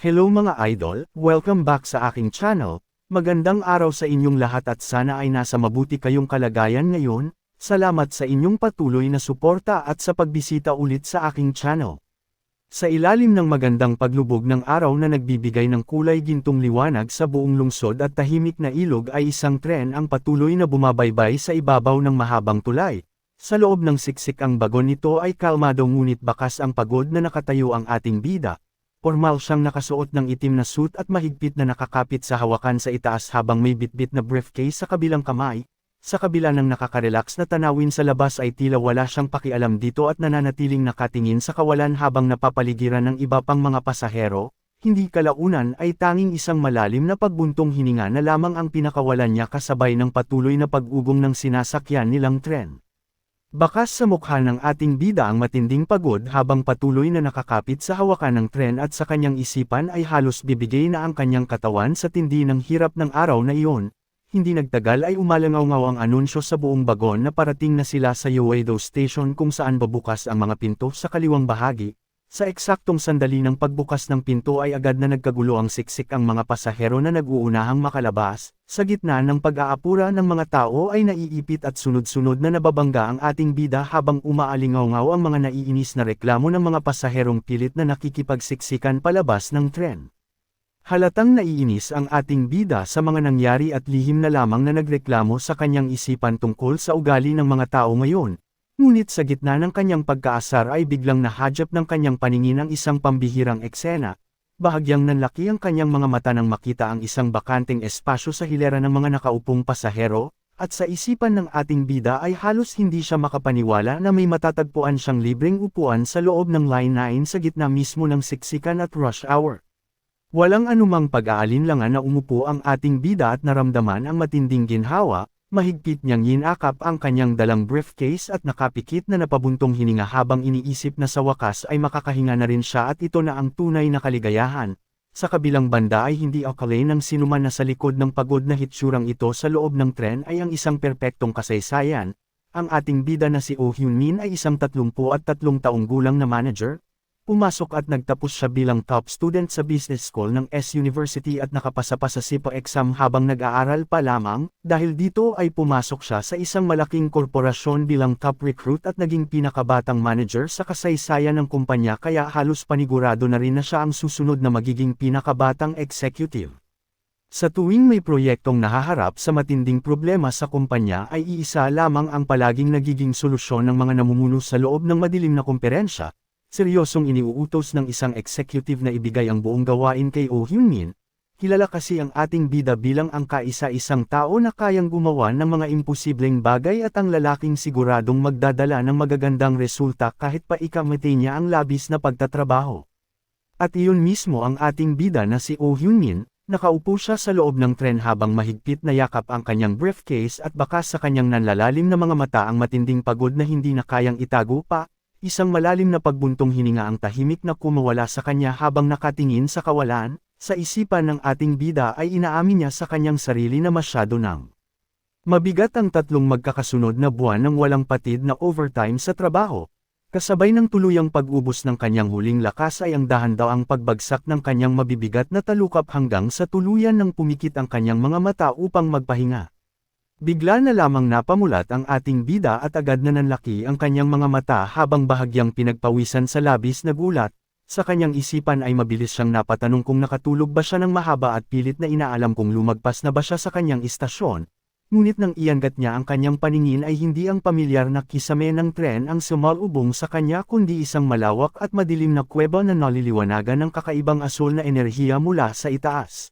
Hello mga idol, welcome back sa aking channel. Magandang araw sa inyong lahat at sana ay nasa mabuti kayong kalagayan ngayon. Salamat sa inyong patuloy na suporta at sa pagbisita ulit sa aking channel. Sa ilalim ng magandang paglubog ng araw na nagbibigay ng kulay gintong liwanag sa buong lungsod at tahimik na ilog ay isang tren ang patuloy na bumabaybay sa ibabaw ng mahabang tulay. Sa loob ng siksik ang bagon nito ay kalmado ngunit bakas ang pagod na nakatayo ang ating bida. Formal siyang nakasuot ng itim na suit at mahigpit na nakakapit sa hawakan sa itaas habang may bitbit na briefcase sa kabilang kamay. Sa kabila ng nakaka-relax na tanawin sa labas ay tila wala siyang pakialam dito at nananatiling nakatingin sa kawalan habang napapaligiran ng iba pang mga pasahero. Hindi kalaunan ay tanging isang malalim na pagbuntong hininga na lamang ang pinakawalan niya kasabay ng patuloy na pag-ugong ng sinasakyan nilang tren. Bakas sa mukha ng ating bida ang matinding pagod habang patuloy na nakakapit sa hawakan ng tren at sa kanyang isipan ay halos bibigay na ang kanyang katawan sa tindi ng hirap ng araw na iyon. Hindi nagtagal ay umalangaw-ngaw ang anunsyo sa buong bagon na parating na sila sa Uedo Station kung saan babukas ang mga pinto sa kaliwang bahagi. Sa eksaktong sandali ng pagbukas ng pinto ay agad na nagkagulo ang siksik ang mga pasahero na nag-uunahang makalabas. Sa gitna ng pag-aapura ng mga tao ay naiipit at sunod-sunod na nababangga ang ating bida habang umaalingaw-ngaw ang mga naiinis na reklamo ng mga pasaherong pilit na nakikipagsiksikan palabas ng tren. Halatang naiinis ang ating bida sa mga nangyari at lihim na lamang na nagreklamo sa kanyang isipan tungkol sa ugali ng mga tao ngayon. Ngunit sa gitna ng kanyang pagkaasar ay biglang nahadyap ng kanyang paningin ang isang pambihirang eksena. Bahagyang nanlaki ang kanyang mga mata nang makita ang isang bakanteng espasyo sa hilera ng mga nakaupong pasahero, at sa isipan ng ating bida ay halos hindi siya makapaniwala na may matatagpuan siyang libreng upuan sa loob ng Line 9 sa gitna mismo ng siksikan at rush hour. Walang anumang pag-aalinlangan na umupo ang ating bida at naramdaman ang matinding ginhawa. Mahigpit niyang yinakap ang kanyang dalang briefcase at nakapikit na napabuntong hininga habang iniisip na sa wakas ay makakahinga na rin siya at ito na ang tunay na kaligayahan. Sa kabilang banda ay hindi akalain ng sinuman na sa likod ng pagod na hitsurang ito sa loob ng tren ay ang isang perpektong kasaysayan. Ang ating bida na si Oh Hyun Min ay isang 33 taong gulang na manager. Pumasok at nagtapos siya bilang top student sa business school ng S University at nakapasa pa sa SIPA exam habang nag-aaral pa lamang. Dahil dito ay pumasok siya sa isang malaking korporasyon bilang top recruit at naging pinakabatang manager sa kasaysayan ng kumpanya kaya halos panigurado na rin na siya ang susunod na magiging pinakabatang executive. Sa tuwing may proyektong nahaharap sa matinding problema sa kumpanya ay iisa lamang ang palaging nagiging solusyon ng mga namumuno sa loob ng madilim na komperensya. Seryosong iniuutos ng isang executive na ibigay ang buong gawain kay Oh Hyun Min. Kilala kasi ang ating bida bilang ang kaisa-isang tao na kayang gumawa ng mga imposibleng bagay at ang lalaking siguradong magdadala ng magagandang resulta kahit pa ikamete niya ang labis na pagtatrabaho. At iyon mismo ang ating bida na si Oh Hyun Min. Nakaupo siya sa loob ng tren habang mahigpit na yakap ang kanyang briefcase at bakas sa kanyang nanlalalim na mga mata ang matinding pagod na hindi na kayang itago pa. Isang malalim na pagbuntong hininga ang tahimik na kumawala sa kanya habang nakatingin sa kawalan. Sa isipan ng ating bida ay inaamin niya sa kanyang sarili na masyado nang mabigat ang tatlong magkakasunod na buwan ng walang patid na overtime sa trabaho. Kasabay ng tuluyang pag-ubos ng kanyang huling lakas ay ang dahan-daw ang pagbagsak ng kanyang mabibigat na talukap hanggang sa tuluyan ng pumikit ang kanyang mga mata upang magpahinga. Bigla na lamang napamulat ang ating bida at agad na nanlaki ang kanyang mga mata habang bahagyang pinagpawisan sa labis na gulat. Sa kanyang isipan ay mabilis siyang napatanong kung nakatulog ba siya ng mahaba at pilit na inaalam kung lumagpas na ba siya sa kanyang istasyon. Ngunit nang iangat niya ang kanyang paningin ay hindi ang pamilyar na kisame ng tren ang sumalubong sa kanya kundi isang malawak at madilim na kuweba na naliliwanagan ng kakaibang asul na enerhiya mula sa itaas.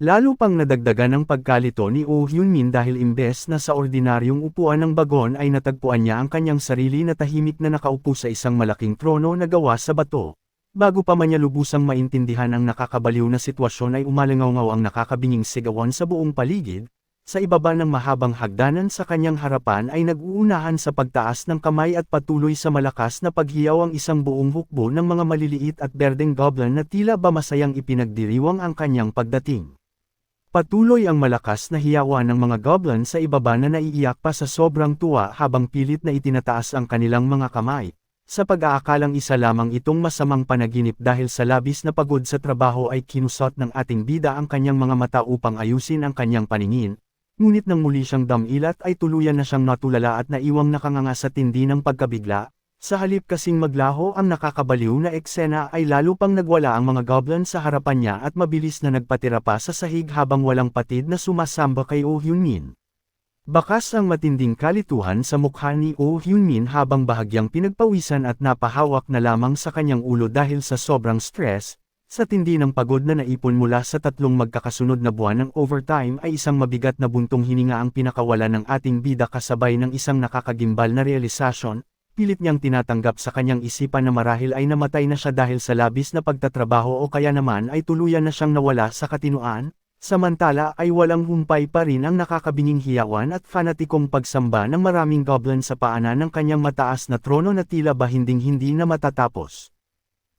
Lalo pang nadagdagan ang pagkalito ni Oh Hyun Min dahil imbes na sa ordinaryong upuan ng bagon ay natagpuan niya ang kanyang sarili na tahimik na nakaupo sa isang malaking trono na gawa sa bato. Bago pa man niya lubusang maintindihan ang nakakabaliw na sitwasyon ay umalangaw-ngaw ang nakakabinging sigawan sa buong paligid. Sa ibaba ng mahabang hagdanan sa kanyang harapan ay nag-uunahan sa pagtaas ng kamay at patuloy sa malakas na paghiyaw ang isang buong hukbo ng mga maliliit at berdeng goblin na tila ba masayang ipinagdiriwang ang kanyang pagdating. Patuloy ang malakas na hiyawan ng mga goblin sa ibaba na naiiyak pa sa sobrang tuwa habang pilit na itinataas ang kanilang mga kamay. sa pag-aakalang isa lamang itong masamang panaginip dahil sa labis na pagod sa trabaho ay kinusot ng ating bida ang kanyang mga mata upang ayusin ang kanyang paningin, ngunit nang muli siyang damilat ay tuluyan na siyang natulala at naiwang nakanganga sa tindi ng pagkabigla. Sa halip kasing maglaho ang nakakabaliw na eksena ay lalo pang nagwala ang mga goblin sa harapan niya at mabilis na nagpatira pa sa sahig habang walang patid na sumasamba kay Oh Hyun-min. Bakas ang matinding kalituhan sa mukha ni Oh Hyun-min habang bahagyang pinagpawisan at napahawak na lamang sa kanyang ulo dahil sa sobrang stress, sa tindi ng pagod na naipon mula sa 3 magkakasunod na buwan ng overtime ay isang mabigat na buntong hininga ang pinakawala ng ating bida kasabay ng isang nakakagimbal na realisasyon, pilit niyang tinatanggap sa kanyang isipan na marahil ay namatay na siya dahil sa labis na pagtatrabaho o kaya naman ay tuluyan na siyang nawala sa katinoan. Samantala ay walang humpay pa rin ang nakakabinging hiyawan at fanatikong pagsamba ng maraming goblin sa paanan ng kanyang mataas na trono na tila ba hinding-hindi na matatapos.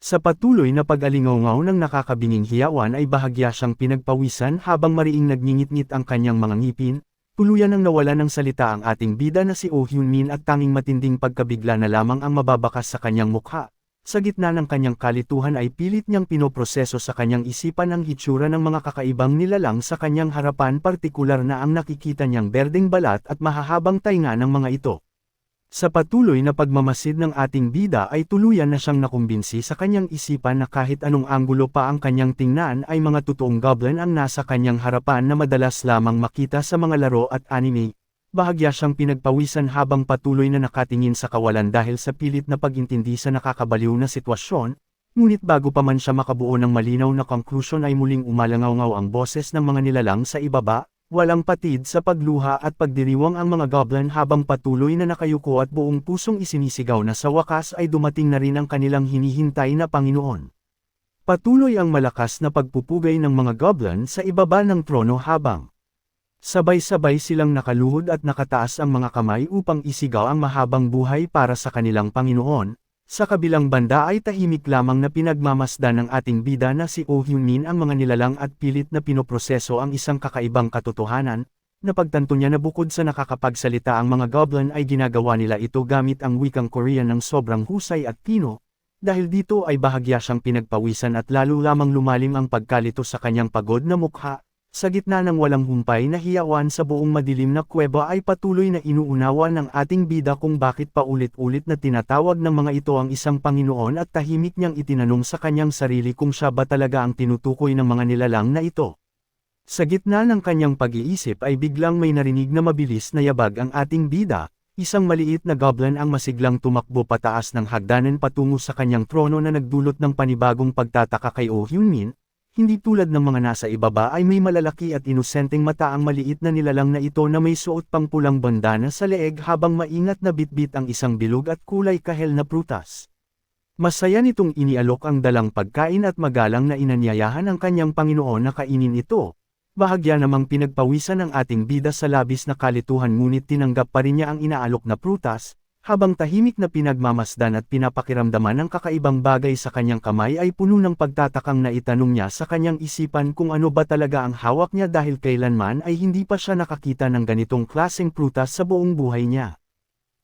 Sa patuloy na pag-alingaw ng nakakabinging hiyawan ay bahagya siyang pinagpawisan habang mariing nagngingit-ngit ang kanyang mga ngipin, tuluyan nang nawala ng salita ang ating bida na si Oh Hyun-min at tanging matinding pagkabigla na lamang ang mababakas sa kanyang mukha. Sa gitna ng kanyang kalituhan ay pilit niyang pinoproseso sa kanyang isipan ang hitsura ng mga kakaibang nilalang sa kanyang harapan, partikular na ang nakikita niyang berdeng balat at mahahabang tainga ng mga ito. Sa patuloy na pagmamasid ng ating bida ay tuluyan na siyang nakumbinsi sa kanyang isipan na kahit anong anggulo pa ang kanyang tingnan ay mga totoong goblin ang nasa kanyang harapan na madalas lamang makita sa mga laro at anime. Bahagya siyang pinagpawisan habang patuloy na nakatingin sa kawalan dahil sa pilit na pag-intindi sa nakakabaliw na sitwasyon, ngunit bago pa man siya makabuo ng malinaw na konklusyon ay muling umalangaw-ngaw ang boses ng mga nilalang sa ibaba, walang patid sa pagluha at pagdiriwang ang mga goblin habang patuloy na nakayuko at buong pusong isinisigaw na sa wakas ay dumating na rin ang kanilang hinihintay na Panginoon. Patuloy ang malakas na pagpupugay ng mga goblin sa ibaba ng trono habang sabay-sabay silang nakaluhod at nakataas ang mga kamay upang isigaw ang mahabang buhay para sa kanilang Panginoon. Sa kabilang banda ay tahimik lamang na pinagmamasdan ng ating bida na si Oh Hyun-min ang mga nilalang at pilit na pinoproseso ang isang kakaibang katotohanan. Napagtanto niya na bukod sa nakakapagsalita ang mga goblin ay ginagawa nila ito gamit ang wikang Korean ng sobrang husay at tino. Dahil dito ay bahagya siyang pinagpawisan at lalo lamang lumalim ang pagkalito sa kanyang pagod na mukha. Sa gitna ng walang humpay na hiyawan sa buong madilim na kuweba ay patuloy na inuunawa ng ating bida kung bakit paulit-ulit na tinatawag ng mga ito ang isang Panginoon at tahimik niyang itinanong sa kanyang sarili kung siya ba talaga ang tinutukoy ng mga nilalang na ito. Sa gitna ng kanyang pag-iisip ay biglang may narinig na mabilis na yabag ang ating bida, isang maliit na goblin ang masiglang tumakbo pataas ng hagdanan patungo sa kanyang trono na nagdulot ng panibagong pagtataka kay Oh Hyun-min. Hindi tulad ng mga nasa ibaba ay may malalaki at inosenteng mata ang maliit na nilalang na ito na may suot pang pulang bandana sa leeg habang maingat na bitbit ang isang bilog at kulay kahel na prutas. Masaya nitong inialok ang dalang pagkain at magalang na inanyayahan ang kanyang Panginoon na kainin ito. Bahagya namang pinagpawisan ng ating bida sa labis na kalituhan ngunit tinanggap pa rin niya ang inaalok na prutas. Habang tahimik na pinagmamasdan at pinapakiramdaman ng kakaibang bagay sa kanyang kamay ay puno ng pagtatakang naitanong niya sa kanyang isipan kung ano ba talaga ang hawak niya dahil kailanman ay hindi pa siya nakakita ng ganitong klaseng prutas sa buong buhay niya.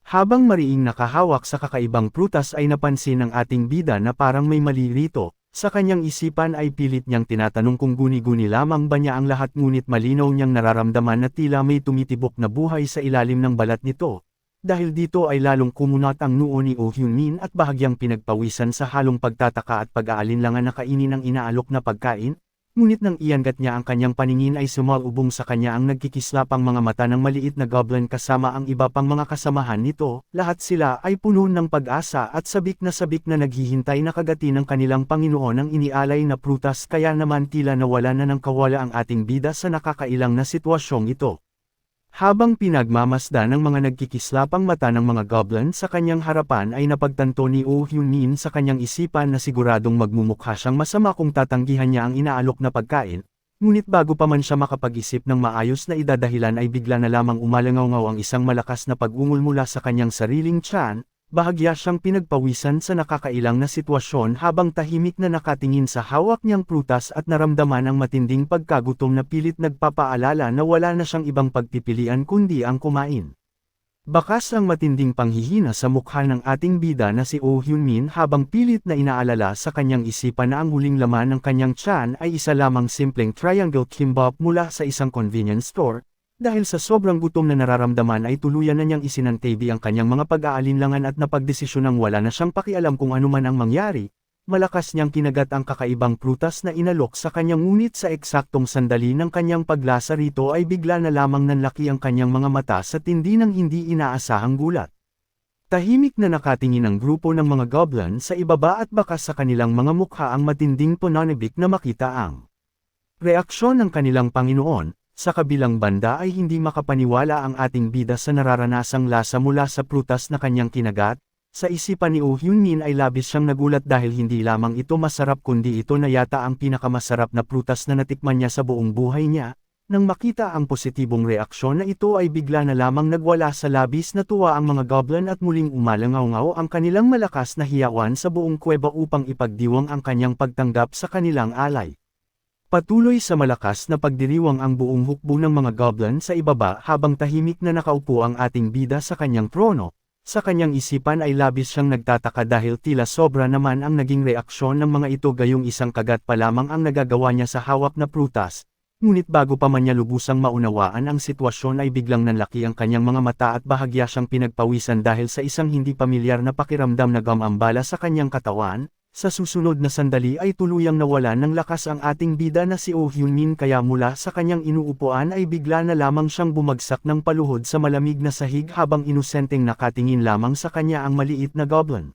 Habang mariing nakahawak sa kakaibang prutas ay napansin ng ating bida na parang may mali rito. Sa kanyang isipan ay pilit niyang tinatanong kung guni-guni lamang ba niya ang lahat ngunit malinaw niyang nararamdaman na tila may tumitibok na buhay sa ilalim ng balat nito. Dahil dito ay lalong kumunat ang noo ni Oh Hyun-min at bahagyang pinagpawisan sa halong pagtataka at pag-aalinlangan na kainin ang inaalok na pagkain, ngunit nang iangat niya ang kanyang paningin ay sumalubong sa kanya ang nagkikislapang mga mata ng maliit na goblin kasama ang iba pang mga kasamahan nito, lahat sila ay puno ng pag-asa at sabik na naghihintay na kagati ng kanilang Panginoon ang inialay na prutas kaya naman tila nawala na ng kawala ang ating bida sa nakakailang na sitwasyong ito. Habang pinagmamasdan ng mga nagkikislapang mata ng mga goblin sa kanyang harapan ay napagtanto ni Oh Hyun-min sa kanyang isipan na siguradong magmumukha siyang masama kung tatanggihan niya ang inaalok na pagkain, ngunit bago pa man siya makapag-isip ng maayos na idadahilan ay bigla na lamang umalangaw-ngaw ang isang malakas na pag-ungol mula sa kanyang sariling tiyan. Bahagya siyang pinagpawisan sa nakakailang na sitwasyon habang tahimik na nakatingin sa hawak niyang prutas at naramdaman ang matinding pagkagutom na pilit nagpapaalala na wala na siyang ibang pagpipilian kundi ang kumain. Bakas ang matinding panghihina sa mukha ng ating bida na si Oh Hyun-min habang pilit na inaalala sa kanyang isipan na ang huling laman ng kanyang tiyan ay isa lamang simpleng triangle kimbap mula sa isang convenience store. Dahil sa sobrang gutom na nararamdaman ay tuluyan na niyang isinantabi ang kanyang mga pag-aalinlangan at napagdesisyonang wala na siyang pakialam kung ano man ang mangyari. Malakas niyang kinagat ang kakaibang prutas na inalok sa kanyang ngunit sa eksaktong sandali ng kanyang paglasa rito ay bigla na lamang nanlaki ang kanyang mga mata sa tindi ng hindi inaasahang gulat. Tahimik na nakatingin ang grupo ng mga goblin sa ibaba at bakas sa kanilang mga mukha ang matinding pananabik na makita ang reaksyon ng kanilang Panginoon. Sa kabilang banda ay hindi makapaniwala ang ating bida sa nararanasang lasa mula sa prutas na kanyang kinagat. Sa isipan ni Oh Hyun-min ay labis siyang nagulat dahil hindi lamang ito masarap kundi ito na yata ang pinakamasarap na prutas na natikman niya sa buong buhay niya. Nang makita ang positibong reaksyon na ito ay bigla na lamang nagwala sa labis na tuwa ang mga goblin at muling umalangaw-ngaw ang kanilang malakas na hiyawan sa buong kuweba upang ipagdiwang ang kanyang pagtanggap sa kanilang alay. Patuloy sa malakas na pagdiriwang ang buong hukbo ng mga goblin sa ibaba habang tahimik na nakaupo ang ating bida sa kanyang trono. Sa kanyang isipan ay labis siyang nagtataka dahil tila sobra naman ang naging reaksyon ng mga ito gayong isang kagat pa lamang ang nagagawa niya sa hawak na prutas. Ngunit bago pa man niya lubusang maunawaan ang sitwasyon ay biglang nanlaki ang kanyang mga mata at bahagya siyang pinagpawisan dahil sa isang hindi pamilyar na pakiramdam na gumambala sa kanyang katawan. Sa susunod na sandali ay tuluyang nawala ng lakas ang ating bida na si Oh Hyun-min kaya mula sa kanyang inuupuan ay bigla na lamang siyang bumagsak ng paluhod sa malamig na sahig habang inosenteng nakatingin lamang sa kanya ang maliit na goblin.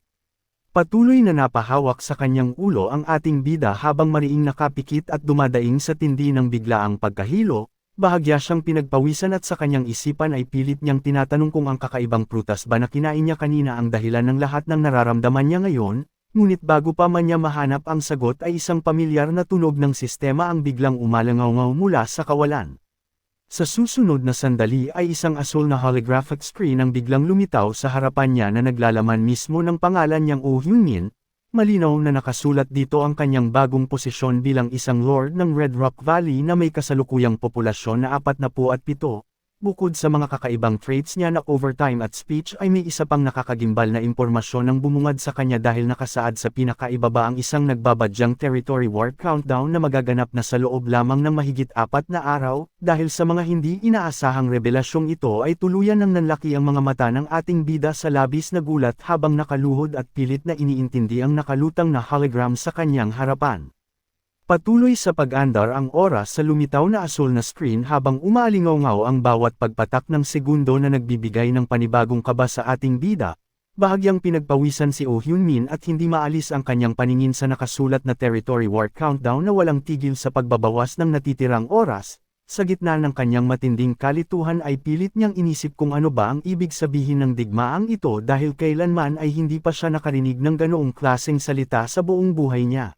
Patuloy na napahawak sa kanyang ulo ang ating bida habang mariing nakapikit at dumadaing sa tindi ng biglaang pagkahilo, bahagya siyang pinagpawisan at sa kanyang isipan ay pilit niyang tinatanong kung ang kakaibang prutas ba na kinain niya kanina ang dahilan ng lahat ng nararamdaman niya ngayon. Ngunit bago pa man niya mahanap ang sagot ay isang pamilyar na tunog ng sistema ang biglang umalangaw-ngaw mula sa kawalan. Sa susunod na sandali ay isang asul na holographic screen ang biglang lumitaw sa harapan niya na naglalaman mismo ng pangalan niyang Oh Hyun-min. Malinaw na nakasulat dito ang kanyang bagong posisyon bilang isang lord ng Red Rock Valley na may kasalukuyang populasyon na 47. Bukod sa mga kakaibang traits niya na overtime at speech ay may isa pang nakakagimbal na impormasyon ang bumungad sa kanya dahil nakasaad sa pinakaibaba ang isang nagbabadyang territory war countdown na magaganap na sa loob lamang ng mahigit 4 na araw. Dahil sa mga hindi inaasahang revelasyong ito ay tuluyan ng nanlaki ang mga mata ng ating bida sa labis na gulat habang nakaluhod at pilit na iniintindi ang nakalutang na hologram sa kanyang harapan. Patuloy sa pag-andar ang oras sa lumitaw na asul na screen habang umaalingaw-ngaw ang bawat pagpatak ng segundo na nagbibigay ng panibagong kaba sa ating bida. Bahagyang pinagpawisan si Oh Hyun-min at hindi maalis ang kanyang paningin sa nakasulat na territory war countdown na walang tigil sa pagbabawas ng natitirang oras. Sa gitna ng kanyang matinding kalituhan ay pilit niyang inisip kung ano ba ang ibig sabihin ng digmaang ito dahil kailanman ay hindi pa siya nakarinig ng ganoong klaseng salita sa buong buhay niya.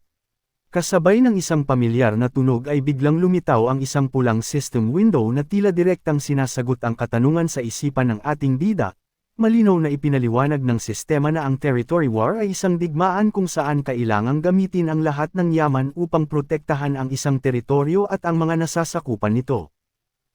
Kasabay ng isang pamilyar na tunog ay biglang lumitaw ang isang pulang system window na tila direktang sinasagot ang katanungan sa isipan ng ating bida. Malinaw na ipinaliwanag ng sistema na ang territory war ay isang digmaan kung saan kailangang gamitin ang lahat ng yaman upang protektahan ang isang teritoryo at ang mga nasasakupan nito.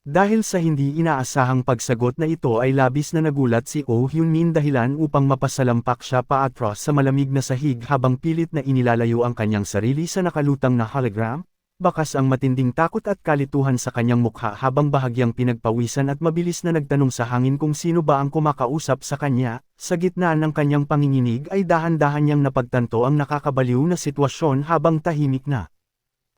Dahil sa hindi inaasahang pagsagot na ito ay labis na nagulat si Oh Hyun-min dahilan upang mapasalampak siya paatras sa malamig na sahig habang pilit na inilalayo ang kanyang sarili sa nakalutang na hologram. Bakas ang matinding takot at kalituhan sa kanyang mukha habang bahagyang pinagpawisan at mabilis na nagtanong sa hangin kung sino ba ang kumakausap sa kanya. Sa gitna ng kanyang panginginig ay dahan-dahan niyang napagtanto ang nakakabaliw na sitwasyon habang tahimik na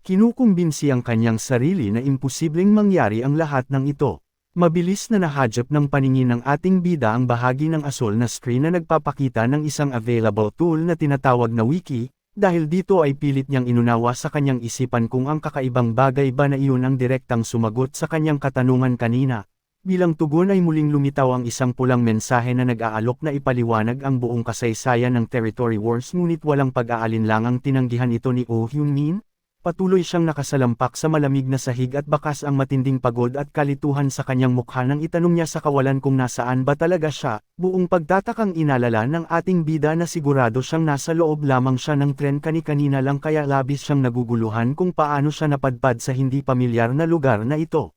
kinukumbinsi ang kanyang sarili na imposibleng mangyari ang lahat ng ito. Mabilis na nahadjap ng paningin ng ating bida ang bahagi ng asul na screen na nagpapakita ng isang available tool na tinatawag na wiki, dahil dito ay pilit niyang inunawa sa kanyang isipan kung ang kakaibang bagay ba na iyon ang direktang sumagot sa kanyang katanungan kanina. Bilang tugon ay muling lumitaw ang isang pulang mensahe na nag-aalok na ipaliwanag ang buong kasaysayan ng territory wars ngunit walang pag-aalinlangang tinanggihan ito ni Oh Hyun-min. Patuloy siyang nakasalampak sa malamig na sahig at bakas ang matinding pagod at kalituhan sa kanyang mukha nang itanong niya sa kawalan kung nasaan ba talaga siya. Buong pagtatakang inalala ng ating bida na sigurado siyang nasa loob lamang siya ng tren kani-kanina lang kaya labis siyang naguguluhan kung paano siya napadpad sa hindi pamilyar na lugar na ito.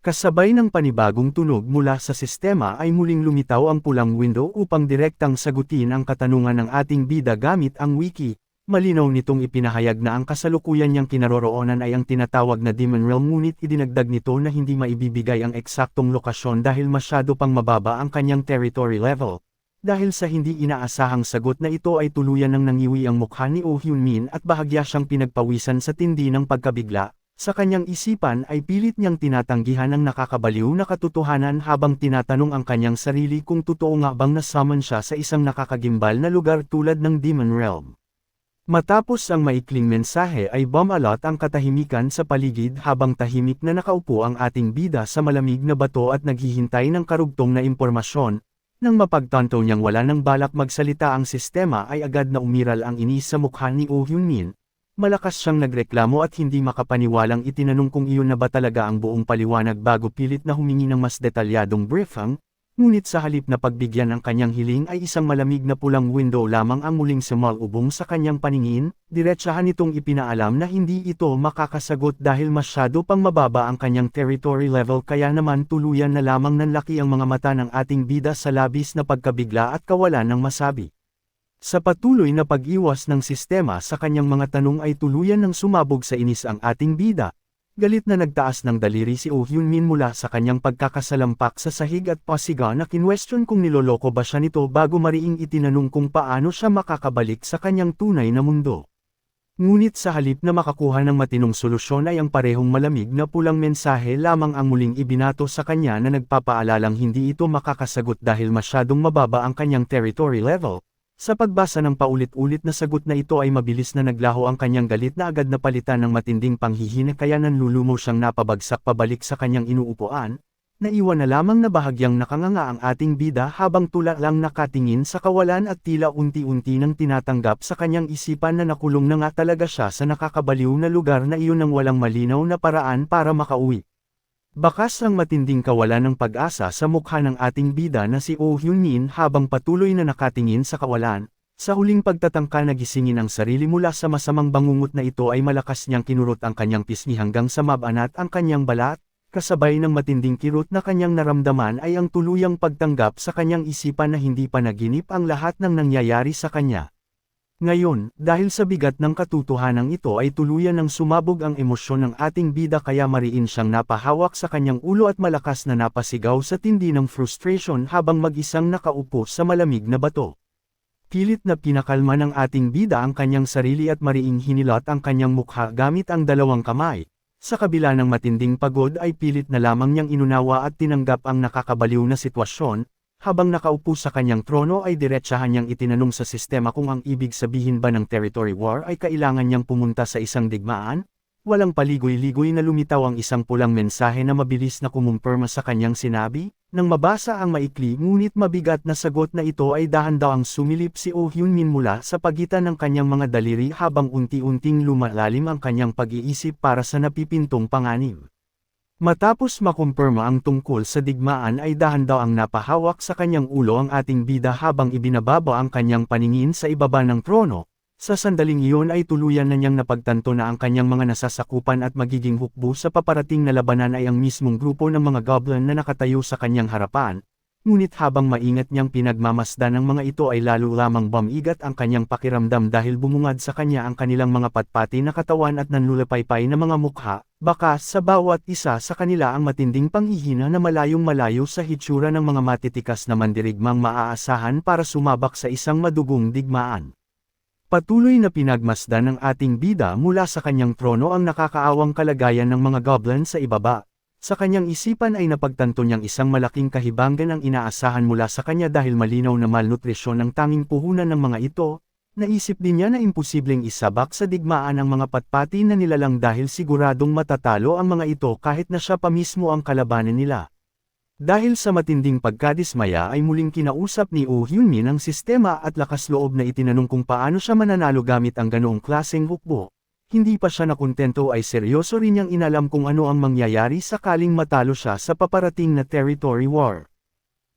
Kasabay ng panibagong tunog mula sa sistema ay muling lumitaw ang pulang window upang direktang sagutin ang katanungan ng ating bida gamit ang wiki. Malinaw nitong ipinahayag na ang kasalukuyan niyang kinaroroonan ay ang tinatawag na Demon Realm, ngunit idinagdag nito na hindi maibibigay ang eksaktong lokasyon dahil masyado pang mababa ang kanyang territory level. Dahil sa hindi inaasahang sagot na ito ay tuluyan ng nangiwi ang mukha ni Oh Hyun-min at bahagya siyang pinagpawisan sa tindi ng pagkabigla. Sa kanyang isipan ay pilit niyang tinatanggihan ang nakakabaliw na katotohanan habang tinatanong ang kanyang sarili kung totoo nga bang nasummon siya sa isang nakakagimbal na lugar tulad ng Demon Realm. Matapos ang maikling mensahe ay bumalot ang katahimikan sa paligid habang tahimik na nakaupo ang ating bida sa malamig na bato at naghihintay ng karugtong na impormasyon. Nang mapagtanto niyang wala nang balak magsalita ang sistema ay agad na umiral ang inis sa mukha ni Oh Hyun-min. Malakas siyang nagreklamo at hindi makapaniwalang itinanong kung iyon na ba talaga ang buong paliwanag bago pilit na humingi ng mas detalyadong briefing. Ngunit sa halip na pagbigyan ang kanyang hiling ay isang malamig na pulang window lamang ang muling sumalubong sa kanyang paningin, diretsahan nitong ipinaalam na hindi ito makakasagot dahil masyado pang mababa ang kanyang territory level, kaya naman tuluyan na lamang nanlaki ang mga mata ng ating bida sa labis na pagkabigla at kawalan ng masabi. Sa patuloy na pag-iwas ng sistema sa kanyang mga tanong ay tuluyan ng sumabog sa inis ang ating bida. Galit na nagtaas ng daliri si Oh Hyun-min mula sa kanyang pagkakasalampak sa sahig at pasiga na kinwestiyon kung niloloko ba siya nito bago mariing itinanong kung paano siya makakabalik sa kanyang tunay na mundo. Ngunit sa halip na makakuha ng matinong solusyon ay ang parehong malamig na pulang mensahe lamang ang muling ibinato sa kanya na nagpapaalalang hindi ito makakasagot dahil masyadong mababa ang kanyang territory level. Sa pagbasa ng paulit-ulit na sagot na ito ay mabilis na naglaho ang kanyang galit na agad na palitan ng matinding panghihina, kaya nanlulumo siyang napabagsak pabalik sa kanyang inuupuan. Naiwan na lamang na bahagyang nakanganga ang ating bida habang tula lang nakatingin sa kawalan at tila unti-unti nang tinatanggap sa kanyang isipan na nakulong na nga talaga siya sa nakakabaliw na lugar na iyon ng walang malinaw na paraan para makauwi. Bakas ang matinding kawalan ng pag-asa sa mukha ng ating bida na si Oh Hyun-min habang patuloy na nakatingin sa kawalan. Sa huling pagtatangka na gisingin ang sarili mula sa masamang bangungot na ito ay malakas niyang kinurot ang kanyang pisngi hanggang sa mabanat ang kanyang balat, kasabay ng matinding kirot na kanyang naramdaman ay ang tuluyang pagtanggap sa kanyang isipan na hindi panaginip ang lahat ng nangyayari sa kanya. Ngayon, dahil sa bigat ng katotohanan ito ay tuluyan ng sumabog ang emosyon ng ating bida, kaya mariin siyang napahawak sa kanyang ulo at malakas na napasigaw sa tindi ng frustration habang mag-isang nakaupo sa malamig na bato. Pilit na pinakalma ng ating bida ang kanyang sarili at mariing hinilot ang kanyang mukha gamit ang dalawang kamay. Sa kabila ng matinding pagod ay pilit na lamang niyang inunawa at tinanggap ang nakakabaliw na sitwasyon. Habang nakaupo sa kanyang trono ay diretsahan niyang itinanong sa sistema kung ang ibig sabihin ba ng territory war ay kailangan niyang pumunta sa isang digmaan. Walang paligoy-ligoy na lumitaw ang isang pulang mensahe na mabilis na kumumpirma sa kanyang sinabi. Nang mabasa ang maikli ngunit mabigat na sagot na ito ay dahan-dahang sumilip si Oh Hyun-min mula sa pagitan ng kanyang mga daliri habang unti-unting lumalalim ang kanyang pag-iisip para sa napipintong panganib. Matapos makumpirma ang tungkol sa digmaan ay dahan-dahang napahawak sa kanyang ulo ang ating bida habang ibinababa ang kanyang paningin sa ibaba ng trono. Sa sandaling iyon ay tuluyan na niyang napagtanto na ang kanyang mga nasasakupan at magiging hukbo sa paparating na labanan ay ang mismong grupo ng mga goblin na nakatayo sa kanyang harapan. Ngunit habang maingat niyang pinagmamasdan ng mga ito ay lalo lamang bumigat ang kanyang pakiramdam dahil bumungad sa kanya ang kanilang mga patpati na katawan at nanlulupaypay na mga mukha. Baka sa bawat isa sa kanila ang matinding panghihina na malayong malayo sa hitsura ng mga matitikas na mandirigmang maaasahan para sumabak sa isang madugong digmaan. Patuloy na pinagmasdan ng ating bida mula sa kanyang trono ang nakakaawang kalagayan ng mga goblin sa ibaba. Sa kanyang isipan ay napagtanto niyang isang malaking kahibangan ang inaasahan mula sa kanya dahil malinaw na malnutrisyon ang tanging puhunan ng mga ito. Naisip din niya na imposibleng isabak sa digmaan ang mga patpati na nilalang dahil siguradong matatalo ang mga ito kahit na siya pa mismo ang kalabanan nila. Dahil sa matinding pagkadismaya ay muling kinausap ni Oh Hyun-min ang sistema at lakas loob na itinanong kung paano siya mananalo gamit ang ganoong klaseng hukbo. Hindi pa siya nakontento ay seryoso rin niyang inalam kung ano ang mangyayari sakaling matalo siya sa paparating na territory war.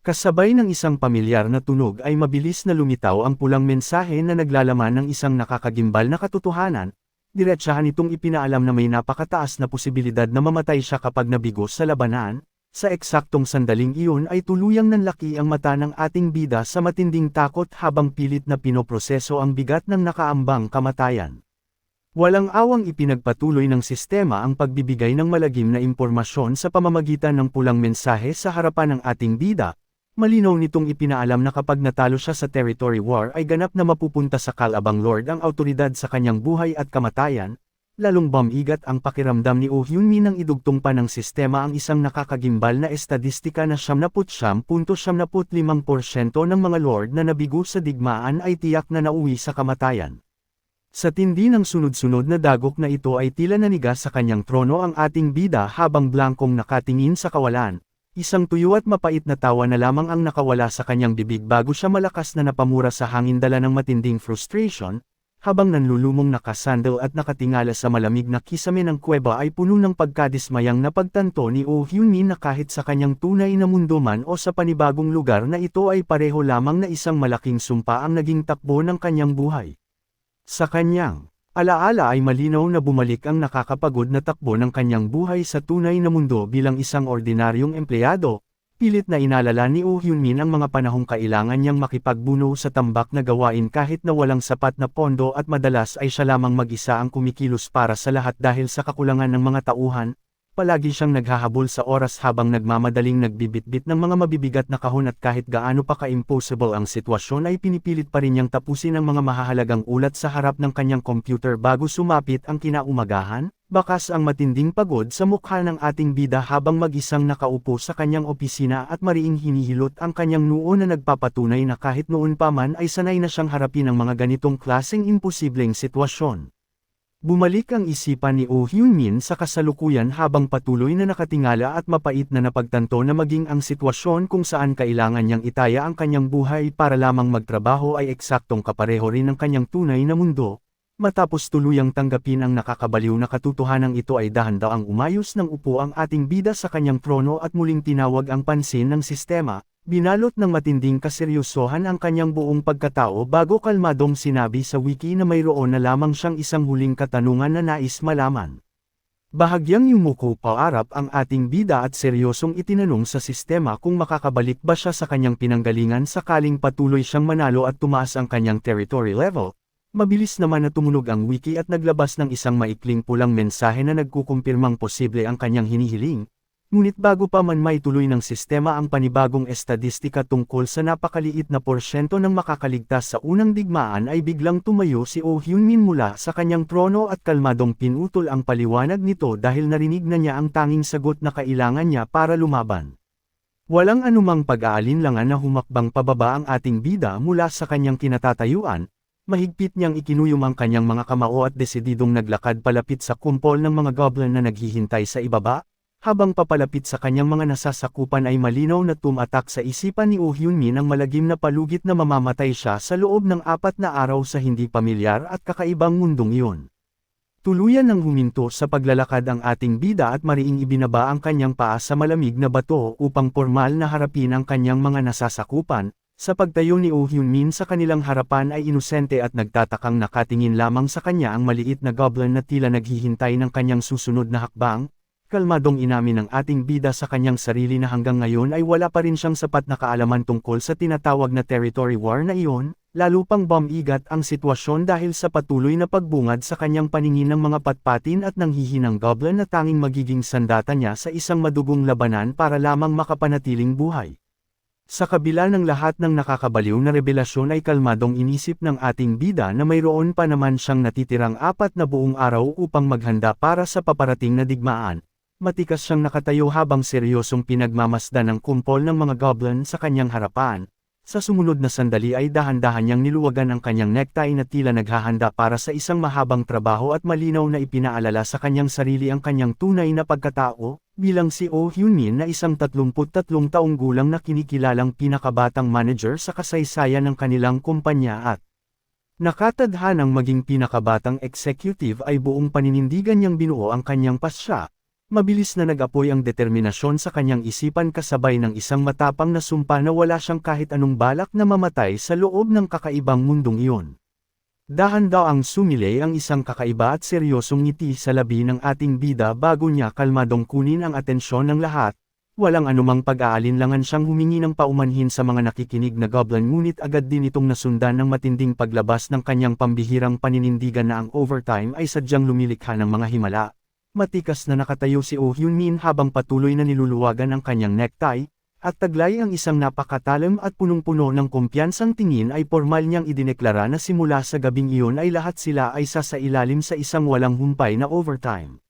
Kasabay ng isang pamilyar na tunog ay mabilis na lumitaw ang pulang mensahe na naglalaman ng isang nakakagimbal na katotohanan. diretsahan itong ipinaalam na may napakataas na posibilidad na mamatay siya kapag nabigo sa labanan. Sa eksaktong sandaling iyon ay tuluyang nanlaki ang mata ng ating bida sa matinding takot habang pilit na pinoproseso ang bigat ng nakaambang kamatayan. Walang awang ipinagpatuloy ng sistema ang pagbibigay ng malagim na impormasyon sa pamamagitan ng pulang mensahe sa harapan ng ating bida. Malinaw nitong ipinaalam na kapag natalo siya sa territory war ay ganap na mapupunta sa Kalabang Lord ang autoridad sa kanyang buhay at kamatayan. Lalong bumigat ang pakiramdam ni Oh Hyun-min nang idugtong pa ng sistema ang isang nakakagimbal na estadistika na 79.75% ng mga lord na nabigo sa digmaan ay tiyak na nauwi sa kamatayan. Sa tindi ng sunod-sunod na dagok na ito ay tila naniga sa kanyang trono ang ating bida habang blangkong nakatingin sa kawalan. Isang tuyo at mapait na tawa na lamang ang nakawala sa kanyang bibig bago siya malakas na napamura sa hangin dala ng matinding frustration. Habang nanlulumong nakasandal at nakatingala sa malamig na kisame ng kuweba ay puno ng pagkadismayang napagtanto ni Oh Hyun-min na kahit sa kanyang tunay na mundo man o sa panibagong lugar na ito ay pareho lamang na isang malaking sumpa ang naging takbo ng kanyang buhay. Sa kanyang alaala ay malinaw na bumalik ang nakakapagod na takbo ng kanyang buhay sa tunay na mundo bilang isang ordinaryong empleyado. Pilit na inalala ni Oh Hyun-min ang mga panahong kailangan niyang makipagbuno sa tambak na gawain kahit na walang sapat na pondo at madalas ay siya lamang mag-isa ang kumikilos para sa lahat dahil sa kakulangan ng mga tauhan. Palagi siyang naghahabol sa oras habang nagmamadaling nagbibitbit ng mga mabibigat na kahon at kahit gaano pa ka-impossible ang sitwasyon ay pinipilit pa rin niyang tapusin ang mga mahahalagang ulat sa harap ng kanyang computer bago sumapit ang kinaumagahan. Bakas ang matinding pagod sa mukha ng ating bida habang mag-isang nakaupo sa kanyang opisina at mariing hinihilot ang kanyang noo na nagpapatunay na kahit noon pa man ay sanay na siyang harapin ang mga ganitong klaseng imposibleng sitwasyon. Bumalik ang isipan ni Oh Hyun-min sa kasalukuyan habang patuloy na nakatingala at mapait na napagtanto na maging ang sitwasyon kung saan kailangan niyang itaya ang kanyang buhay para lamang magtrabaho ay eksaktong kapareho rin ng kanyang tunay na mundo. Matapos tuluyang tanggapin ang nakakabaliw na katotohanang ito ay dahan-daang umayos ng upo ang ating bida sa kanyang trono at muling tinawag ang pansin ng sistema. Binalot ng matinding kaseryosohan ang kanyang buong pagkatao bago kalmadong sinabi sa wiki na mayroon na lamang siyang isang huling katanungan na nais malaman. Bahagyang yumuko paarap ang ating bida at seryosong itinanong sa sistema kung makakabalik ba siya sa kanyang pinanggalingan sakaling patuloy siyang manalo at tumaas ang kanyang territory level. Mabilis naman na tumunog ang wiki at naglabas ng isang maikling pulang mensahe na nagkukumpirmang posible ang kanyang hinihiling. Ngunit bago pa man maituloy ng sistema ang panibagong estadistika tungkol sa napakaliit na porsyento ng makakaligtas sa unang digmaan ay biglang tumayo si Oh Hyun-min mula sa kanyang trono at kalmadong pinutol ang paliwanag nito dahil narinig na niya ang tanging sagot na kailangan niya para lumaban. Walang anumang pag-aalinlangan na humakbang pababa ang ating bida mula sa kanyang kinatatayuan. Mahigpit niyang ikinuyom ang kanyang mga kamao at desididong naglakad palapit sa kumpol ng mga goblin na naghihintay sa ibaba. Habang papalapit sa kanyang mga nasasakupan ay malinaw na tumatak sa isipan ni Oh Hyun-min ang malagim na palugit na mamamatay siya sa loob ng 4 na araw sa hindi pamilyar at kakaibang mundong iyon. Tuluyan nang huminto sa paglalakad ang ating bida at mariing ibinaba ang kanyang paa sa malamig na bato upang pormal na harapin ang kanyang mga nasasakupan. Sa pagtayo ni Oh Hyun-min sa kanilang harapan ay inosente at nagtatakang nakatingin lamang sa kanya ang maliit na goblin na tila naghihintay ng kanyang susunod na hakbang. Kalmadong inamin ng ating bida sa kanyang sarili na hanggang ngayon ay wala pa rin siyang sapat na kaalaman tungkol sa tinatawag na territory war na iyon, lalo pang bumigat ang sitwasyon dahil sa patuloy na pagbungad sa kanyang paningin ng mga patpatin at nanghihinang goblin na tanging magiging sandata niya sa isang madugong labanan para lamang makapanatiling buhay. Sa kabila ng lahat ng nakakabaliw na revelasyon ay kalmadong inisip ng ating bida na mayroon pa naman siyang natitirang 4 na buong araw upang maghanda para sa paparating na digmaan. Matikas siyang nakatayo habang seryosong pinagmamasdan ng kumpol ng mga goblin sa kanyang harapan. Sa sumunod na sandali ay dahan-dahan niyang niluwagan ang kanyang necktie na tila naghahanda para sa isang mahabang trabaho at malinaw na ipinaalala sa kanyang sarili ang kanyang tunay na pagkatao, bilang si Oh Hyun-min na isang 33 taong gulang na kinikilalang pinakabatang manager sa kasaysayan ng kanilang kumpanya at nakatadhanang maging pinakabatang executive ay buong paninindigan niyang binuo ang kanyang pasya. Mabilis na nag-apoy ang determinasyon sa kanyang isipan kasabay ng isang matapang na sumpa na wala siyang kahit anong balak na mamatay sa loob ng kakaibang mundong iyon. Dahan-daang sumilay ang isang kakaiba at seryosong ngiti sa labi ng ating bida bago niya kalmadong kunin ang atensyon ng lahat. Walang anumang pag-aalinlangan siyang humingi ng paumanhin sa mga nakikinig na goblin, ngunit agad din itong nasundan ng matinding paglabas ng kanyang pambihirang paninindigan na ang overtime ay sadyang lumilikha ng mga himala. Matikas na nakatayo si Oh Hyun-min habang patuloy na niluluwagan ang kanyang necktie, at taglay ang isang napakatalim at punong-puno ng kumpiyansang tingin ay formal niyang idineklara na simula sa gabing iyon ay lahat sila ay sasailalim sa isang walang humpay na overtime.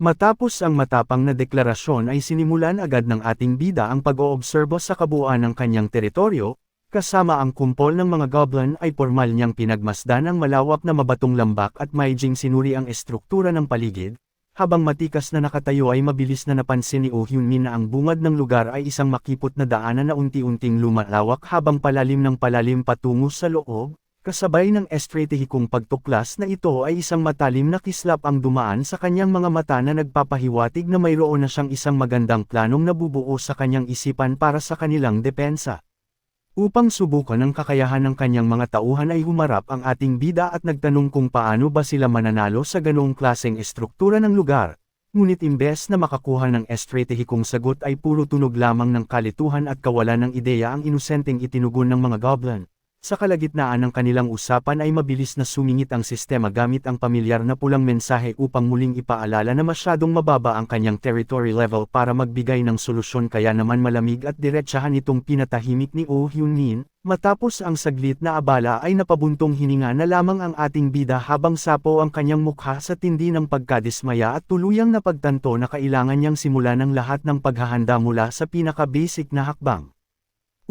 Matapos ang matapang na deklarasyon ay sinimulan agad ng ating bida ang pag-oobserbo sa kabuuan ng kanyang teritoryo, kasama ang kumpol ng mga goblin ay formal niyang pinagmasdan ang malawak na mabatong lambak at maijing sinuri ang estruktura ng paligid. Habang matikas na nakatayo ay mabilis na napansin ni Oh Hyun-min na ang bungad ng lugar ay isang makipot na daanan na unti-unting lumalawak habang palalim ng palalim patungo sa loob, kasabay ng estratehikong pagtuklas na ito ay isang matalim na kislap ang dumaan sa kanyang mga mata na nagpapahiwatig na mayroon na siyang isang magandang planong nabubuo sa kanyang isipan para sa kanilang depensa. Upang subukan ang kakayahan ng kanyang mga tauhan ay humarap ang ating bida at nagtanong kung paano ba sila mananalo sa ganoong klaseng estruktura ng lugar, ngunit imbes na makakuha ng estratehikong sagot ay puro tunog lamang ng kalituhan at kawalan ng ideya ang inosenteng itinugon ng mga goblin. Sa kalagitnaan ng kanilang usapan ay mabilis na sumingit ang sistema gamit ang pamilyar na pulang mensahe upang muling ipaalala na masyadong mababa ang kanyang territory level para magbigay ng solusyon, kaya naman malamig at diretsahan itong pinatahimik ni Oh Hyun-min. Matapos ang saglit na abala ay napabuntong hininga na lamang ang ating bida habang sapo ang kanyang mukha sa tindi ng pagkadismaya at tuluyang napagtanto na kailangan niyang simulan ng lahat ng paghahanda mula sa pinaka-basic na hakbang.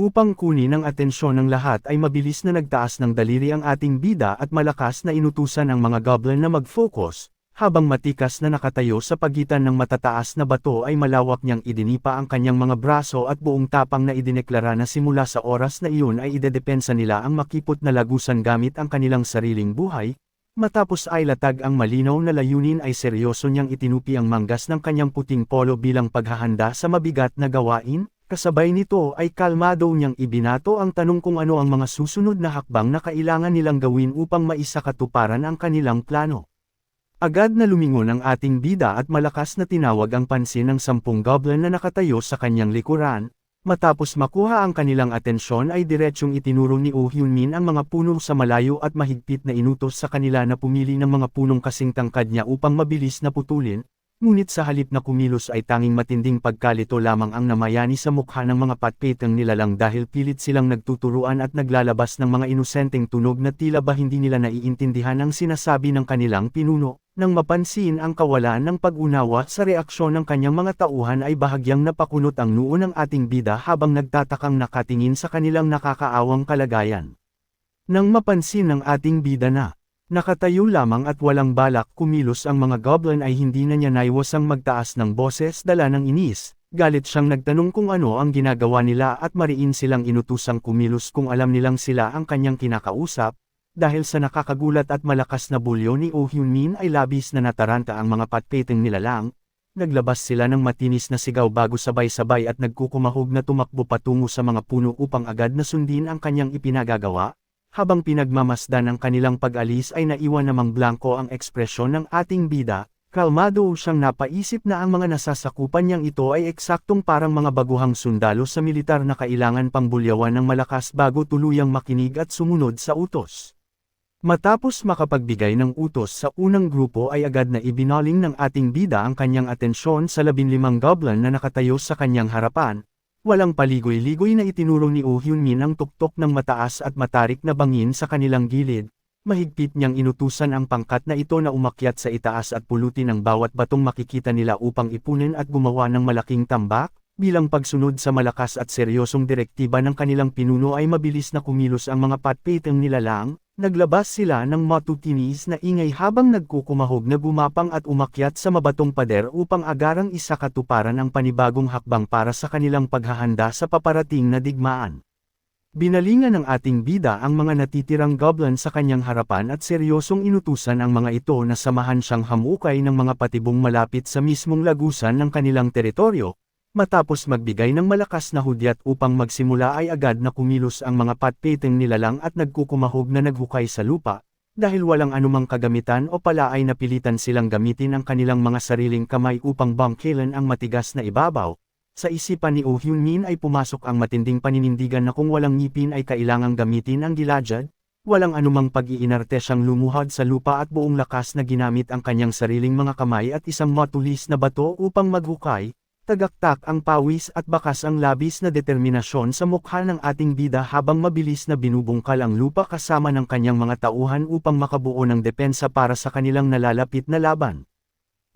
Upang kunin ang atensyon ng lahat ay mabilis na nagtaas ng daliri ang ating bida at malakas na inutusan ang mga goblin na mag-focus, habang matikas na nakatayo sa pagitan ng matataas na bato ay malawak niyang idinipa ang kanyang mga braso at buong tapang na idineklara na simula sa oras na iyon ay idedepensa nila ang makipot na lagusan gamit ang kanilang sariling buhay. Matapos ay latag ang malinaw na layunin ay seryoso niyang itinupi ang manggas ng kanyang puting polo bilang paghahanda sa mabigat na gawain. Kasabay nito ay kalmado niyang ibinato ang tanong kung ano ang mga susunod na hakbang na kailangan nilang gawin upang maisakatuparan ang kanilang plano. Agad na lumingon ang ating bida at malakas na tinawag ang pansin ng 10 goblin na nakatayo sa kanyang likuran. Matapos makuha ang kanilang atensyon ay diretsyong itinuro ni Oh Hyun-min ang mga puno sa malayo at mahigpit na inutos sa kanila na pumili ng mga punong kasing tangkad niya upang mabilis na putulin. Ngunit sa halip na kumilos ay tanging matinding pagkalito lamang ang namayani sa mukha ng mga patpetang nilalang dahil pilit silang nagtuturuan at naglalabas ng mga inosenteng tunog na tila ba hindi nila naiintindihan ang sinasabi ng kanilang pinuno. Nang mapansin ang kawalan ng pag-unawa sa reaksyon ng kanyang mga tauhan ay bahagyang napakunot ang noo ng ating bida habang nagtatakang nakatingin sa kanilang nakakaawang kalagayan. Nang mapansin ng ating bida na nakatayo lamang at walang balak kumilos ang mga goblin ay hindi na niya naiwasang magtaas ng boses dala ng inis. Galit siyang nagtanong kung ano ang ginagawa nila at mariin silang inutusang kumilos kung alam nilang sila ang kanyang kinakausap. Dahil sa nakakagulat at malakas na bulyo ni Oh Hyun-min ay labis na nataranta ang mga patpeteng nilalang. Naglabas sila ng matinis na sigaw bago sabay-sabay at nagkukumahog na tumakbo patungo sa mga puno upang agad na sundin ang kanyang ipinagagawa. Habang pinagmamasdan ang kanilang pag-alis ay naiwan namang blanko ang ekspresyon ng ating bida, kalmado siyang napaisip na ang mga nasasakupan niyang ito ay eksaktong parang mga baguhang sundalo sa militar na kailangan pang bulyawan ng malakas bago tuluyang makinig at sumunod sa utos. Matapos makapagbigay ng utos sa unang grupo ay agad na ibinaling ng ating bida ang kanyang atensyon sa 15 goblin na nakatayo sa kanyang harapan. Walang paligoy-ligoy na itinuro ni Oh Hyun-min ang tuktok ng mataas at matarik na bangin sa kanilang gilid. Mahigpit niyang inutusan ang pangkat na ito na umakyat sa itaas at pulutin ang bawat batong makikita nila upang ipunin at gumawa ng malaking tambak. Bilang pagsunod sa malakas at seryosong direktiba ng kanilang pinuno ay mabilis na kumilos ang mga patpeteng nilalang. Naglabas sila ng matutinis na ingay habang nagkukumahog na gumapang at umakyat sa mabatong pader upang agarang isakatuparan ang panibagong hakbang para sa kanilang paghahanda sa paparating na digmaan. Binalingan ng ating bida ang mga natitirang goblin sa kanyang harapan at seryosong inutusan ang mga ito na samahan siyang hamukay ng mga patibong malapit sa mismong lagusan ng kanilang teritoryo. Matapos magbigay ng malakas na hudyat upang magsimula ay agad na kumilos ang mga patpeteng nilalang at nagkukumahog na naghukay sa lupa. dahil walang anumang kagamitan o pala ay napilitan silang gamitin ang kanilang mga sariling kamay upang bangkilan ang matigas na ibabaw. Sa isipan ni Oh Hyun-min ay pumasok ang matinding paninindigan na kung walang ngipin ay kailangang gamitin ang gilajad, walang anumang pag-iinarte siyang lumuhod sa lupa at buong lakas na ginamit ang kanyang sariling mga kamay at isang matulis na bato upang maghukay. Tagaktak ang pawis at bakas ang labis na determinasyon sa mukha ng ating bida habang mabilis na binubungkal ang lupa kasama ng kanyang mga tauhan upang makabuo ng depensa para sa kanilang nalalapit na laban.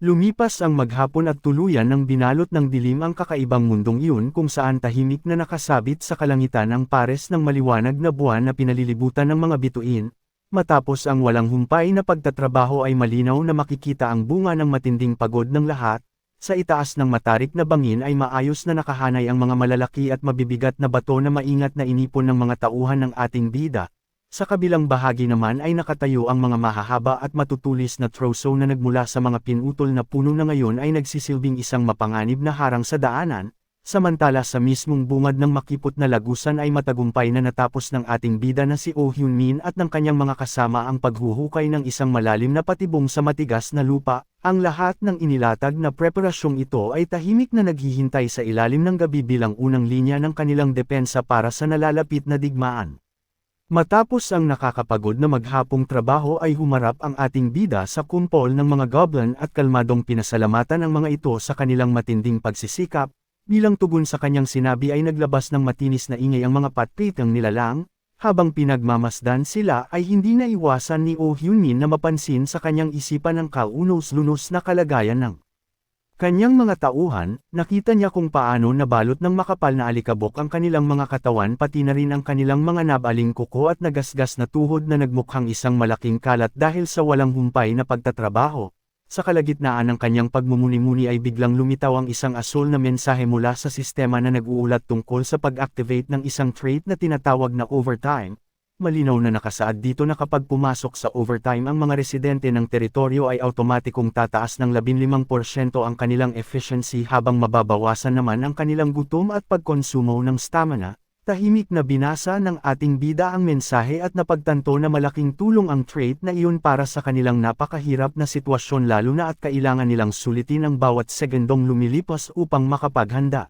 Lumipas ang maghapon at tuluyan ng binalot ng dilim ang kakaibang mundong iyon kung saan tahimik na nakasabit sa kalangitan ang pares ng maliwanag na buwan na pinalilibutan ng mga bituin. Matapos ang walang humpay na pagtatrabaho ay malinaw na makikita ang bunga ng matinding pagod ng lahat. Sa itaas ng matarik na bangin ay maayos na nakahanay ang mga malalaki at mabibigat na bato na maingat na inipon ng mga tauhan ng ating bida. Sa kabilang bahagi naman ay nakatayo ang mga mahahaba at matutulis na troso na nagmula sa mga pinutol na puno na ngayon ay nagsisilbing isang mapanganib na harang sa daanan. Samantala sa mismong bungad ng makipot na lagusan ay matagumpay na natapos ng ating bida na si Oh Hyun-min at ng kanyang mga kasama ang paghuhukay ng isang malalim na patibong sa matigas na lupa. Ang lahat ng inilatag na preparasyong ito ay tahimik na naghihintay sa ilalim ng gabi bilang unang linya ng kanilang depensa para sa nalalapit na digmaan. Matapos ang nakakapagod na maghapong trabaho ay humarap ang ating bida sa kumpol ng mga goblin at kalmadong pinasalamatan ang mga ito sa kanilang matinding pagsisikap. Bilang tugon sa kanyang sinabi ay naglabas ng matinis na ingay ang mga patpitang nilalang, habang pinagmamasdan sila ay hindi naiwasan ni Oh Hyun-min na mapansin sa kanyang isipan ang kaunos-lunos na kalagayan ng kanyang mga tauhan. Nakita niya kung paano nabalot ng makapal na alikabok ang kanilang mga katawan pati na rin ang kanilang mga nabaling kuko at nagasgas na tuhod na nagmukhang isang malaking kalat dahil sa walang humpay na pagtatrabaho. Sa kalagitnaan ng kanyang pagmumuni-muni ay biglang lumitaw ang isang asul na mensahe mula sa sistema na nag-uulat tungkol sa pag-activate ng isang trait na tinatawag na overtime. Malinaw na nakasaad dito na kapag pumasok sa overtime ang mga residente ng teritoryo ay automatikong tataas ng 15% ang kanilang efficiency habang mababawasan naman ang kanilang gutom at pagkonsumo ng stamina. Tahimik na binasa ng ating bida ang mensahe at napagtanto na malaking tulong ang trait na iyon para sa kanilang napakahirap na sitwasyon lalo na at kailangan nilang sulitin ang bawat segundong lumilipas upang makapaghanda.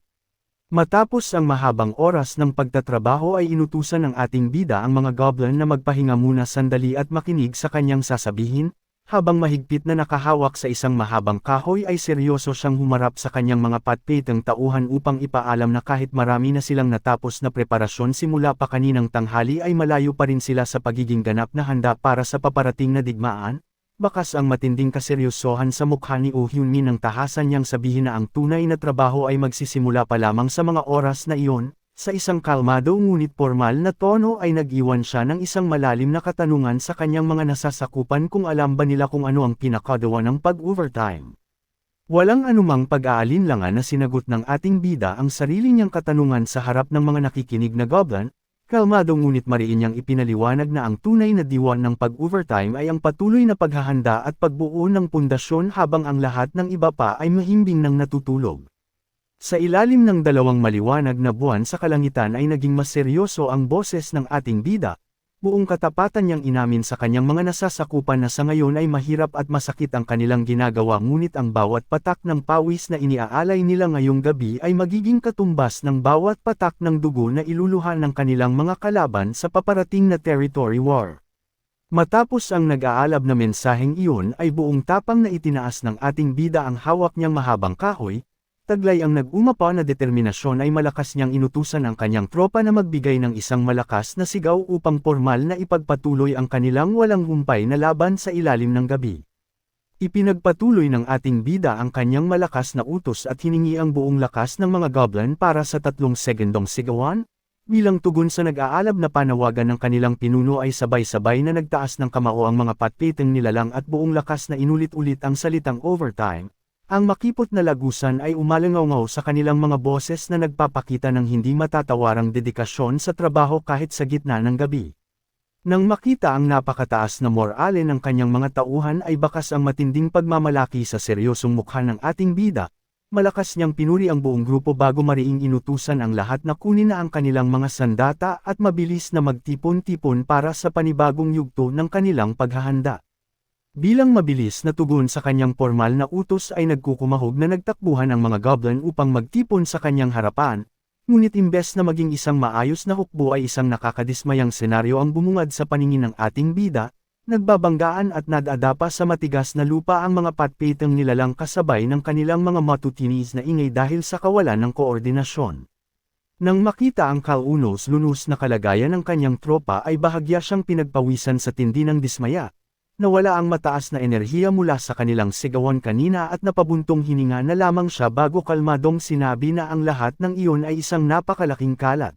Matapos ang mahabang oras ng pagtatrabaho ay inutusan ng ating bida ang mga goblin na magpahinga muna sandali at makinig sa kanyang sasabihin. Habang mahigpit na nakahawak sa isang mahabang kahoy ay seryoso siyang humarap sa kanyang mga patpitang tauhan upang ipaalam na kahit marami na silang natapos na preparasyon simula pa kaninang tanghali ay malayo pa rin sila sa pagiging ganap na handa para sa paparating na digmaan. Bakas ang matinding kaseryosohan sa mukha ni Oh Hyun-min nang tahasan niyang sabihin na ang tunay na trabaho ay magsisimula pa lamang sa mga oras na iyon. Sa isang kalmado ngunit formal na tono ay nag-iwan siya ng isang malalim na katanungan sa kanyang mga nasasakupan kung alam ba nila kung ano ang pinakagawa ng pag-overtime. Walang anumang pag-aalinlangan na sinagot ng ating bida ang sarili niyang katanungan sa harap ng mga nakikinig na goblin. Kalmado ngunit mariin niyang ipinaliwanag na ang tunay na diwan ng pag-overtime ay ang patuloy na paghahanda at pagbuo ng pundasyon habang ang lahat ng iba pa ay mahimbing nang natutulog. Sa ilalim ng dalawang maliwanag na buwan sa kalangitan ay naging mas seryoso ang boses ng ating bida. Buong katapatan niyang inamin sa kanyang mga nasasakupan na sa ngayon ay mahirap at masakit ang kanilang ginagawa ngunit ang bawat patak ng pawis na iniaalay nila ngayong gabi ay magiging katumbas ng bawat patak ng dugo na iluluhan ng kanilang mga kalaban sa paparating na territory war. Matapos ang nag-aalab na mensaheng iyon ay buong tapang na itinaas ng ating bida ang hawak niyang mahabang kahoy. Taglay ang nag-umapa na determinasyon ay malakas niyang inutusan ang kanyang tropa na magbigay ng isang malakas na sigaw upang formal na ipagpatuloy ang kanilang walang humpay na laban sa ilalim ng gabi. Ipinagpatuloy ng ating bida ang kanyang malakas na utos at hiningi ang buong lakas ng mga goblin para sa 3 segundong sigawan. Bilang tugon sa nag-aalab na panawagan ng kanilang pinuno ay sabay-sabay na nagtaas ng kamao ang mga patpitang nilalang at buong lakas na inulit-ulit ang salitang overtime. Ang makipot na lagusan ay umalangaw sa kanilang mga boses na nagpapakita ng hindi matatawarang dedikasyon sa trabaho kahit sa gitna ng gabi. Nang makita ang napakataas na morale ng kanyang mga tauhan ay bakas ang matinding pagmamalaki sa seryosong mukha ng ating bida. malakas niyang pinuri ang buong grupo bago mariing inutusan ang lahat na kunin na ang kanilang mga sandata at mabilis na magtipon-tipon para sa panibagong yugto ng kanilang paghahanda. Bilang mabilis na tugon sa kanyang formal na utos ay nagkukumahog na nagtakbuhan ang mga goblin upang magtipon sa kanyang harapan, ngunit imbes na maging isang maayos na hukbo ay isang nakakadismayang senaryo ang bumungad sa paningin ng ating bida, nagbabanggaan at nadadapa sa matigas na lupa ang mga patpitang nilalang kasabay ng kanilang mga matutinis na ingay dahil sa kawalan ng koordinasyon. Nang makita ang kalunos-lunos na kalagayan ng kanyang tropa ay bahagya siyang pinagpawisan sa tindi ng dismaya. Nawala ang mataas na enerhiya mula sa kanilang sigawan kanina at napabuntong hininga na lamang siya bago kalmadong sinabi na ang lahat ng iyon ay isang napakalaking kalat.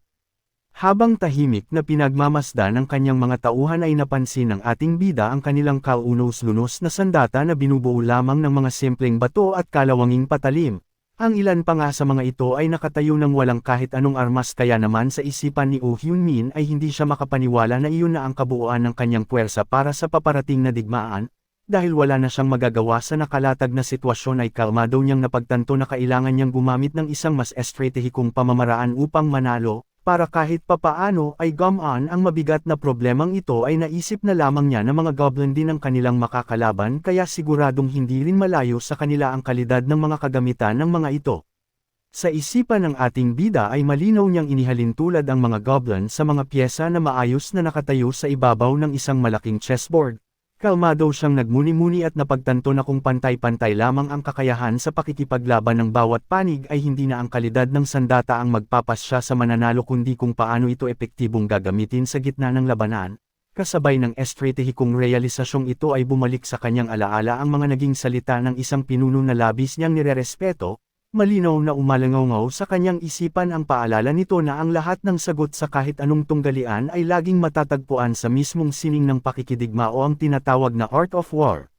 Habang tahimik na pinagmamasdan ng kanyang mga tauhan ay napansin ng ating bida ang kanilang kalunos-lunos na sandata na binubuo lamang ng mga simpleng bato at kalawanging patalim. Ang ilan pa nga sa mga ito ay nakatayo ng walang kahit anong armas kaya naman sa isipan ni Oh Hyun-min ay hindi siya makapaniwala na iyon na ang kabuuan ng kanyang puwersa para sa paparating na digmaan, dahil wala na siyang magagawa sa nakalatag na sitwasyon ay kalmado niyang napagtanto na kailangan niyang gumamit ng isang mas estratehikong pamamaraan upang manalo, para kahit papaano ay gumaan ang mabigat na problemang ito ay naisip na lamang niya na mga goblin din ang kanilang makakalaban kaya siguradong hindi rin malayo sa kanila ang kalidad ng mga kagamitan ng mga ito. Sa isipan ng ating bida ay malinaw niyang inihalin tulad ang mga goblin sa mga pyesa na maayos na nakatayo sa ibabaw ng isang malaking chessboard. Kalmado siyang nagmuni-muni at napagtanto na kung pantay-pantay lamang ang kakayahan sa pakikipaglaban ng bawat panig ay hindi na ang kalidad ng sandata ang magpapasya sa mananalo kundi kung paano ito epektibong gagamitin sa gitna ng labanan. Kasabay ng estratehikong realisasyong ito ay bumalik sa kanyang alaala ang mga naging salita ng isang pinuno na labis niyang nirerespeto. Malinaw na umalangaw sa kanyang isipan ang paalala nito na ang lahat ng sagot sa kahit anong tunggalian ay laging matatagpuan sa mismong sining ng pakikidigma o ang tinatawag na Art of War.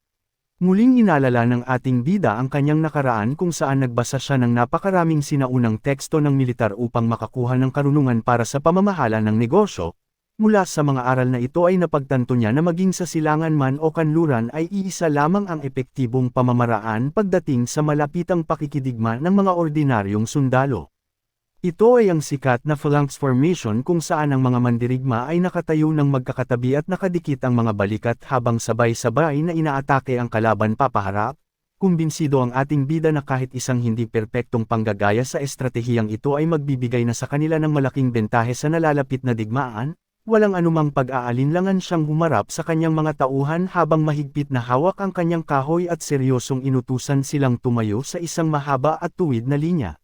Muling inalala ng ating bida ang kanyang nakaraan kung saan nagbasa siya ng napakaraming sinaunang teksto ng militar upang makakuha ng karunungan para sa pamamahala ng negosyo. Mula sa mga aral na ito ay napagtanto niya na maging sa silangan man o kanluran ay iisa lamang ang epektibong pamamaraan pagdating sa malapitang pakikidigma ng mga ordinaryong sundalo. Ito ay ang sikat na phalanx formation kung saan ang mga mandirigma ay nakatayo ng magkakatabi at nakadikit ang mga balikat habang sabay-sabay na inaatake ang kalaban papaharap. Kumbinsido ang ating bida na kahit isang hindi perpektong panggagaya sa estratehiyang ito ay magbibigay na sa kanila ng malaking bentahe sa nalalapit na digmaan. Walang anumang pag-aalinlangan siyang humarap sa kanyang mga tauhan habang mahigpit na hawak ang kanyang kahoy at seryosong inutusan silang tumayo sa isang mahaba at tuwid na linya.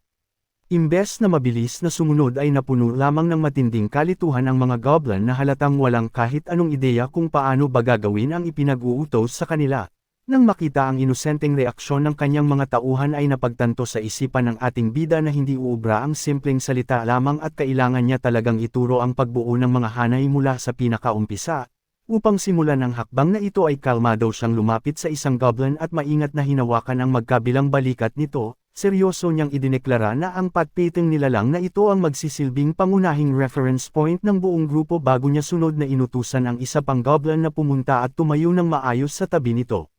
Imbes na mabilis na sumunod ay napuno lamang ng matinding kalituhan ang mga goblin na halatang walang kahit anong ideya kung paano ba gagawin ang ipinag-uutos sa kanila. Nang makita ang inosenteng reaksyon ng kanyang mga tauhan ay napagtanto sa isipan ng ating bida na hindi uubra ang simpleng salita lamang at kailangan niya talagang ituro ang pagbuo ng mga hanay mula sa pinakaumpisa. Upang simulan ang hakbang na ito ay kalmado siyang lumapit sa isang goblin at maingat na hinawakan ang magkabilang balikat nito. Seryoso niyang idineklara na ang patpiteng nilalang na ito ang magsisilbing pangunahing reference point ng buong grupo bago niya sunod na inutusan ang isa pang goblin na pumunta at tumayo ng maayos sa tabi nito.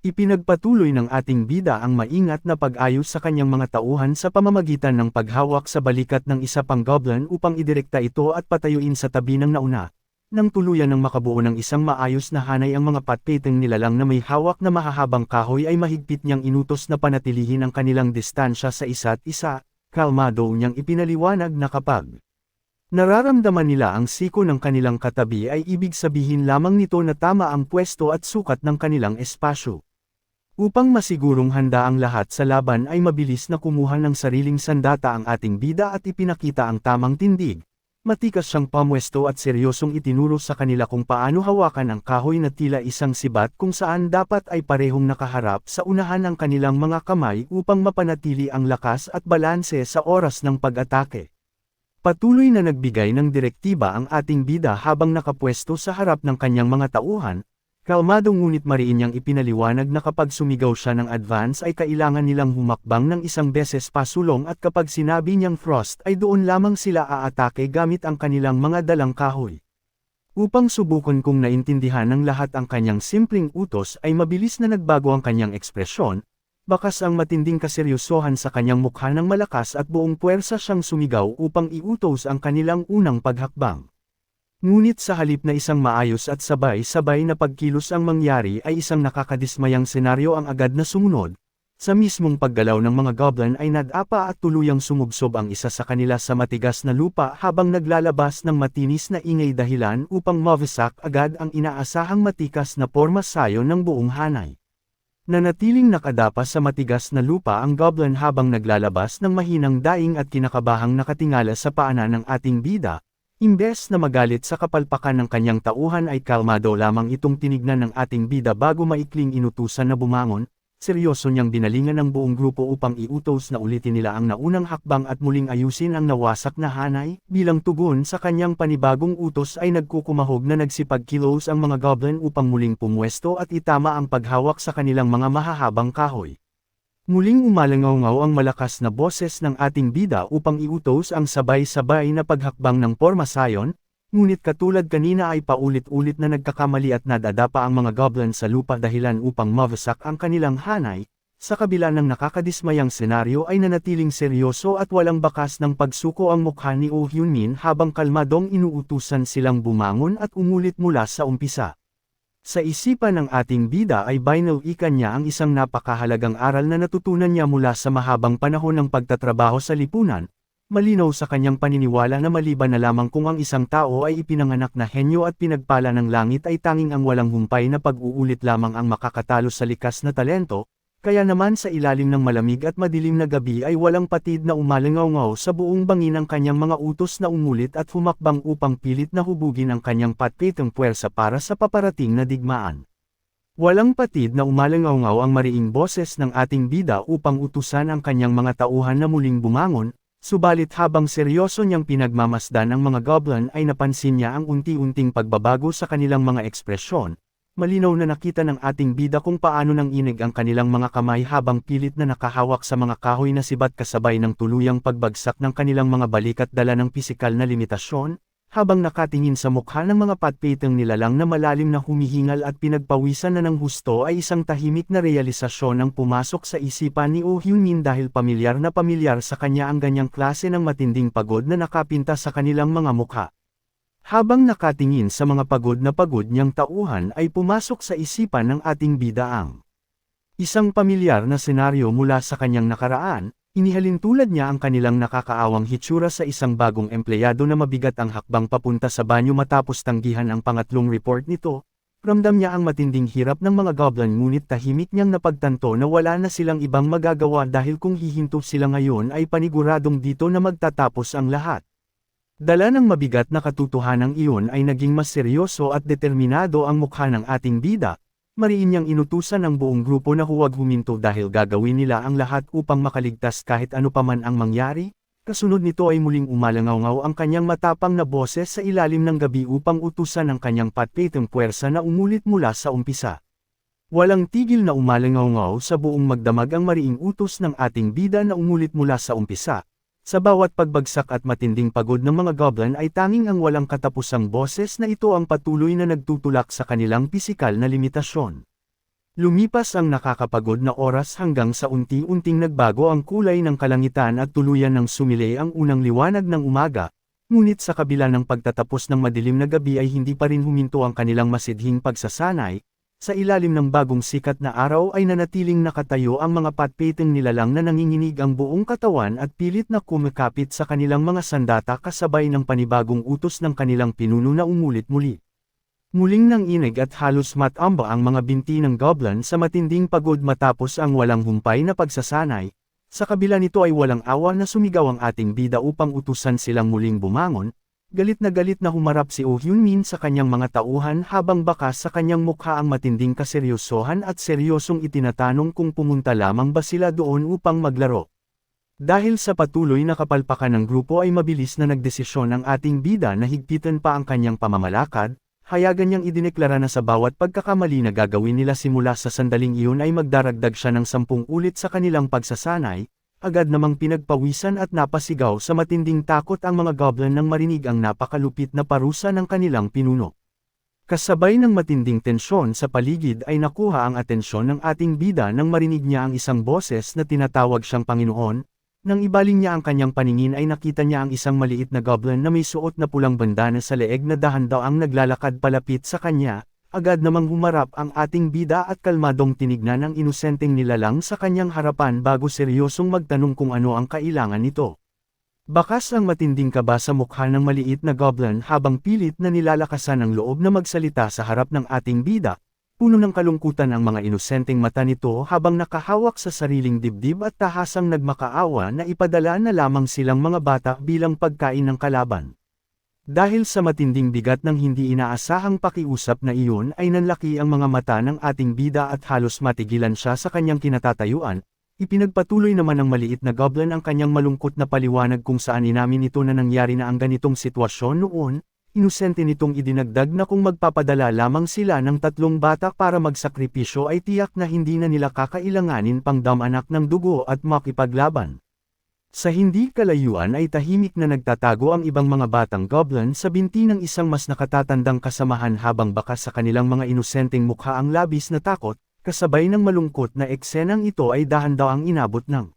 Ipinagpatuloy ng ating bida ang maingat na pag-ayos sa kanyang mga tauhan sa pamamagitan ng paghawak sa balikat ng isa pang goblin upang idirekta ito at patayuin sa tabi ng nauna. Nang tuluyan ng makabuo ng isang maayos na hanay ang mga patpiteng nilalang na may hawak na mahahabang kahoy ay mahigpit niyang inutos na panatilihin ang kanilang distansya sa isa't isa, kalmado niyang ipinaliwanag na kapag nararamdaman nila ang siko ng kanilang katabi ay ibig sabihin lamang nito na tama ang pwesto at sukat ng kanilang espasyo. Upang masigurong handa ang lahat sa laban ay mabilis na kumuha ng sariling sandata ang ating bida at ipinakita ang tamang tindig. Matikas siyang pamwesto at seryosong itinuro sa kanila kung paano hawakan ang kahoy na tila isang sibat kung saan dapat ay parehong nakaharap sa unahan ng kanilang mga kamay upang mapanatili ang lakas at balanse sa oras ng pag-atake. Patuloy na nagbigay ng direktiba ang ating bida habang nakapwesto sa harap ng kanyang mga tauhan. Kalmado ngunit mariin niyang ipinaliwanag na kapag sumigaw siya ng advance ay kailangan nilang humakbang ng isang beses pasulong at kapag sinabi niyang frost ay doon lamang sila aatake gamit ang kanilang mga dalang kahoy. Upang subukan kung naintindihan ng lahat ang kanyang simpleng utos ay mabilis na nagbago ang kanyang ekspresyon. bakas ang matinding kaseryosohan sa kanyang mukha ng malakas at buong puwersa siyang sumigaw upang iutos ang kanilang unang paghakbang. Ngunit sa halip na isang maayos at sabay-sabay na pagkilos ang mangyari ay isang nakakadismayang senaryo ang agad na sumunod. Sa mismong paggalaw ng mga goblin ay nadapa at tuluyang sumubsob ang isa sa kanila sa matigas na lupa habang naglalabas ng matinis na ingay dahilan upang mawasak agad ang inaasahang matikas na pormasayo ng buong hanay. Nanatiling nakadapa sa matigas na lupa ang goblin habang naglalabas ng mahinang daing at kinakabahang nakatingala sa paanan ng ating bida. Imbes na magalit sa kapalpakan ng kanyang tauhan ay kalmado lamang itong tinignan ng ating bida bago maikling inutusan na bumangon. Seryoso niyang dinalingan ng buong grupo upang iutos na ulitin nila ang naunang hakbang at muling ayusin ang nawasak na hanay. Bilang tugon sa kanyang panibagong utos ay nagkukumahog na nagsipagkilos ang mga goblin upang muling pumwesto at itama ang paghawak sa kanilang mga mahahabang kahoy. Muling umalangaw-ngaw ang malakas na boses ng ating bida upang iutos ang sabay-sabay na paghakbang ng pormasayon. Ngunit katulad kanina ay paulit-ulit na nagkakamali at nadadapa ang mga goblin sa lupa dahilan upang mawasak ang kanilang hanay. Sa kabila ng nakakadismayang senaryo ay nanatiling seryoso at walang bakas ng pagsuko ang mukha ni Oh Hyunmin habang kalmadong inuutusan silang bumangon at umulit mula sa umpisa. Sa isipan ng ating bida ay binalikan niya ang isang napakahalagang aral na natutunan niya mula sa mahabang panahon ng pagtatrabaho sa lipunan. Malinaw sa kanyang paniniwala na maliban na lamang kung ang isang tao ay ipinanganak na henyo at pinagpala ng langit ay tanging ang walang humpay na pag-uulit lamang ang makakatalo sa likas na talento, kaya naman sa ilalim ng malamig at madilim na gabi ay walang patid na umalangaw-ngaw sa buong bangin ang kanyang mga utos na umulit at humakbang upang pilit na hubugin ang kanyang patpitong puwersa para sa paparating na digmaan. Walang patid na umalangaw-ngaw ang mariing boses ng ating bida upang utusan ang kanyang mga tauhan na muling bumangon. Subalit habang seryoso niyang pinagmamasdan ang mga goblin ay napansin niya ang unti-unting pagbabago sa kanilang mga ekspresyon. Malinaw na nakita ng ating bida kung paano nanginig ang kanilang mga kamay habang pilit na nakahawak sa mga kahoy na sibat kasabay ng tuluyang pagbagsak ng kanilang mga balikat dala ng pisikal na limitasyon. Habang nakatingin sa mukha ng mga patpitang nilalang na malalim na humihingal at pinagpawisan na ng husto ay isang tahimik na realisasyon ang pumasok sa isipan ni Oh Hyunmin dahil pamilyar sa kanya ang ganyang klase ng matinding pagod na nakapinta sa kanilang mga mukha. Habang nakatingin sa mga pagod niyang tauhan ay pumasok sa isipan ng ating bida ang isang pamilyar na senaryo mula sa kanyang nakaraan. Inihalin tulad niya ang kanilang nakakaawang hitsura sa isang bagong empleyado na mabigat ang hakbang papunta sa banyo matapos tanggihan ang pangatlong report nito. Ramdam niya ang matinding hirap ng mga goblin ngunit tahimik niyang napagtanto na wala na silang ibang magagawa dahil kung hihinto sila ngayon ay paniguradong dito na magtatapos ang lahat. Dala ng mabigat na katotohanang iyon ay naging mas seryoso at determinado ang mukha ng ating bida. Mariin niyang inutusan ang buong grupo na huwag huminto dahil gagawin nila ang lahat upang makaligtas kahit ano paman ang mangyari. Kasunod nito ay muling umalangaw-ngaw ang kanyang matapang na boses sa ilalim ng gabi upang utusan ang kanyang patpitong puwersa na umulit mula sa umpisa. Walang tigil na umalangaw-ngaw sa buong magdamag ang mariing utos ng ating bida na umulit mula sa umpisa. Sa bawat pagbagsak at matinding pagod ng mga goblin ay tanging ang walang katapusang boses na ito ang patuloy na nagtutulak sa kanilang pisikal na limitasyon. Lumipas ang nakakapagod na oras hanggang sa unti-unting nagbago ang kulay ng kalangitan at tuluyan ng sumilay ang unang liwanag ng umaga, ngunit sa kabila ng pagtatapos ng madilim na gabi ay hindi pa rin huminto ang kanilang masidhing pagsasanay. Sa ilalim ng bagong sikat na araw ay nanatiling nakatayo ang mga patpitong nilalang na nanginginig ang buong katawan at pilit na kumikapit sa kanilang mga sandata kasabay ng panibagong utos ng kanilang pinuno na umulit muli. Muling nanginig at halos matamba ang mga binti ng goblin sa matinding pagod matapos ang walang humpay na pagsasanay. Sa kabila nito ay walang awa na sumigaw ang ating bida upang utusan silang muling bumangon. Galit na humarap si Oh Hyunmin sa kanyang mga tauhan habang bakas sa kanyang mukha ang matinding kaseryosohan at seryosong itinatanong kung pumunta lamang ba sila doon upang maglaro. Dahil sa patuloy na kapalpakan ng grupo ay mabilis na nagdesisyon ang ating bida na higpitan pa ang kanyang pamamalakad, hayagan niyang idineklara na sa bawat pagkakamali na gagawin nila simula sa sandaling iyon ay magdaragdag siya ng 10 ulit sa kanilang pagsasanay. Agad namang pinagpawisan at napasigaw sa matinding takot ang mga goblin nang marinig ang napakalupit na parusa ng kanilang pinuno. Kasabay ng matinding tensyon sa paligid ay nakuha ang atensyon ng ating bida nang marinig niya ang isang boses na tinatawag siyang Panginoon. Nang ibaling niya ang kanyang paningin ay nakita niya ang isang maliit na goblin na may suot na pulang bandana sa leeg na dahan-daw ang naglalakad palapit sa kanya. Agad namang humarap ang ating bida at kalmadong tinignan ang inosenteng nilalang sa kanyang harapan bago seryosong magtanong kung ano ang kailangan nito. Bakas ang matinding kaba sa mukha ng maliit na goblin habang pilit na nilalakasan ang loob na magsalita sa harap ng ating bida. Puno ng kalungkutan ang mga inosenteng mata nito habang nakahawak sa sariling dibdib at tahasang nagmakaawa na ipadala na lamang silang mga bata bilang pagkain ng kalaban. Dahil sa matinding bigat ng hindi inaasahang pakiusap na iyon ay nanlaki ang mga mata ng ating bida at halos matigilan siya sa kanyang kinatatayuan. Ipinagpatuloy naman ng maliit na goblin ang kanyang malungkot na paliwanag kung saan inamin nito na nangyari na ang ganitong sitwasyon noon. Inosente nitong idinagdag na kung magpapadala lamang sila ng 3 bata para magsakripisyo ay tiyak na hindi na nila kakailanganin pang damanak ng dugo at makipaglaban. Sa hindi kalayuan ay tahimik na nagtatago ang ibang mga batang goblin sa binti ng isang mas nakatatandang kasamahan habang bakas sa kanilang mga inosenteng mukha ang labis na takot, kasabay ng malungkot na eksenang ito ay dahan-dawang inabot ng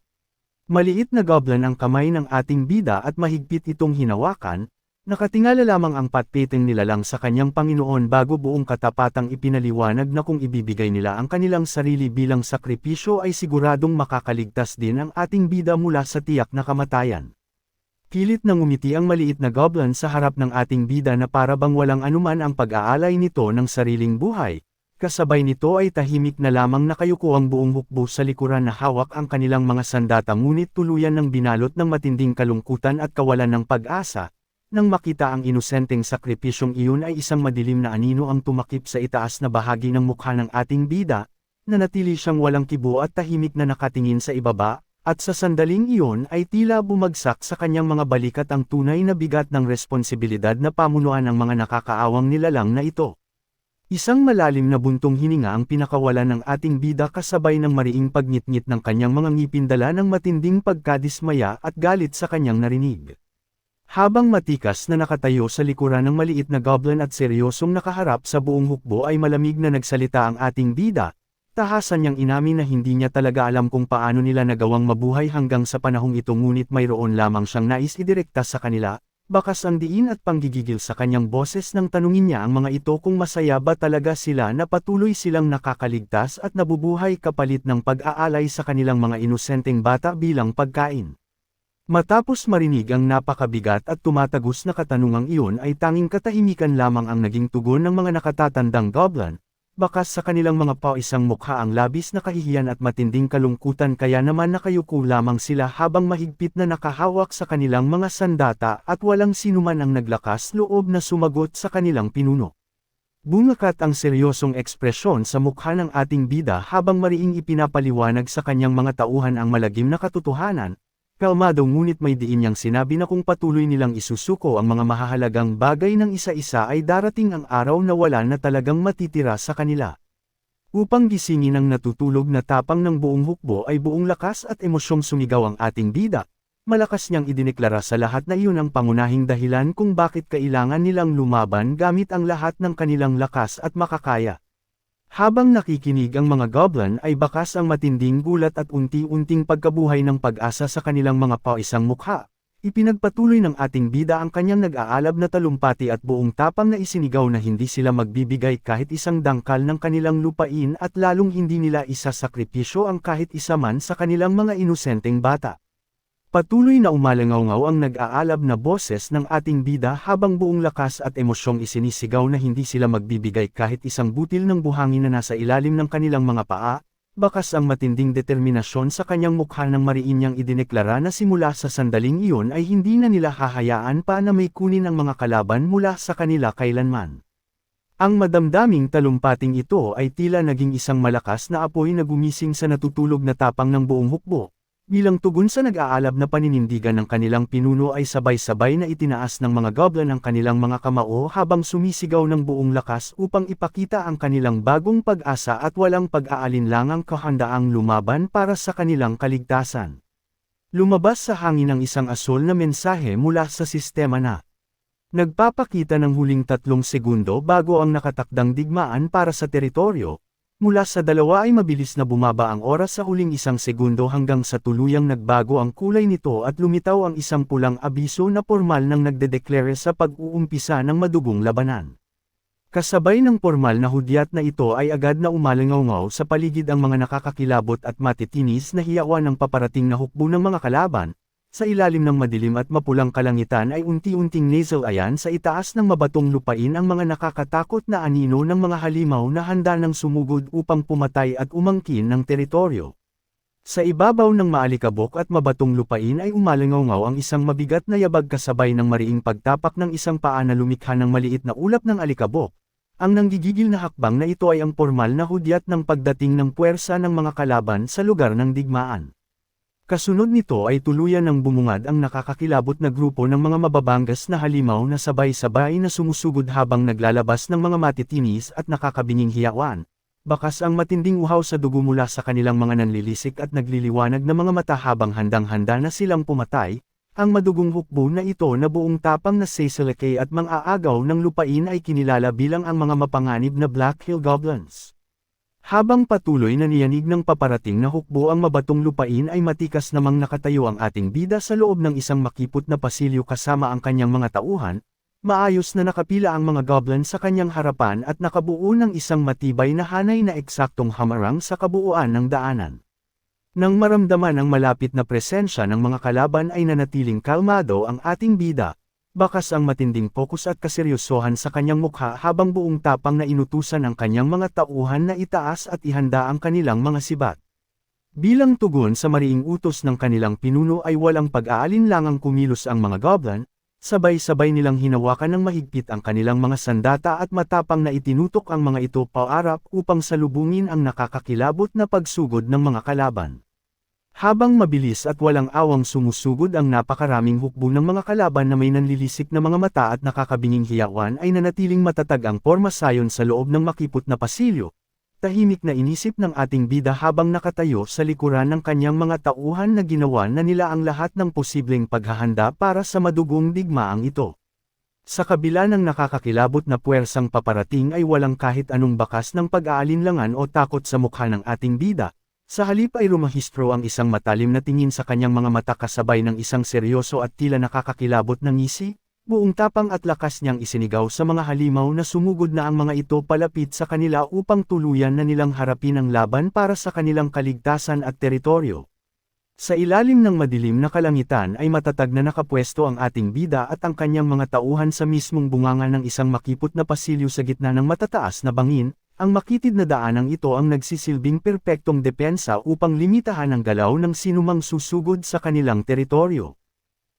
maliit na goblin ang kamay ng ating bida at mahigpit itong hinawakan. Nakatingala lamang ang patpiteng nilalang sa kanyang Panginoon bago buong katapatang ipinaliwanag na kung ibibigay nila ang kanilang sarili bilang sakripisyo ay siguradong makakaligtas din ang ating bida mula sa tiyak na kamatayan. Pilit na ngumiti ang maliit na goblin sa harap ng ating bida na para bang walang anuman ang pag-aalay nito ng sariling buhay. Kasabay nito ay tahimik na lamang nakayuko ang buong hukbo sa likuran na hawak ang kanilang mga sandata ngunit tuluyan ng binalot ng matinding kalungkutan at kawalan ng pag-asa. Nang makita ang inosenteng sakripisyong iyon ay isang madilim na anino ang tumakip sa itaas na bahagi ng mukha ng ating bida, nanatili siyang walang kibo at tahimik na nakatingin sa ibaba, at sa sandaling iyon ay tila bumagsak sa kanyang mga balikat ang tunay na bigat ng responsibilidad na pamunuan ng mga nakakaawang nilalang na ito. Isang malalim na buntong hininga ang pinakawalan ng ating bida kasabay ng mariing pagngit-ngit ng kanyang mga ngipin dala ng matinding pagkadismaya at galit sa kanyang narinig. Habang matikas na nakatayo sa likuran ng maliit na goblin at seryosong nakaharap sa buong hukbo ay malamig na nagsalita ang ating bida, tahasan niyang inamin na hindi niya talaga alam kung paano nila nagawang mabuhay hanggang sa panahong ito ngunit mayroon lamang siyang nais idirekta sa kanila, bakas ang diin at panggigigil sa kanyang boses nang tanungin niya ang mga ito kung masaya ba talaga sila na patuloy silang nakakaligtas at nabubuhay kapalit ng pag-aalay sa kanilang mga inosenteng bata bilang pagkain. Matapos marinig ang napakabigat at tumatagos na katanungang iyon ay tanging katahimikan lamang ang naging tugon ng mga nakatatandang goblin, bakas sa kanilang mga paisang mukha ang labis na kahihiyan at matinding kalungkutan kaya naman nakayuko lamang sila habang mahigpit na nakahawak sa kanilang mga sandata at walang sinuman ang naglakas loob na sumagot sa kanilang pinuno. Bumakat ang seryosong ekspresyon sa mukha ng ating bida habang mariing ipinapaliwanag sa kanyang mga tauhan ang malagim na katotohanan. Kalmado ngunit may diin niyang sinabi na kung patuloy nilang isusuko ang mga mahahalagang bagay ng isa-isa ay darating ang araw na wala na talagang matitira sa kanila. Upang gisingin ang natutulog na tapang ng buong hukbo ay buong lakas at emosyong sumigaw ang ating bida. Malakas niyang idineklara sa lahat na iyon ang pangunahing dahilan kung bakit kailangan nilang lumaban gamit ang lahat ng kanilang lakas at makakaya. Habang nakikinig ang mga goblin ay bakas ang matinding gulat at unti-unting pagkabuhay ng pag-asa sa kanilang mga paisang mukha. Ipinagpatuloy ng ating bida ang kanyang nag-aalab na talumpati at buong tapang na isinigaw na hindi sila magbibigay kahit isang dangkal ng kanilang lupain at lalong hindi nila isasakripisyo ang kahit isa man sa kanilang mga inosenteng bata. Patuloy na umalangaw-ngaw ang nag-aalab na boses ng ating bida habang buong lakas at emosyong isinisigaw na hindi sila magbibigay kahit isang butil ng buhangin na nasa ilalim ng kanilang mga paa, bakas ang matinding determinasyon sa kanyang mukha nang mariin niyang idineklara na simula sa sandaling iyon ay hindi na nila hahayaan pa na may kunin ang mga kalaban mula sa kanila kailanman. Ang madamdaming talumpating ito ay tila naging isang malakas na apoy na gumising sa natutulog na tapang ng buong hukbo. Bilang tugon sa nag-aalab na paninindigan ng kanilang pinuno ay sabay-sabay na itinaas ng mga goblin ang kanilang mga kamao habang sumisigaw ng buong lakas upang ipakita ang kanilang bagong pag-asa at walang pag-aalinlangang kahandaang lumaban para sa kanilang kaligtasan. Lumabas sa hangin ang isang asol na mensahe mula sa sistema na Nagpapakita ng huling 3 segundo bago ang nakatakdang digmaan para sa teritoryo. Mula sa 2 ay mabilis na bumaba ang oras sa huling 1 segundo hanggang sa tuluyang nagbago ang kulay nito at lumitaw ang isang pulang abiso na pormal nang nagdedeklara sa pag-uumpisa ng madugong labanan. Kasabay ng pormal na hudyat na ito ay agad na umalingaw sa paligid ang mga nakakakilabot at matitinis na hiyawan ng paparating na hukbo ng mga kalaban. Sa ilalim ng madilim at mapulang kalangitan ay unti-unting nasalayan sa itaas ng mabatong lupain ang mga nakakatakot na anino ng mga halimaw na handa ng sumugod upang pumatay at umangkin ng teritoryo. Sa ibabaw ng maalikabok at mabatong lupain ay umalingaw ang isang mabigat na yabag kasabay ng mariing pagtapak ng isang paa na lumikha ng maliit na ulap ng alikabok. Ang nanggigigil na hakbang na ito ay ang pormal na hudyat ng pagdating ng puwersa ng mga kalaban sa lugar ng digmaan. Kasunod nito ay tuluyan ng bumungad ang nakakakilabot na grupo ng mga mababangas na halimaw na sabay-sabay na sumusugod habang naglalabas ng mga matitinis at nakakabinging hiyawan. Bakas ang matinding uhaw sa dugo mula sa kanilang mga nanlilisik at nagliliwanag na mga mata habang handang-handa na silang pumatay. Ang madugong hukbo na ito na buong tapang na seselekay at mang-aagaw ng lupain ay kinilala bilang ang mga mapanganib na Black Hill Goblins. Habang patuloy na niyanig ng paparating na hukbo ang mabatong lupain ay matikas namang nakatayo ang ating bida sa loob ng isang makipot na pasilyo kasama ang kanyang mga tauhan, maayos na nakapila ang mga goblin sa kanyang harapan at nakabuo ng isang matibay na hanay na eksaktong hamarang sa kabuuan ng daanan. Nang maramdaman ang malapit na presensya ng mga kalaban ay nanatiling kalmado ang ating bida. Bakas ang matinding fokus at kaseryosohan sa kanyang mukha habang buong tapang na inutusan ang kanyang mga tauhan na itaas at ihanda ang kanilang mga sibat. Bilang tugon sa mariing utos ng kanilang pinuno ay walang pag-aalinlangang kumilos ang mga goblin, sabay-sabay nilang hinawakan ng mahigpit ang kanilang mga sandata at matapang na itinutok ang mga ito paarap upang salubungin ang nakakakilabot na pagsugod ng mga kalaban. Habang mabilis at walang awang sumusugod ang napakaraming hukbo ng mga kalaban na may nanlilisik na mga mata at nakakabinging hiyawan ay nanatiling matatag ang porma sayon sa loob ng makipot na pasilyo. Tahimik na inisip ng ating bida habang nakatayo sa likuran ng kanyang mga tauhan na ginawa na nila ang lahat ng posibleng paghahanda para sa madugong digmaang ito. Sa kabila ng nakakakilabot na puwersang paparating ay walang kahit anong bakas ng pag-aalinlangan o takot sa mukha ng ating bida. Sa halip ay rumahistro ang isang matalim na tingin sa kanyang mga mata kasabay ng isang seryoso at tila nakakakilabot na ngisi, buong tapang at lakas niyang isinigaw sa mga halimaw na sumugod na ang mga ito palapit sa kanila upang tuluyan na nilang harapin ang laban para sa kanilang kaligtasan at teritoryo. Sa ilalim ng madilim na kalangitan ay matatag na nakapwesto ang ating bida at ang kanyang mga tauhan sa mismong bunganga ng isang makipot na pasilyo sa gitna ng matataas na bangin. Ang makitid na daanang ito ang nagsisilbing perpektong depensa upang limitahan ang galaw ng sinumang susugod sa kanilang teritoryo.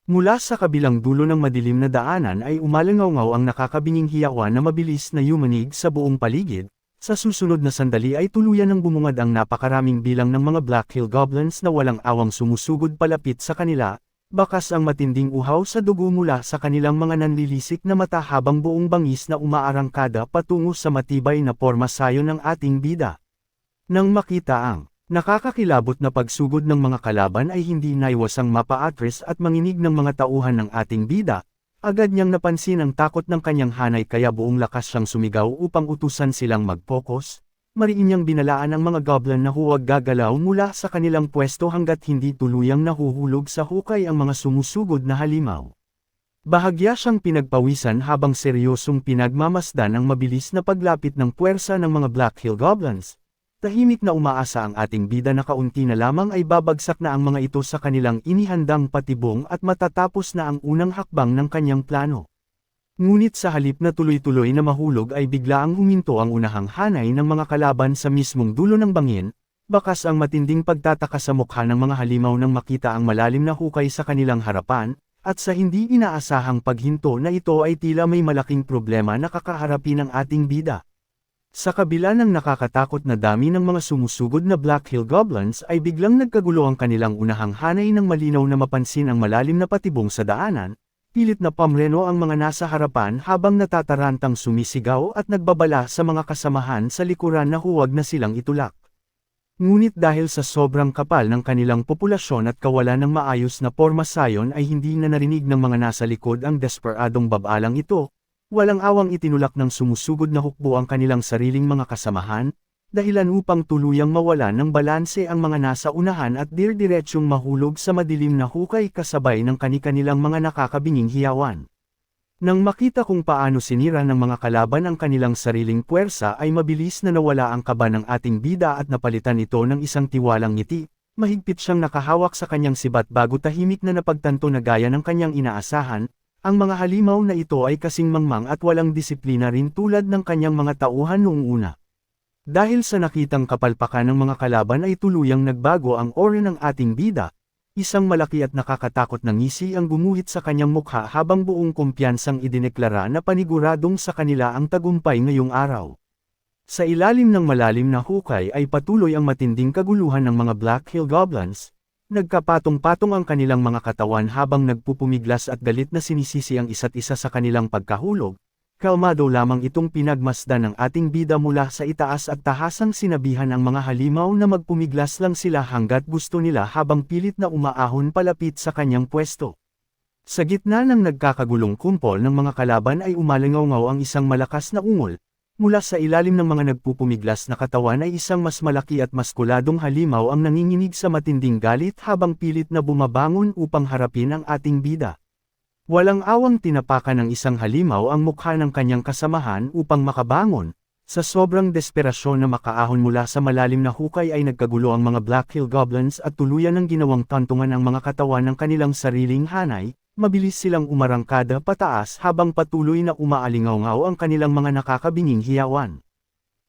Mula sa kabilang dulo ng madilim na daanan ay umalangaw ang nakakabinging hiyawan na mabilis na yumanig sa buong paligid. Sa susunod na sandali ay tuluyan ng bumungad ang napakaraming bilang ng mga Black Hill Goblins na walang awang sumusugod palapit sa kanila. Bakas ang matinding uhaw sa dugo mula sa kanilang mga nanlilisik na mata habang buong bangis na umaarangkada patungo sa matibay na porma sayon ng ating bida. Nang makita ang nakakakilabot na pagsugod ng mga kalaban ay hindi naiwasang mapa-atras at manginig ng mga tauhan ng ating bida, agad niyang napansin ang takot ng kanyang hanay kaya buong lakas siyang sumigaw upang utusan silang mag-focus. Mariin niyang binalaan ang mga goblin na huwag gagalaw mula sa kanilang pwesto hanggat hindi tuluyang nahuhulog sa hukay ang mga sumusugod na halimaw. Bahagya siyang pinagpawisan habang seryosong pinagmamasdan ang mabilis na paglapit ng puwersa ng mga Black Hill Goblins. Tahimik na umaasa ang ating bida na kaunti na lamang ay babagsak na ang mga ito sa kanilang inihandang patibong at matatapos na ang unang hakbang ng kanyang plano. Ngunit sa halip na tuloy-tuloy na mahulog ay biglaang huminto ang unahang hanay ng mga kalaban sa mismong dulo ng bangin, bakas ang matinding pagtataka sa mukha ng mga halimaw nang makita ang malalim na hukay sa kanilang harapan, at sa hindi inaasahang paghinto na ito ay tila may malaking problema na kakaharapin ng ating bida. Sa kabila ng nakakatakot na dami ng mga sumusugod na Black Hill Goblins ay biglang nagkagulo ang kanilang unahang hanay nang malinaw na mapansin ang malalim na patibong sa daanan. Pilit na pamreno ang mga nasa harapan habang natatarantang sumisigaw at nagbabala sa mga kasamahan sa likuran na huwag na silang itulak. Ngunit dahil sa sobrang kapal ng kanilang populasyon at kawalan ng maayos na pormasyon ay hindi na narinig ng mga nasa likod ang desperadong babalang ito, walang awang itinulak ng sumusugod na hukbo ang kanilang sariling mga kasamahan, dahilan upang tuluyang mawalan ng balanse ang mga nasa unahan at dirdiretsyong mahulog sa madilim na hukay kasabay ng kani-kanilang mga nakakabinging hiyawan. Nang makita kung paano sinira ng mga kalaban ang kanilang sariling puwersa ay mabilis na nawala ang kaba ng ating bida at napalitan ito ng isang tiwalang ngiti, mahigpit siyang nakahawak sa kanyang sibat bago tahimik na napagtanto na gaya ng kanyang inaasahan, ang mga halimaw na ito ay kasing mangmang at walang disiplina rin tulad ng kanyang mga tauhan noong una. Dahil sa nakitang kapalpakan ng mga kalaban ay tuluyang nagbago ang aura ng ating bida, isang malaki at nakakatakot na ngisi ang gumuhit sa kanyang mukha habang buong kumpiyansang idineklara na paniguradong sa kanila ang tagumpay ngayong araw. Sa ilalim ng malalim na hukay ay patuloy ang matinding kaguluhan ng mga Black Hill Goblins, nagkapatong-patong ang kanilang mga katawan habang nagpupumiglas at galit na sinisisi ang isa't isa sa kanilang pagkahulog. Kalmado lamang itong pinagmasdan ng ating bida mula sa itaas at tahasang sinabihan ang mga halimaw na magpumiglas lang sila hanggat gusto nila habang pilit na umaahon palapit sa kanyang pwesto. Sa gitna ng nagkakagulong kumpol ng mga kalaban ay umalingaw-ngaw ang isang malakas na ungol. Mula sa ilalim ng mga nagpupumiglas na katawan ay isang mas malaki at maskuladong halimaw ang nanginginig sa matinding galit habang pilit na bumabangon upang harapin ang ating bida. Walang awang tinapakan ng isang halimaw ang mukha ng kanyang kasamahan upang makabangon. Sa sobrang desperasyon na makaahon mula sa malalim na hukay ay nagkagulo ang mga Black Hill Goblins at tuluyan ng ginawang tantungan ang mga katawan ng kanilang sariling hanay, mabilis silang umarangkada pataas habang patuloy na umaalingaw-ngaw ang kanilang mga nakakabinging hiyawan.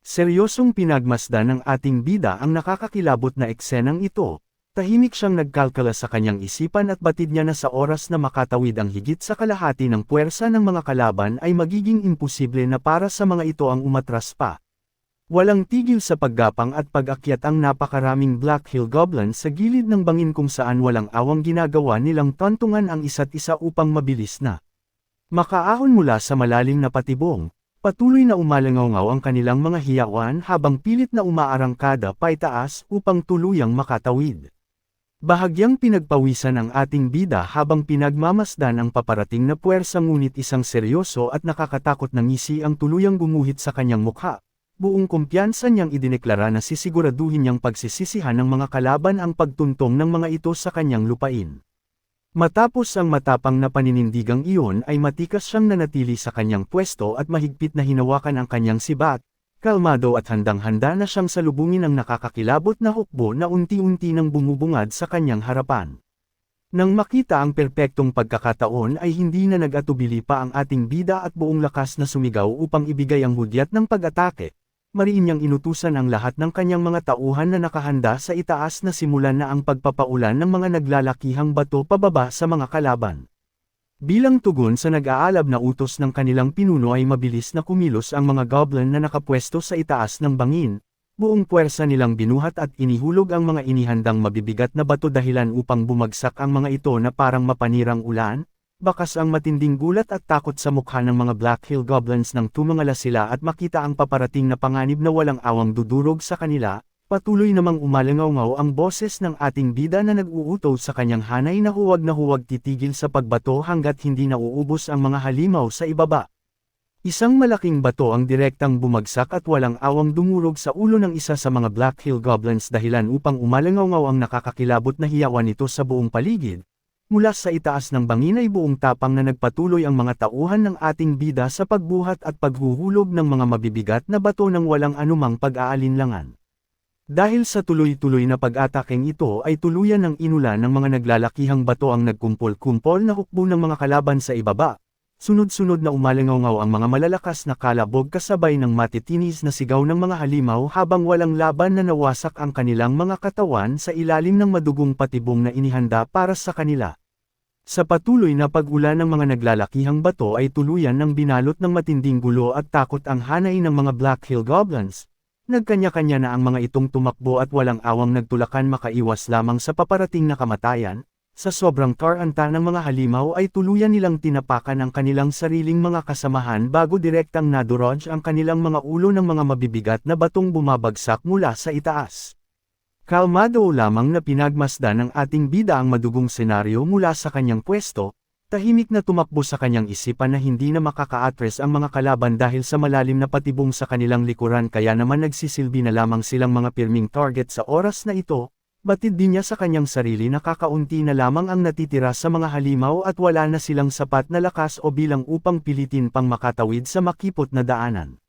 Seryosong pinagmasdan ng ating bida ang nakakakilabot na eksenang ito. Tahimik siyang nagkalkala sa kanyang isipan at batid niya na sa oras na makatawid ang higit sa kalahati ng puwersa ng mga kalaban ay magiging imposible na para sa mga ito ang umatras pa. Walang tigil sa paggapang at pag-akyat ang napakaraming Black Hill Goblins sa gilid ng bangin kung saan walang awang ginagawa nilang tantungan ang isa't isa upang mabilis na makaahon mula sa malalim na patibong. Patuloy na umalangaw-ngaw ang kanilang mga hiyawan habang pilit na umaarangkada paitaas upang tuluyang makatawid. Bahagyang pinagpawisan ang ating bida habang pinagmamasdan ang paparating na puwersa ngunit isang seryoso at nakakatakot na ngisi ang tuluyang gumuhit sa kanyang mukha. Buong kumpiyansa niyang idineklara na sisiguraduhin niyang pagsisisihan ng mga kalaban ang pagtuntong ng mga ito sa kanyang lupain. Matapos ang matapang na paninindigang iyon ay matikas siyang nanatili sa kanyang pwesto at mahigpit na hinawakan ang kanyang sibat. Kalmado at handang-handa na siyang salubungin ang nakakakilabot na hukbo na unti-unti nang bumubungad sa kanyang harapan. Nang makita ang perpektong pagkakataon ay hindi na nag-atubili pa ang ating bida at buong lakas na sumigaw upang ibigay ang hudyat ng pag-atake. Mariin niyang inutusan ang lahat ng kanyang mga tauhan na nakahanda sa itaas na simulan na ang pagpapaulan ng mga naglalakihang bato pababa sa mga kalaban. Bilang tugon sa nag-aalab na utos ng kanilang pinuno ay mabilis na kumilos ang mga goblin na nakapwesto sa itaas ng bangin, buong puwersa nilang binuhat at inihulog ang mga inihandang mabibigat na bato dahilan upang bumagsak ang mga ito na parang mapanirang ulan, bakas ang matinding gulat at takot sa mukha ng mga Black Hill Goblins nang tumangala sila at makita ang paparating na panganib na walang awang dudurog sa kanila. Patuloy namang umalangaw-ngaw ang boses ng ating bida na nag-uuto sa kanyang hanay na huwag titigil sa pagbato hanggat hindi nauubos ang mga halimaw sa ibaba. Isang malaking bato ang direktang bumagsak at walang awang dumurog sa ulo ng isa sa mga Black Hill Goblins dahilan upang umalangaw-ngaw ang nakakakilabot na hiyawan nito sa buong paligid. Mula sa itaas ng bangin ay buong tapang na nagpatuloy ang mga tauhan ng ating bida sa pagbuhat at paghuhulog ng mga mabibigat na bato ng walang anumang pag-aalinlangan. Dahil sa tuloy-tuloy na pag-atakeng ito ay tuluyan ng inulan ng mga naglalakihang bato ang nagkumpol-kumpol na hukbo ng mga kalaban sa ibaba. Sunod-sunod na umalangaw-ngaw ang mga malalakas na kalabog kasabay ng matitinis na sigaw ng mga halimaw habang walang laban na nawasak ang kanilang mga katawan sa ilalim ng madugong patibong na inihanda para sa kanila. Sa patuloy na pag-ulan ng mga naglalakihang bato ay tuluyan ng binalot ng matinding gulo at takot ang hanay ng mga Black Hill Goblins. Nagkanya-kanya na ang mga itong tumakbo at walang awang nagtulakan makaiwas lamang sa paparating na kamatayan. Sa sobrang taranta ng mga halimaw ay tuluyan nilang tinapakan ang kanilang sariling mga kasamahan bago direktang nadurog ang kanilang mga ulo ng mga mabibigat na batong bumabagsak mula sa itaas. Kalmado lamang na pinagmasdan ng ating bida ang madugong senaryo mula sa kanyang pwesto, tahimik na tumakbo sa kanyang isipan na hindi na makaka-address ang mga kalaban dahil sa malalim na patibong sa kanilang likuran kaya naman nagsisilbi na lamang silang mga pirming target sa oras na ito, batid din niya sa kanyang sarili na kakaunti na lamang ang natitira sa mga halimaw at wala na silang sapat na lakas o bilang upang pilitin pang makatawid sa makipot na daanan.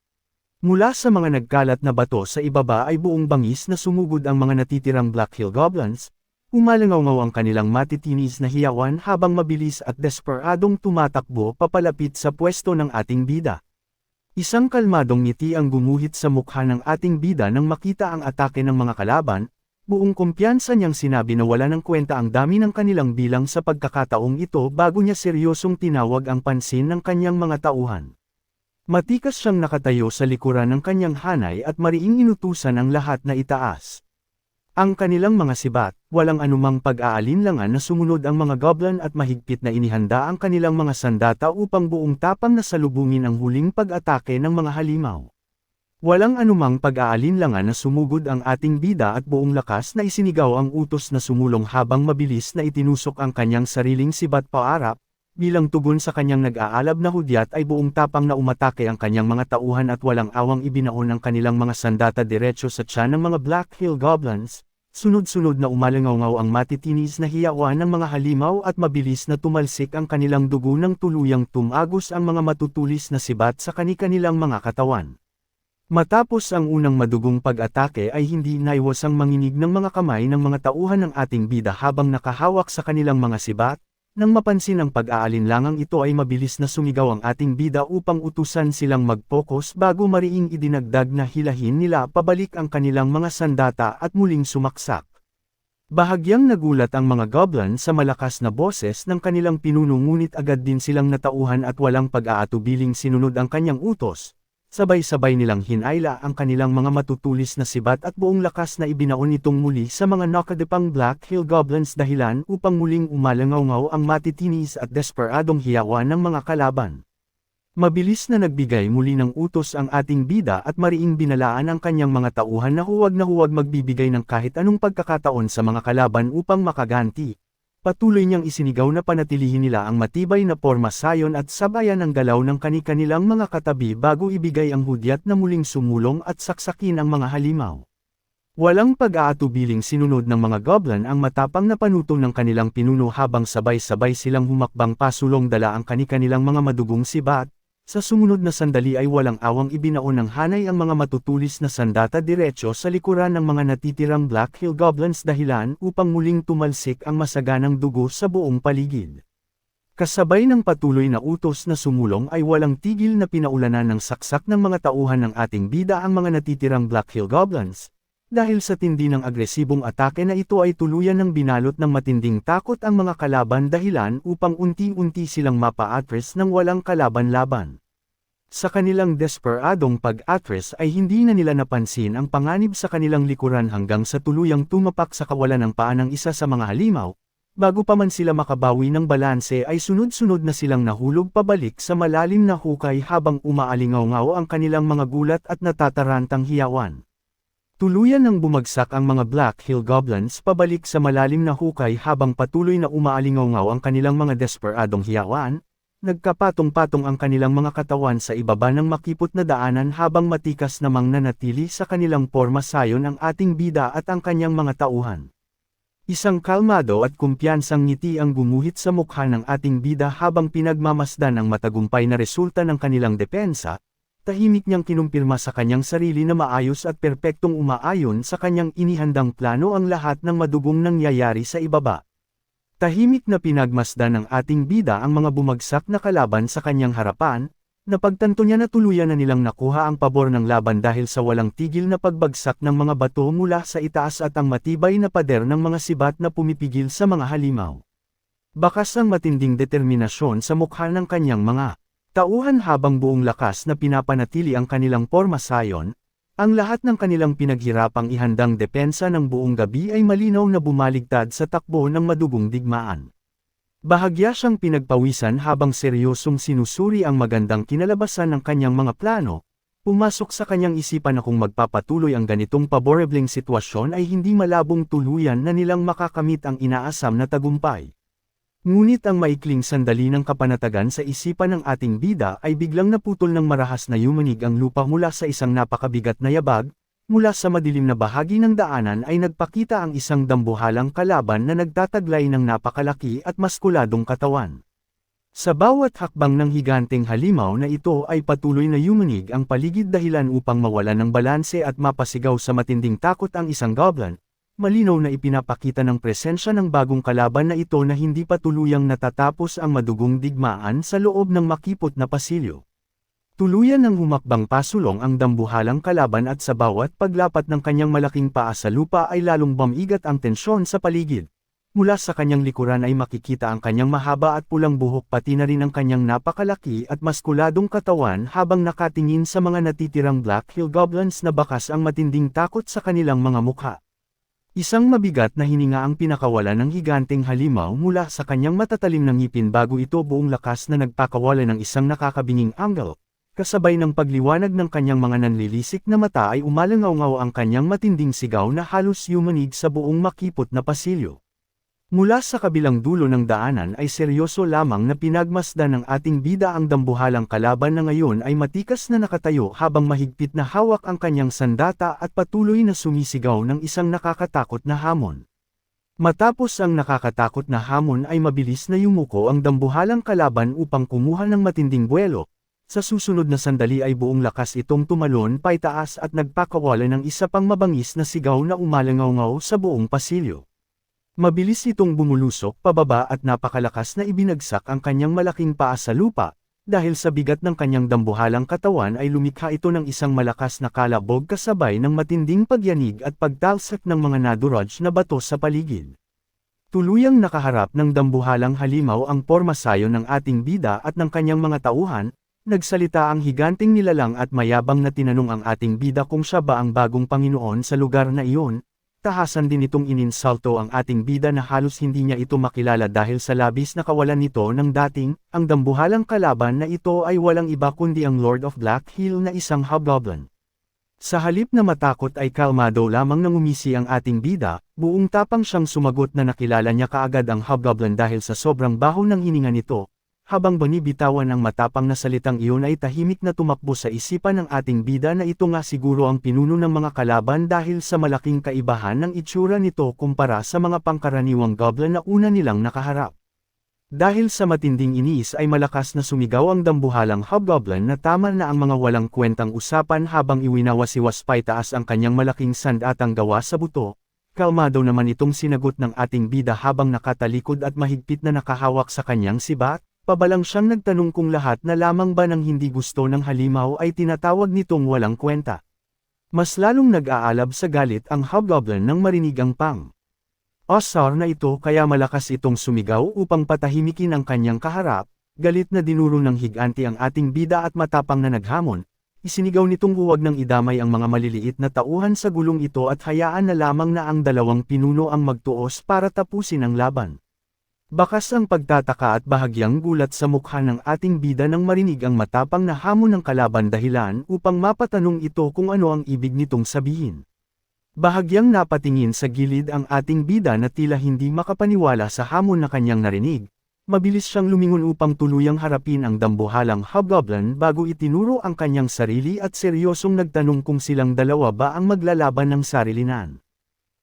Mula sa mga nagkalat na bato sa ibaba ay buong bangis na sumugod ang mga natitirang Black Hill Goblins, umalangaw ang kanilang matitinis na hiyawan habang mabilis at desperadong tumatakbo papalapit sa pwesto ng ating bida. Isang kalmadong ngiti ang gumuhit sa mukha ng ating bida nang makita ang atake ng mga kalaban, buong kumpiyansa niyang sinabi na wala ng kwenta ang dami ng kanilang bilang sa pagkakataong ito bago niya seryosong tinawag ang pansin ng kanyang mga tauhan. Matikas siyang nakatayo sa likuran ng kanyang hanay at mariing inutusan ang lahat na itaas ang kanilang mga sibat, walang anumang pag-aalinlangan na sumunod ang mga goblin at mahigpit na inihanda ang kanilang mga sandata upang buong tapang na salubungin ang huling pag-atake ng mga halimaw. Walang anumang pag-aalinlangan na sumugod ang ating bida at buong lakas na isinigaw ang utos na sumulong habang mabilis na itinusok ang kanyang sariling sibat paarap, bilang tugon sa kanyang nag-aalab na hudyat ay buong tapang na umatake ang kanyang mga tauhan at walang awang ibinaon ang kanilang mga sandata diretso sa tiyan ng mga Black Hill Goblins, sunod-sunod na umalangaw ang matitinis na hiyawan ng mga halimaw at mabilis na tumalsik ang kanilang dugo nang tuluyang tumagos ang mga matutulis na sibat sa kani-kanilang mga katawan. Matapos ang unang madugong pag-atake ay hindi naiwasang manginig ng mga kamay ng mga tauhan ng ating bida habang nakahawak sa kanilang mga sibat. Nang mapansin ang pag-aalinlangang ito ay mabilis na sumigaw ang ating bida upang utusan silang mag-focus bago mariing idinagdag na hilahin nila pabalik ang kanilang mga sandata at muling sumaksak. Bahagyang nagulat ang mga goblin sa malakas na boses ng kanilang pinuno ngunit agad din silang natauhan at walang pag-aatubiling sinunod ang kanyang utos. Sabay-sabay nilang hinayla ang kanilang mga matutulis na sibat at buong lakas na ibinaon itong muli sa mga nakadepang Black Hill Goblins dahilan upang muling umalangaw ang matitinis at desperadong hiyawan ng mga kalaban. Mabilis na nagbigay muli ng utos ang ating bida at mariing binalaan ang kanyang mga tauhan na huwag magbibigay ng kahit anong pagkakataon sa mga kalaban upang makaganti. Patuloy niyang isinigaw na panatilihin nila ang matibay na pormasayon at sabayan ang galaw ng kani-kanilang mga katabi bago ibigay ang hudyat na muling sumulong at saksakin ang mga halimaw. Walang pag-aatubiling sinunod ng mga goblin ang matapang na panutong ng kanilang pinuno habang sabay-sabay silang humakbang pasulong dala ang kani-kanilang mga madugong sibat. Sa sumunod na sandali ay walang awang ibinaon ng hanay ang mga matutulis na sandata diretso sa likuran ng mga natitirang Black Hill Goblins dahilan upang muling tumalsik ang masaganang dugo sa buong paligid. Kasabay ng patuloy na utos na sumulong ay walang tigil na pinaulanan ng saksak ng mga tauhan ng ating bida ang mga natitirang Black Hill Goblins. Dahil sa tindi ng agresibong atake na ito ay tuluyan ng binalot ng matinding takot ang mga kalaban dahilan upang unti-unti silang mapa-atras ng walang kalaban-laban. Sa kanilang desperadong pag-atras ay hindi na nila napansin ang panganib sa kanilang likuran hanggang sa tuluyang tumapak sa kawalan ng paa ng isa sa mga halimaw. Bago pa man sila makabawi ng balanse ay sunod-sunod na silang nahulog pabalik sa malalim na hukay habang umaalingaw ang kanilang mga gulat at natatarantang hiyawan. Tuluyan nang bumagsak ang mga Black Hill Goblins pabalik sa malalim na hukay habang patuloy na umaalingaw ang kanilang mga desperadong hiyawan, nagkapatong-patong ang kanilang mga katawan sa ibaba ng makipot na daanan habang matikas namang nanatili sa kanilang porma sayon ang ating bida at ang kanyang mga tauhan. Isang kalmado at kumpiyansang ngiti ang gumuhit sa mukha ng ating bida habang pinagmamasdan ang matagumpay na resulta ng kanilang depensa. Tahimik niyang kinumpirma sa kanyang sarili na maayos at perpektong umaayon sa kanyang inihandang plano ang lahat ng madugong nangyayari sa ibaba. Tahimik na pinagmasdan ng ating bida ang mga bumagsak na kalaban sa kanyang harapan, napagtanto niya na tuluyan na nilang nakuha ang pabor ng laban dahil sa walang tigil na pagbagsak ng mga bato mula sa itaas at ang matibay na pader ng mga sibat na pumipigil sa mga halimaw. Bakas ang matinding determinasyon sa mukha ng kanyang mga tauhan habang buong lakas na pinapanatili ang kanilang porma sayon, ang lahat ng kanilang pinaghirapang ihandang depensa ng buong gabi ay malinaw na bumaligtad sa takbo ng madugong digmaan. Bahagya siyang pinagpawisan habang seryosong sinusuri ang magandang kinalabasan ng kanyang mga plano, Pumasok sa kanyang isipan na kung magpapatuloy ang ganitong paborebleng sitwasyon ay hindi malabong tuluyan na nilang makakamit ang inaasam na tagumpay. Ngunit ang maikling sandali ng kapanatagan sa isipan ng ating bida ay biglang naputol ng marahas na yumanig ang lupa mula sa isang napakabigat na yabag, mula sa madilim na bahagi ng daanan ay nagpakita ang isang dambuhalang kalaban na nagtataglay ng napakalaki at maskuladong katawan. Sa bawat hakbang ng higanteng halimaw na ito ay patuloy na yumanig ang paligid dahilan upang mawalan ng balanse at mapasigaw sa matinding takot ang isang goblin. Malinaw na ipinapakita ng presensya ng bagong kalaban na ito na hindi pa tuluyang natatapos ang madugong digmaan sa loob ng makipot na pasilyo. Tuluyan ng humakbang pasulong ang dambuhalang kalaban at sa bawat paglapat ng kanyang malaking paa sa lupa ay lalong bumigat ang tensyon sa paligid. Mula sa kanyang likuran ay makikita ang kanyang mahaba at pulang buhok pati na rin ang kanyang napakalaki at maskuladong katawan habang nakatingin sa mga natitirang Black Hill Goblins na bakas ang matinding takot sa kanilang mga mukha. Isang mabigat na hininga ang pinakawala ng higanteng halimaw mula sa kanyang matatalim na ngipin bago ito buong lakas na nagpakawala ng isang nakakabinging angle. Kasabay ng pagliwanag ng kanyang mga nanlilisik na mata ay umalangaw-ngaw ang kanyang matinding sigaw na halos yumanig sa buong makipot na pasilyo. Mula sa kabilang dulo ng daanan ay seryoso lamang na pinagmasdan ng ating bida ang dambuhalang kalaban na ngayon ay matikas na nakatayo habang mahigpit na hawak ang kanyang sandata at patuloy na sumisigaw ng isang nakakatakot na hamon. Matapos ang nakakatakot na hamon ay mabilis na yumuko ang dambuhalang kalaban upang kumuha ng matinding buwelo. Sa susunod na sandali ay buong lakas itong tumalon paitaas at nagpakawala ng isa pang mabangis na sigaw na umalangaw-ngaw sa buong pasilyo. Mabilis itong bumulusok pababa at napakalakas na ibinagsak ang kanyang malaking paa sa lupa, dahil sa bigat ng kanyang dambuhalang katawan ay lumikha ito ng isang malakas na kalabog kasabay ng matinding pagyanig at pagtalsak ng mga naduraj na bato sa paligid. Tuluyang nakaharap ng dambuhalang halimaw ang pormasayo ng ating bida at ng kanyang mga tauhan, nagsalita ang higanting nilalang at mayabang na tinanong ang ating bida kung siya ba ang bagong Panginoon sa lugar na iyon. Tahasan din itong ininsulto ang ating bida na halos hindi niya ito makilala dahil sa labis na kawalan nito ng dating, ang dambuhalang kalaban na ito ay walang iba kundi ang Lord of Black Hill na isang hobgoblin. Sa halip na matakot ay kalmado lamang nangumisi ang ating bida, buong tapang siyang sumagot na nakilala niya kaagad ang hobgoblin dahil sa sobrang baho ng hininga nito. Habang binibitawan ang matapang na salitang iyon ay tahimik na tumakbo sa isipan ng ating bida na ito nga siguro ang pinuno ng mga kalaban dahil sa malaking kaibahan ng itsura nito kumpara sa mga pangkaraniwang goblin na una nilang nakaharap. Dahil sa matinding iniis ay malakas na sumigaw ang dambuhalang hobgoblin na tama na ang mga walang kwentang usapan habang iwinawasiwas paitaas ang kanyang malaking sandatang gawa sa buto. Kalmado naman itong sinagot ng ating bida habang nakatalikod at mahigpit na nakahawak sa kanyang sibat. Pabalang siyang nagtanong kung lahat na lamang ba ng hindi gusto ng halimaw ay tinatawag nitong walang kwenta. Mas lalong nag-aalab sa galit ang hobgoblin nang marinig ang pang-asar na ito kaya malakas itong sumigaw upang patahimikin ang kanyang kaharap, galit na dinuro ng higanti ang ating bida at matapang na naghamon. Isinigaw nitong huwag nang idamay ang mga maliliit na tauhan sa gulong ito at hayaan na lamang na ang dalawang pinuno ang magtuos para tapusin ang laban. Bakas ang pagtataka at bahagyang gulat sa mukha ng ating bida nang marinig ang matapang na hamon ng kalaban dahilan upang mapatanong ito kung ano ang ibig nitong sabihin. Bahagyang napatingin sa gilid ang ating bida na tila hindi makapaniwala sa hamon na kanyang narinig. Mabilis siyang lumingon upang tuluyang harapin ang dambuhalang hobgoblin bago itinuro ang kanyang sarili at seryosong nagtanong kung silang dalawa ba ang maglalaban ng sarilinan.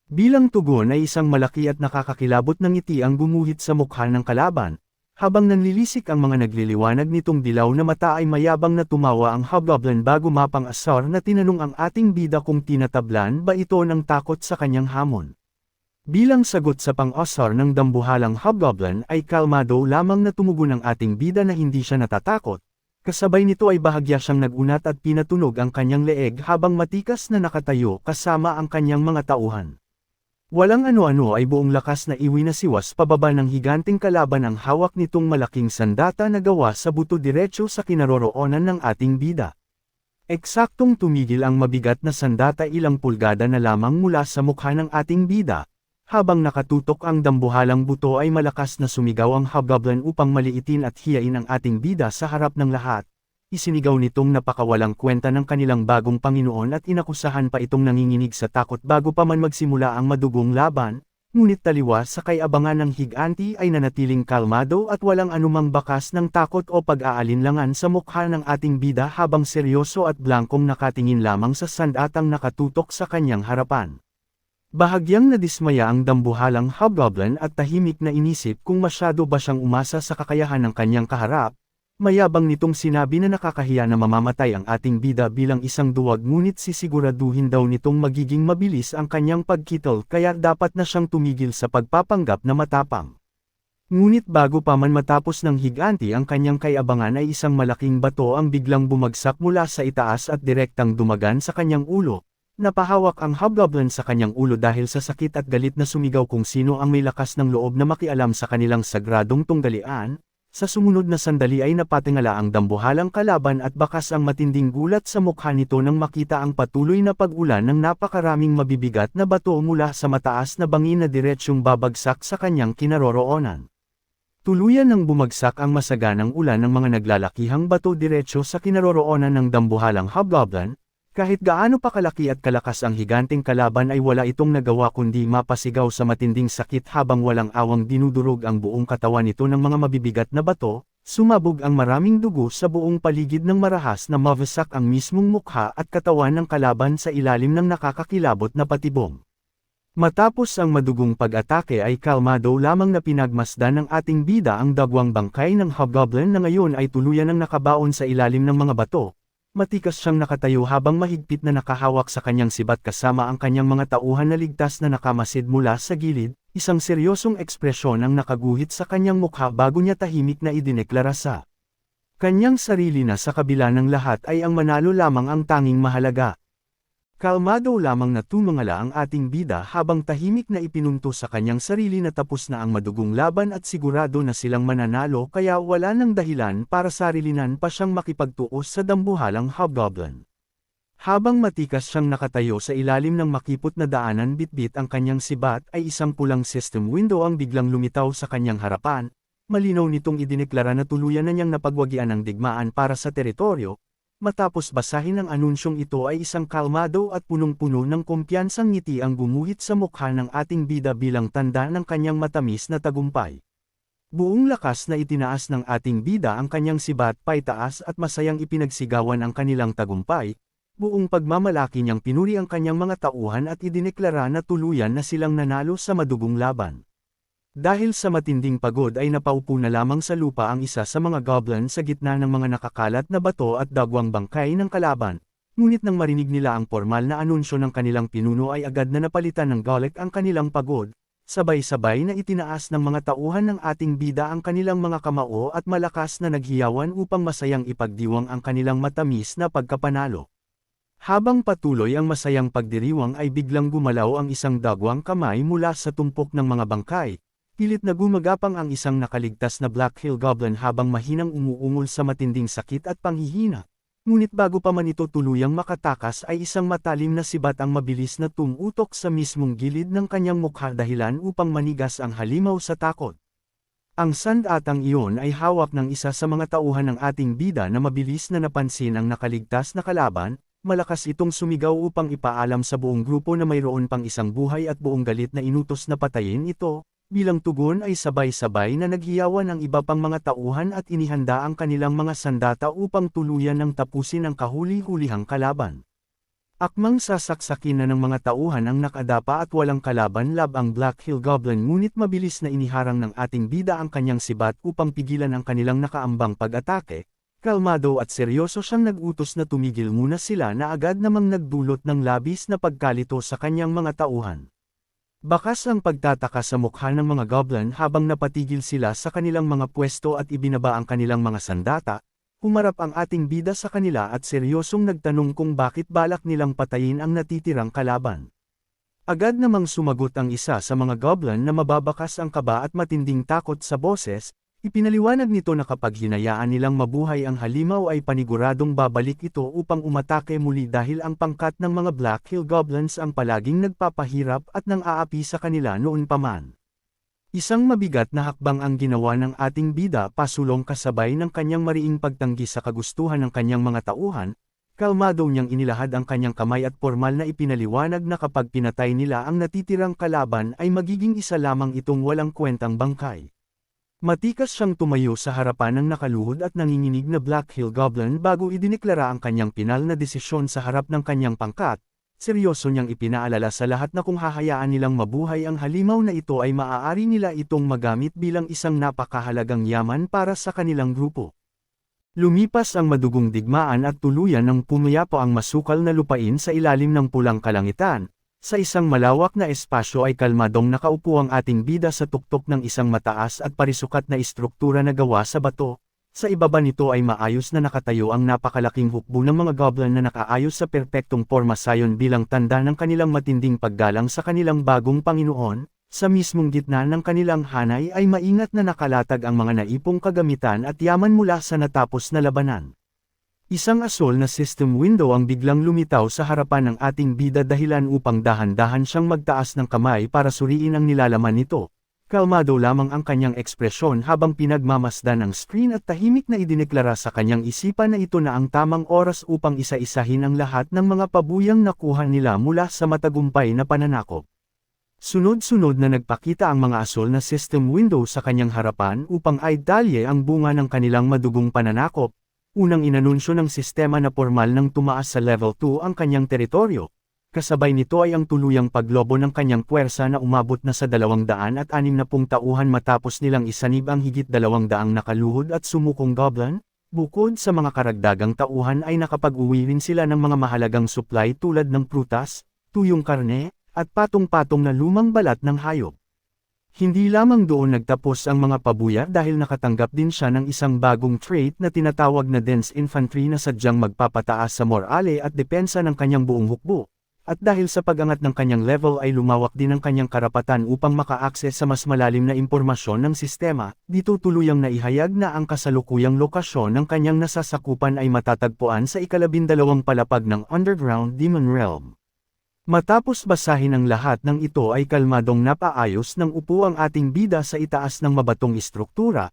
Bilang tugon ay isang malaki at nakakakilabot na ngiti ang gumuhit sa mukha ng kalaban. Habang nanlilisik ang mga nagliliwanag nitong dilaw na mata ay mayabang na tumawa ang hobgoblin bago mapang-asar na tinanong ang ating bida kung tinatablan ba ito ng takot sa kanyang hamon. Bilang sagot sa pang-asar ng dambuhalang hobgoblin ay kalmado lamang na tumugon ang ating bida na hindi siya natatakot. Kasabay nito ay bahagya siyang nagunat at pinatunog ang kanyang leeg habang matikas na nakatayo kasama ang kanyang mga tauhan. Walang ano-ano ay buong lakas na iwinasiwas pababa ng higanting kalaban ang hawak nitong malaking sandata na gawa sa buto diretso sa kinaroroonan ng ating bida. Eksaktong tumigil ang mabigat na sandata ilang pulgada na lamang mula sa mukha ng ating bida. Habang nakatutok ang dambuhalang buto ay malakas na sumigaw ang hobgoblin upang maliitin at hiyain ang ating bida sa harap ng lahat. isinigaw nitong napakawalang kwenta ng kanilang bagong Panginoon at inakusahan pa itong nanginginig sa takot bago pa man magsimula ang madugong laban, ngunit taliwas sa kay-abangan ng higanti ay nanatiling kalmado at walang anumang bakas ng takot o pag-aalinlangan sa mukha ng ating bida habang seryoso at blangkong nakatingin lamang sa sandatang nakatutok sa kanyang harapan. Bahagyang nadismaya ang dambuhalang hobgoblin at tahimik na inisip kung masyado ba siyang umasa sa kakayahan ng kanyang kaharap. Mayabang nitong sinabi na nakakahiya na mamamatay ang ating bida bilang isang duwag ngunit sisiguraduhin daw nitong magiging mabilis ang kanyang pagkitol kaya dapat na siyang tumigil sa pagpapanggap na matapang. Ngunit bago pa man matapos ng higanti ang kanyang kay-abangan ay isang malaking bato ang biglang bumagsak mula sa itaas at direktang dumagan sa kanyang ulo. Napahawak ang hobgoblin sa kanyang ulo dahil sa sakit at galit na sumigaw kung sino ang may lakas ng loob na makialam sa kanilang sagradong tunggalian. Sa sumunod na sandali ay napatingala ang dambuhalang kalaban at bakas ang matinding gulat sa mukha nito nang makita ang patuloy na pag-ulan ng napakaraming mabibigat na bato mula sa mataas na bangin na diretsyong babagsak sa kanyang kinaroroonan. Tuluyan nang bumagsak ang masaganang ulan ng mga naglalakihang bato diretsyo sa kinaroroonan ng dambuhalang hobgoblin. Kahit gaano pa kalaki at kalakas ang higanting kalaban ay wala itong nagawa kundi mapasigaw sa matinding sakit habang walang awang dinudurog ang buong katawan nito ng mga mabibigat na bato, sumabog ang maraming dugo sa buong paligid ng marahas na mawasak ang mismong mukha at katawan ng kalaban sa ilalim ng nakakakilabot na patibong. Matapos ang madugong pag-atake ay kalmado lamang na pinagmasdan ng ating bida ang dagwang bangkay ng hobgoblin na ngayon ay tuluyan ng nakabaon sa ilalim ng mga bato. Matikas siyang nakatayo habang mahigpit na nakahawak sa kanyang sibat kasama ang kanyang mga tauhan na ligtas na nakamasid mula sa gilid, isang seryosong ekspresyon ang nakaguhit sa kanyang mukha bago niya tahimik na idineklara sa kanyang sarili na sa kabila ng lahat ay ang manalo lamang ang tanging mahalaga. Kalmado lamang na tumangala ang ating bida habang tahimik na ipinunto sa kanyang sarili na tapos na ang madugong laban at sigurado na silang mananalo kaya wala nang dahilan para sarilinan pa siyang makipagtuos sa dambuhalang hobgoblin. Habang matikas siyang nakatayo sa ilalim ng makipot na daanan bitbit ang kanyang sibat ay isang pulang system window ang biglang lumitaw sa kanyang harapan, malinaw nitong idineklara na tuluyan na niyang napagwagian ang digmaan para sa teritoryo. Matapos basahin ang anunsyong ito ay isang kalmado at punong-puno ng kumpiyansang ngiti ang gumuhit sa mukha ng ating bida bilang tanda ng kanyang matamis na tagumpay. Buong lakas na itinaas ng ating bida ang kanyang sibat paitaas at masayang ipinagsigawan ang kanilang tagumpay, buong pagmamalaki niyang pinuri ang kanyang mga tauhan at idineklara na tuluyan na silang nanalo sa madugong laban. Dahil sa matinding pagod ay napaupo na lamang sa lupa ang isa sa mga goblin sa gitna ng mga nakakalat na bato at dagwang bangkay ng kalaban, ngunit nang marinig nila ang formal na anunsyo ng kanilang pinuno ay agad na napalitan ng galit ang kanilang pagod, sabay-sabay na itinaas ng mga tauhan ng ating bida ang kanilang mga kamao at malakas na naghiyawan upang masayang ipagdiwang ang kanilang matamis na pagkapanalo. Habang patuloy ang masayang pagdiriwang ay biglang gumalaw ang isang dagwang kamay mula sa tumpok ng mga bangkay. Pilit na gumagapang ang isang nakaligtas na Black Hill Goblin habang mahinang umuungol sa matinding sakit at panghihina. Ngunit bago pa man ito tuluyang makatakas ay isang matalim na sibat ang mabilis na tumutok sa mismong gilid ng kanyang mukha dahilan upang manigas ang halimaw sa takot. Ang sandatang iyon ay hawak ng isa sa mga tauhan ng ating bida na mabilis na napansin ang nakaligtas na kalaban, malakas itong sumigaw upang ipaalam sa buong grupo na mayroon pang isang buhay at buong galit na inutos na patayin ito. Bilang tugon ay sabay-sabay na naghiyawan ang iba pang mga tauhan at inihanda ang kanilang mga sandata upang tuluyan ng tapusin ang kahuli-hulihang kalaban. Akmang sasaksakin na ng mga tauhan ang nakadapa at walang kalaban lab ang Black Hill Goblin ngunit mabilis na iniharang ng ating bida ang kanyang sibat upang pigilan ang kanilang nakaambang pag-atake. Kalmado at seryoso siyang nag-utos na tumigil muna sila na agad namang nagdulot ng labis na pagkalito sa kanyang mga tauhan. Bakas ang pagtataka sa mukha ng mga goblin habang napatigil sila sa kanilang mga pwesto at ibinaba ang kanilang mga sandata, humarap ang ating bida sa kanila at seryosong nagtanong kung bakit balak nilang patayin ang natitirang kalaban. Agad namang sumagot ang isa sa mga goblin na mababakas ang kaba at matinding takot sa boses. Ipinaliwanag nito na kapag hinayaan nilang mabuhay ang halimaw ay paniguradong babalik ito upang umatake muli dahil ang pangkat ng mga Black Hill Goblins ang palaging nagpapahirap at nang aapi sa kanila noon pa man. Isang mabigat na hakbang ang ginawa ng ating bida pasulong kasabay ng kanyang mariing pagtanggi sa kagustuhan ng kanyang mga tauhan, kalmado niyang inilahad ang kanyang kamay at formal na ipinaliwanag na kapag pinatay nila ang natitirang kalaban ay magiging isa lamang itong walang kwentang bangkay. Matikas siyang tumayo sa harapan ng nakaluhod at nanginginig na Black Hill Goblin bago idineklara ang kanyang pinal na desisyon sa harap ng kanyang pangkat. Seryoso niyang ipinaalala sa lahat na kung hahayaan nilang mabuhay ang halimaw na ito ay maaari nila itong magamit bilang isang napakahalagang yaman para sa kanilang grupo. Lumipas ang madugong digmaan at tuluyan ng pumayapo ang masukal na lupain sa ilalim ng pulang kalangitan. Sa isang malawak na espasyo ay kalmadong nakaupo ang ating bida sa tuktok ng isang mataas at parisukat na istruktura na gawa sa bato. Sa ibaba nito ay maayos na nakatayo ang napakalaking hukbo ng mga goblin na nakaayos sa perpektong porma sayon bilang tanda ng kanilang matinding paggalang sa kanilang bagong Panginoon. Sa mismong gitna ng kanilang hanay ay maingat na nakalatag ang mga naipong kagamitan at yaman mula sa natapos na labanan. Isang asol na system window ang biglang lumitaw sa harapan ng ating bida dahilan upang dahan-dahan siyang magtaas ng kamay para suriin ang nilalaman nito. Kalmado lamang ang kanyang ekspresyon habang pinagmamasdan ang screen at tahimik na idineklara sa kanyang isipan na ito na ang tamang oras upang isa-isahin ang lahat ng mga pabuyang nakuha nila mula sa matagumpay na pananakop. Sunod-sunod na nagpakita ang mga asol na system window sa kanyang harapan upang idalye ang bunga ng kanilang madugong pananakop. Unang inanunsyo ng sistema na formal nang tumaas sa level 2 ang kanyang teritoryo. Kasabay nito ay ang tuluyang paglobo ng kanyang puwersa na umabot na sa 260 tauhan matapos nilang isanib ang higit 200 nakaluhod at sumukong goblin. Bukod sa mga karagdagang tauhan ay nakapag-uwi rin sila ng mga mahalagang supply tulad ng prutas, tuyong karne, at patong-patong na lumang balat ng hayop. Hindi lamang doon nagtapos ang mga pabuya dahil nakatanggap din siya ng isang bagong trait na tinatawag na dense infantry na sadyang magpapataas sa morale at depensa ng kanyang buong hukbo. At dahil sa pag-angat ng kanyang level ay lumawak din ang kanyang karapatan upang maka-access sa mas malalim na impormasyon ng sistema. Dito tuluyang naihayag na ang kasalukuyang lokasyon ng kanyang nasasakupan ay matatagpuan sa ika-12 palapag ng Underground Demon Realm. Matapos basahin ang lahat ng ito ay kalmadong napaayos ng upo ang ating bida sa itaas ng mabatong istruktura.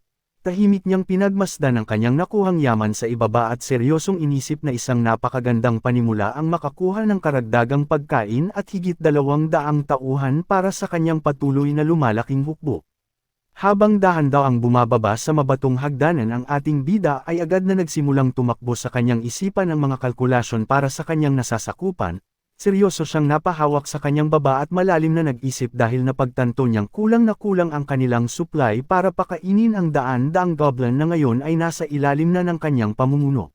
Tahimik niyang pinagmasdan ang kanyang nakuhang yaman sa ibaba at seryosong inisip na isang napakagandang panimula ang makakuha ng karagdagang pagkain at higit 200 tauhan para sa kanyang patuloy na lumalaking hukbo. Habang dahan-daw ang bumababa sa mabatong hagdanan ang ating bida ay agad na nagsimulang tumakbo sa kanyang isipan ang mga kalkulasyon para sa kanyang nasasakupan. Seryoso siyang napahawak sa kanyang baba at malalim na nag-isip dahil napagtanto niyang kulang na kulang ang kanilang supply para pakainin ang daan-daang goblin na ngayon ay nasa ilalim na ng kanyang pamumuno.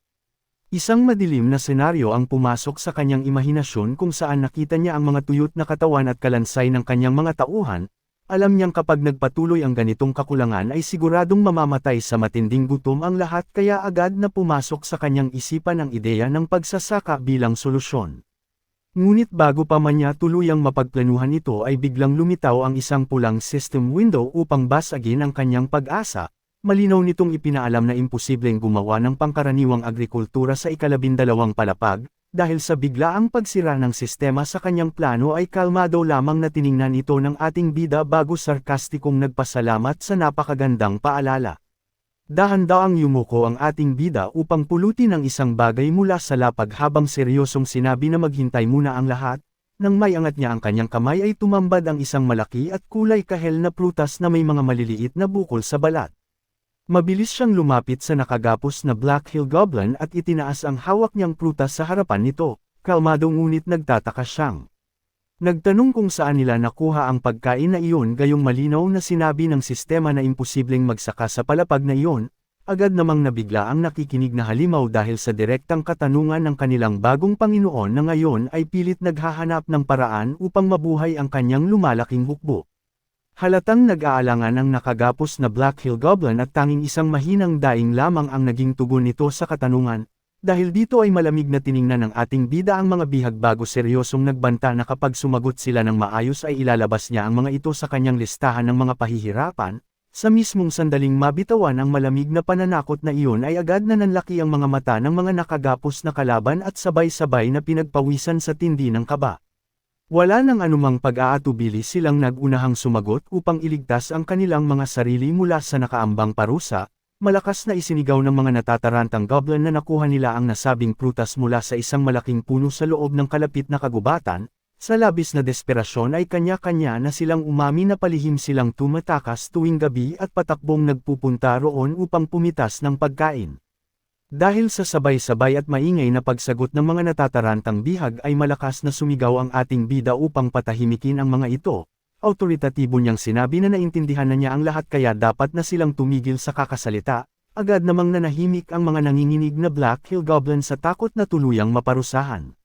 Isang madilim na senaryo ang pumasok sa kanyang imahinasyon kung saan nakita niya ang mga tuyot na katawan at kalansay ng kanyang mga tauhan. Alam niyang kapag nagpatuloy ang ganitong kakulangan ay siguradong mamamatay sa matinding gutom ang lahat kaya agad na pumasok sa kanyang isipan ang ideya ng pagsasaka bilang solusyon. Ngunit bago pa man niya tuluyang mapagplanuhan ito ay biglang lumitaw ang isang pulang system window upang basagin ang kanyang pag-asa. Malinaw nitong ipinaalam na imposibleng gumawa ng pangkaraniwang agrikultura sa ika-12 palapag, dahil sa biglaang pagsira ng sistema sa kanyang plano ay kalmado lamang na tiningnan ito ng ating bida bago sarkastikong nagpasalamat sa napakagandang paalala. Dahan-daang yumuko ang ating bida upang pulutin ang isang bagay mula sa lapag habang seryosong sinabi na maghintay muna ang lahat. Nang may angat niya ang kanyang kamay ay tumambad ang isang malaki at kulay kahel na prutas na may mga maliliit na bukol sa balat. Mabilis siyang lumapit sa nakagapos na Black Hill Goblin at itinaas ang hawak niyang prutas sa harapan nito. Kalmado ngunit nagtataka siyang. Nagtanong kung saan nila nakuha ang pagkain na iyon gayong malinaw na sinabi ng sistema na imposibleng magsaka sa palapag na iyon, agad namang nabigla ang nakikinig na halimaw dahil sa direktang katanungan ng kanilang bagong Panginoon na ngayon ay pilit naghahanap ng paraan upang mabuhay ang kanyang lumalaking hukbo. Halatang nag-aalangan ang nakagapos na Black Hill Goblin at tanging isang mahinang daing lamang ang naging tugon nito sa katanungan. Dahil dito ay malamig na tiningnan ng ating bida ang mga bihag bago seryosong nagbanta na kapag sumagot sila ng maayos ay ilalabas niya ang mga ito sa kanyang listahan ng mga pahihirapan. Sa mismong sandaling mabitawan ang malamig na pananakot na iyon ay agad na nanlaki ang mga mata ng mga nakagapos na kalaban at sabay-sabay na pinagpawisan sa tindi ng kaba. Wala nang anumang pag-aatubili silang nag-unahang sumagot upang iligtas ang kanilang mga sarili mula sa nakaambang parusa. Malakas na isinigaw ng mga natatarantang goblin na nakuha nila ang nasabing prutas mula sa isang malaking puno sa loob ng kalapit na kagubatan. Sa labis na desperasyon ay kanya-kanya na silang umami na palihim silang tumatakas tuwing gabi at patakbong nagpupunta roon upang pumitas ng pagkain. Dahil sa sabay-sabay at maingay na pagsagot ng mga natatarantang bihag ay malakas na sumigaw ang ating bida upang patahimikin ang mga ito. Autoritatibo niyang sinabi na naintindihan na niya ang lahat kaya dapat na silang tumigil sa kakasalita. Agad namang nanahimik ang mga nanginginig na Black Hill Goblin sa takot na tuluyang maparusahan.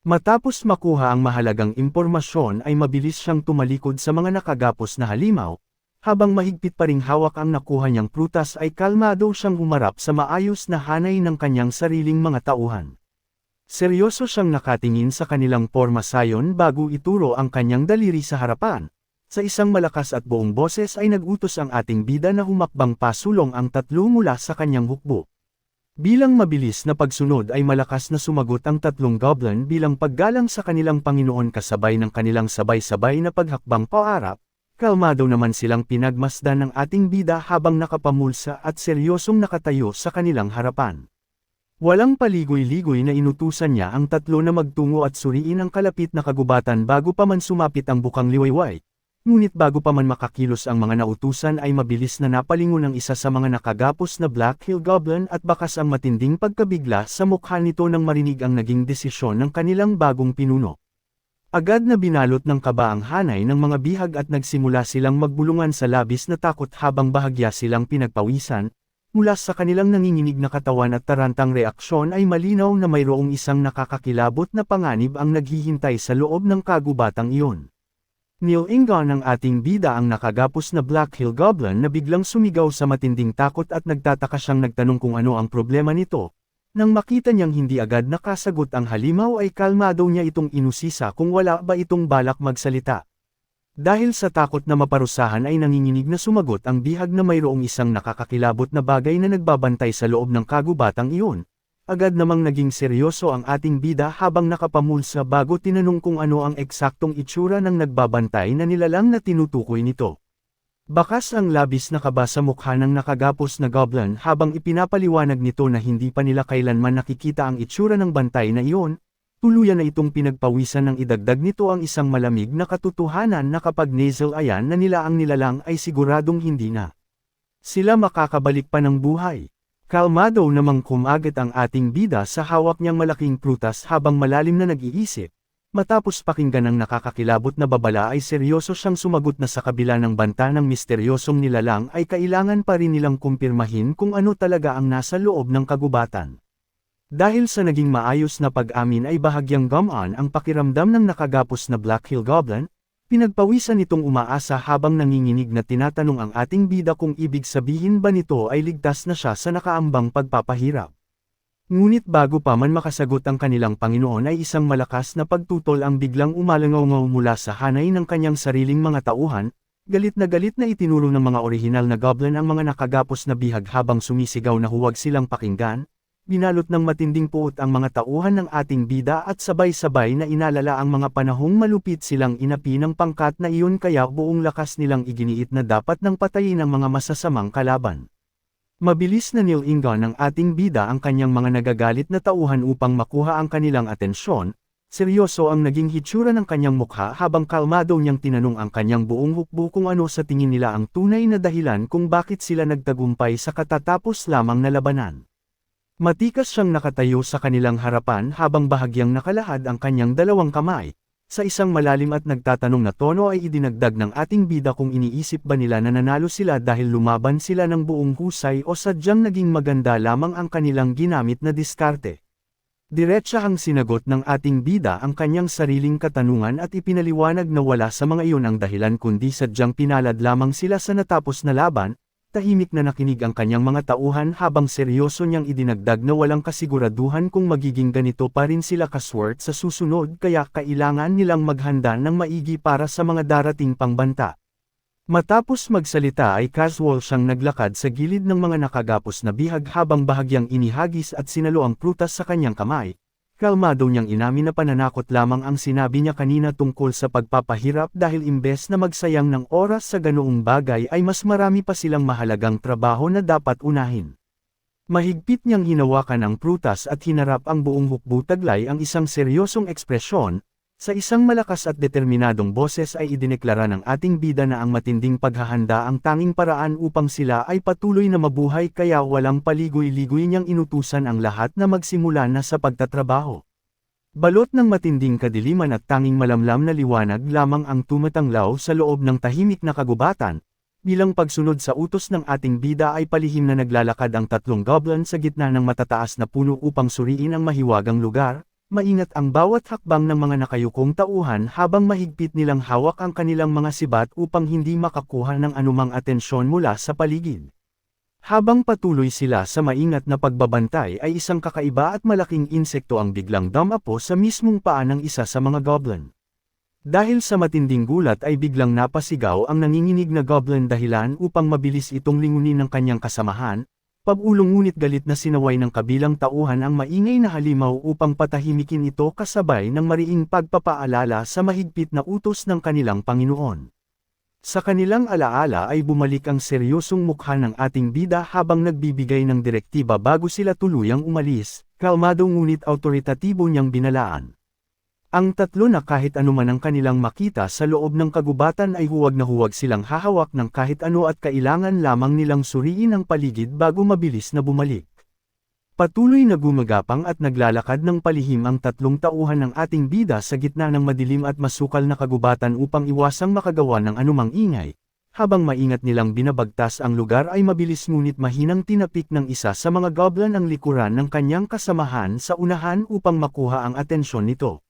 Matapos makuha ang mahalagang impormasyon ay mabilis siyang tumalikod sa mga nakagapos na halimaw. Habang mahigpit pa ring hawak ang nakuha niyang prutas ay kalmado siyang humarap sa maayos na hanay ng kanyang sariling mga tauhan. Seryoso siyang nakatingin sa kanilang porma sayon bago ituro ang kanyang daliri sa harapan. Sa isang malakas at buong boses ay nagutos ang ating bida na humakbang pasulong ang tatlo mula sa kanyang hukbo. Bilang mabilis na pagsunod ay malakas na sumagot ang tatlong goblin bilang paggalang sa kanilang Panginoon kasabay ng kanilang sabay-sabay na paghakbang paarap. Kalmado naman silang pinagmasdan ng ating bida habang nakapamulsa at seryosong nakatayo sa kanilang harapan. Walang paligoy-ligoy na inutusan niya ang tatlo na magtungo at suriin ang kalapit na kagubatan bago pa man sumapit ang bukang liwayway. Ngunit bago pa man makakilos ang mga nautusan ay mabilis na napalingon ang isa sa mga nakagapos na Black Hill Goblin at bakas ang matinding pagkabigla sa mukha nito nang marinig ang naging desisyon ng kanilang bagong pinuno. Agad na binalot ng kaba ang hanay ng mga bihag at nagsimula silang magbulungan sa labis na takot habang bahagya silang pinagpawisan. Mula sa kanilang nanginginig na katawan at tarantang reaksyon ay malinaw na mayroong isang nakakakilabot na panganib ang naghihintay sa loob ng kagubatang iyon. Nilingon ng ating bida ang nakagapos na Black Hill Goblin na biglang sumigaw sa matinding takot at nagtataka siyang nagtanong kung ano ang problema nito. Nang makita niyang hindi agad nakasagot ang halimaw ay kalmado niya itong inusisa kung wala ba itong balak magsalita. Dahil sa takot na maparusahan ay nanginginig na sumagot ang bihag na mayroong isang nakakakilabot na bagay na nagbabantay sa loob ng kagubatang iyon. Agad namang naging seryoso ang ating bida habang nakapamulsa bago tinanong kung ano ang eksaktong itsura ng nagbabantay na nilalang na tinutukoy nito. Bakas ang labis na kaba sa mukha ng nakagapos na goblin habang ipinapaliwanag nito na hindi pa nila kailanman nakikita ang itsura ng bantay na iyon, tuluyan na itong pinagpawisan ng idagdag nito ang isang malamig na katotohanan na kapag nasal ayan na nila ang nilalang ay siguradong hindi na sila makakabalik pa ng buhay. Kalmado namang kumagat ang ating bida sa hawak niyang malaking prutas habang malalim na nag-iisip. Matapos pakinggan ang nakakakilabot na babala ay seryoso siyang sumagot na sa kabila ng banta ng misteryosong nilalang ay kailangan pa rin nilang kumpirmahin kung ano talaga ang nasa loob ng kagubatan. Dahil sa naging maayos na pag-amin ay bahagyang gumaan ang pakiramdam ng nakagapos na Black Hill Goblin, pinagpawisan nitong umaasa habang nanginginig na tinatanong ang ating bida kung ibig sabihin ba nito ay ligtas na siya sa nakaambang pagpapahirap. Ngunit bago pa man makasagot ang kanilang Panginoon ay isang malakas na pagtutol ang biglang umalangaw mula sa hanay ng kanyang sariling mga tauhan, galit na itinuro ng mga orihinal na goblin ang mga nakagapos na bihag habang sumisigaw na huwag silang pakinggan, binalot ng matinding puot ang mga tauhan ng ating bida at sabay-sabay na inalala ang mga panahong malupit silang inapi ng pangkat na iyon kaya buong lakas nilang iginiit na dapat nang patayin ang mga masasamang kalaban. Mabilis na nilingon ng ating bida ang kanyang mga nagagalit na tauhan upang makuha ang kanilang atensyon. Seryoso ang naging hitsura ng kanyang mukha habang kalmado niyang tinanong ang kanyang buong hukbo kung ano sa tingin nila ang tunay na dahilan kung bakit sila nagtagumpay sa katatapos lamang na labanan. Matikas siyang nakatayo sa kanilang harapan habang bahagyang nakalahad ang kanyang dalawang kamay. Sa isang malalim at nagtatanong na tono ay idinagdag ng ating bida kung iniisip ba nila na nanalo sila dahil lumaban sila ng buong husay o sadyang naging maganda lamang ang kanilang ginamit na diskarte. Diretsahang sinagot ng ating bida ang kanyang sariling katanungan at ipinaliwanag na wala sa mga iyon ang dahilan kundi sadyang pinalad lamang sila sa natapos na laban. Tahimik na nakinig ang kanyang mga tauhan habang seryoso niyang idinagdag na walang kasiguraduhan kung magiging ganito pa rin sila kaswert sa susunod kaya kailangan nilang maghanda ng maigi para sa mga darating pangbanta. Matapos magsalita ay casual siyang naglakad sa gilid ng mga nakagapos na bihag habang bahagyang inihagis at sinalo ang prutas sa kanyang kamay. Kalmado niyang inamin na pananakot lamang ang sinabi niya kanina tungkol sa pagpapahirap dahil imbes na magsayang ng oras sa ganoong bagay ay mas marami pa silang mahalagang trabaho na dapat unahin. Mahigpit niyang hinawakan ang prutas at hinarap ang buong hukbo taglay ang isang seryosong ekspresyon. Sa isang malakas at determinadong boses ay idineklara ng ating bida na ang matinding paghahanda ang tanging paraan upang sila ay patuloy na mabuhay kaya walang paligoy-ligoy niyang inutusan ang lahat na magsimula na sa pagtatrabaho. Balot ng matinding kadiliman at tanging malamlam na liwanag lamang ang tumatanglaw sa loob ng tahimik na kagubatan. Bilang pagsunod sa utos ng ating bida ay palihim na naglalakad ang tatlong goblin sa gitna ng matataas na puno upang suriin ang mahiwagang lugar. Maingat ang bawat hakbang ng mga nakayukong tauhan habang mahigpit nilang hawak ang kanilang mga sibat upang hindi makakuha ng anumang atensyon mula sa paligid. Habang patuloy sila sa maingat na pagbabantay ay isang kakaiba at malaking insekto ang biglang dumapo sa mismong paa ng isa sa mga goblin. Dahil sa matinding gulat ay biglang napasigaw ang nanginginig na goblin dahilan upang mabilis itong lingunin ng kanyang kasamahan. Pag-ulong ngunit galit na sinaway ng kabilang tauhan ang maingay na halimaw upang patahimikin ito kasabay ng mariing pagpapaalala sa mahigpit na utos ng kanilang Panginoon. Sa kanilang alaala ay bumalik ang seryosong mukha ng ating bida habang nagbibigay ng direktiba bago sila tuluyang umalis, kalmado ngunit awtoritatibo niyang binalaan. Ang tatlo na kahit anuman ang kanilang makita sa loob ng kagubatan ay huwag na huwag silang hahawak ng kahit ano at kailangan lamang nilang suriin ang paligid bago mabilis na bumalik. Patuloy na gumagapang at naglalakad ng palihim ang tatlong tauhan ng ating bida sa gitna ng madilim at masukal na kagubatan upang iwasang makagawa ng anumang ingay. Habang maingat nilang binabagtas ang lugar ay mabilis ngunit mahinang tinapik ng isa sa mga goblin ang likuran ng kanyang kasamahan sa unahan upang makuha ang atensyon nito.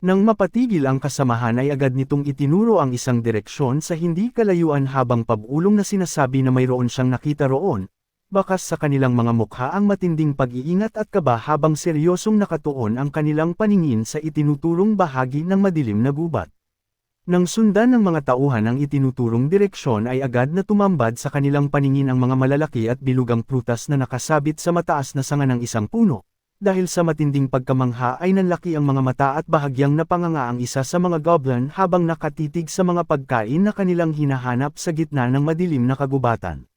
Nang mapatigil ang kasamahan ay agad nitong itinuro ang isang direksyon sa hindi kalayuan habang pabulong na sinasabi na mayroon siyang nakita roon. Bakas sa kanilang mga mukha ang matinding pag-iingat at kaba habang seryosong nakatuon ang kanilang paningin sa itinuturong bahagi ng madilim na gubat. Nang sundan ng mga tauhan ang itinuturong direksyon ay agad na tumambad sa kanilang paningin ang mga malalaki at bilugang prutas na nakasabit sa mataas na sanga ng isang puno. Dahil sa matinding pagkamangha ay nanlaki ang mga mata at bahagyang napanganga ang isa sa mga goblin habang nakatitig sa mga pagkain na kanilang hinahanap sa gitna ng madilim na kagubatan.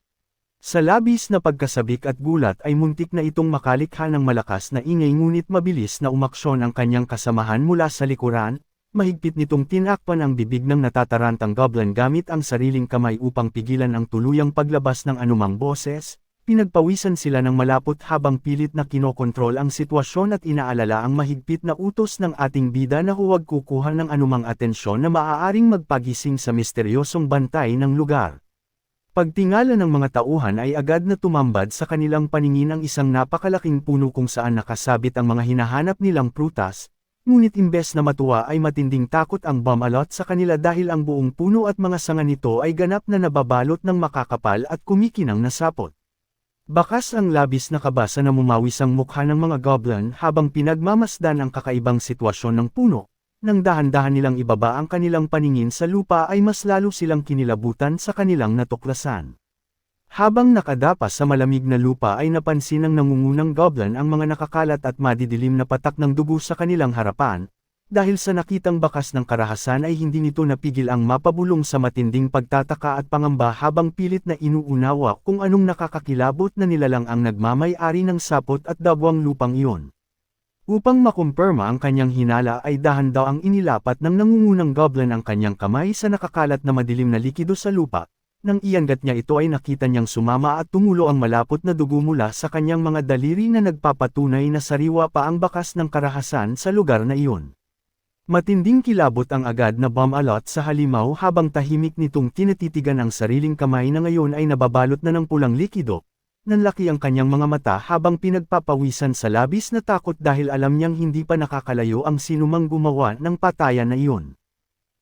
Sa labis na pagkasabik at gulat ay muntik na itong makalikha ng malakas na ingay ngunit mabilis na umaksyon ang kanyang kasamahan mula sa likuran. Mahigpit nitong tinakpan ang bibig ng natatarantang goblin gamit ang sariling kamay upang pigilan ang tuluyang paglabas ng anumang boses. Pinagpawisan sila ng malapot habang pilit na kinokontrol ang sitwasyon at inaalala ang mahigpit na utos ng ating bida na huwag kukuha ng anumang atensyon na maaaring magpagising sa misteryosong bantay ng lugar. Pagtingala ng mga tauhan ay agad na tumambad sa kanilang paningin ang isang napakalaking puno kung saan nakasabit ang mga hinahanap nilang prutas, ngunit imbes na matuwa ay matinding takot ang bumalot sa kanila dahil ang buong puno at mga sanga nito ay ganap na nababalot ng makakapal at kumikinang na sapot. Bakas ang labis na kaba sa namumawis ang mukha ng mga goblin habang pinagmamasdan ang kakaibang sitwasyon ng puno. Nang dahan-dahan nilang ibaba ang kanilang paningin sa lupa ay mas lalo silang kinilabutan sa kanilang natuklasan. Habang nakadapa sa malamig na lupa ay napansin ng nangungunang goblin ang mga nakakalat at madidilim na patak ng dugo sa kanilang harapan. Dahil sa nakitang bakas ng karahasan ay hindi nito napigil ang mapabulong sa matinding pagtataka at pangamba habang pilit na inuunawa kung anong nakakakilabot na nilalang ang nagmamay-ari ng sapot at dabwang lupang iyon. Upang makumpirma ang kanyang hinala ay dahan daw ang inilapat ng nangungunang goblin ang kanyang kamay sa nakakalat na madilim na likido sa lupa. Nang iangat niya ito ay nakita niyang sumama at tumulo ang malapot na dugo mula sa kanyang mga daliri na nagpapatunay na sariwa pa ang bakas ng karahasan sa lugar na iyon. Matinding kilabot ang agad na bumalot sa halimaw habang tahimik nitong tinatitigan ang sariling kamay na ngayon ay nababalot na ng pulang likido. Nanlaki ang kanyang mga mata habang pinagpapawisan sa labis na takot dahil alam niyang hindi pa nakakalayo ang sinumang gumawa ng patayan na iyon.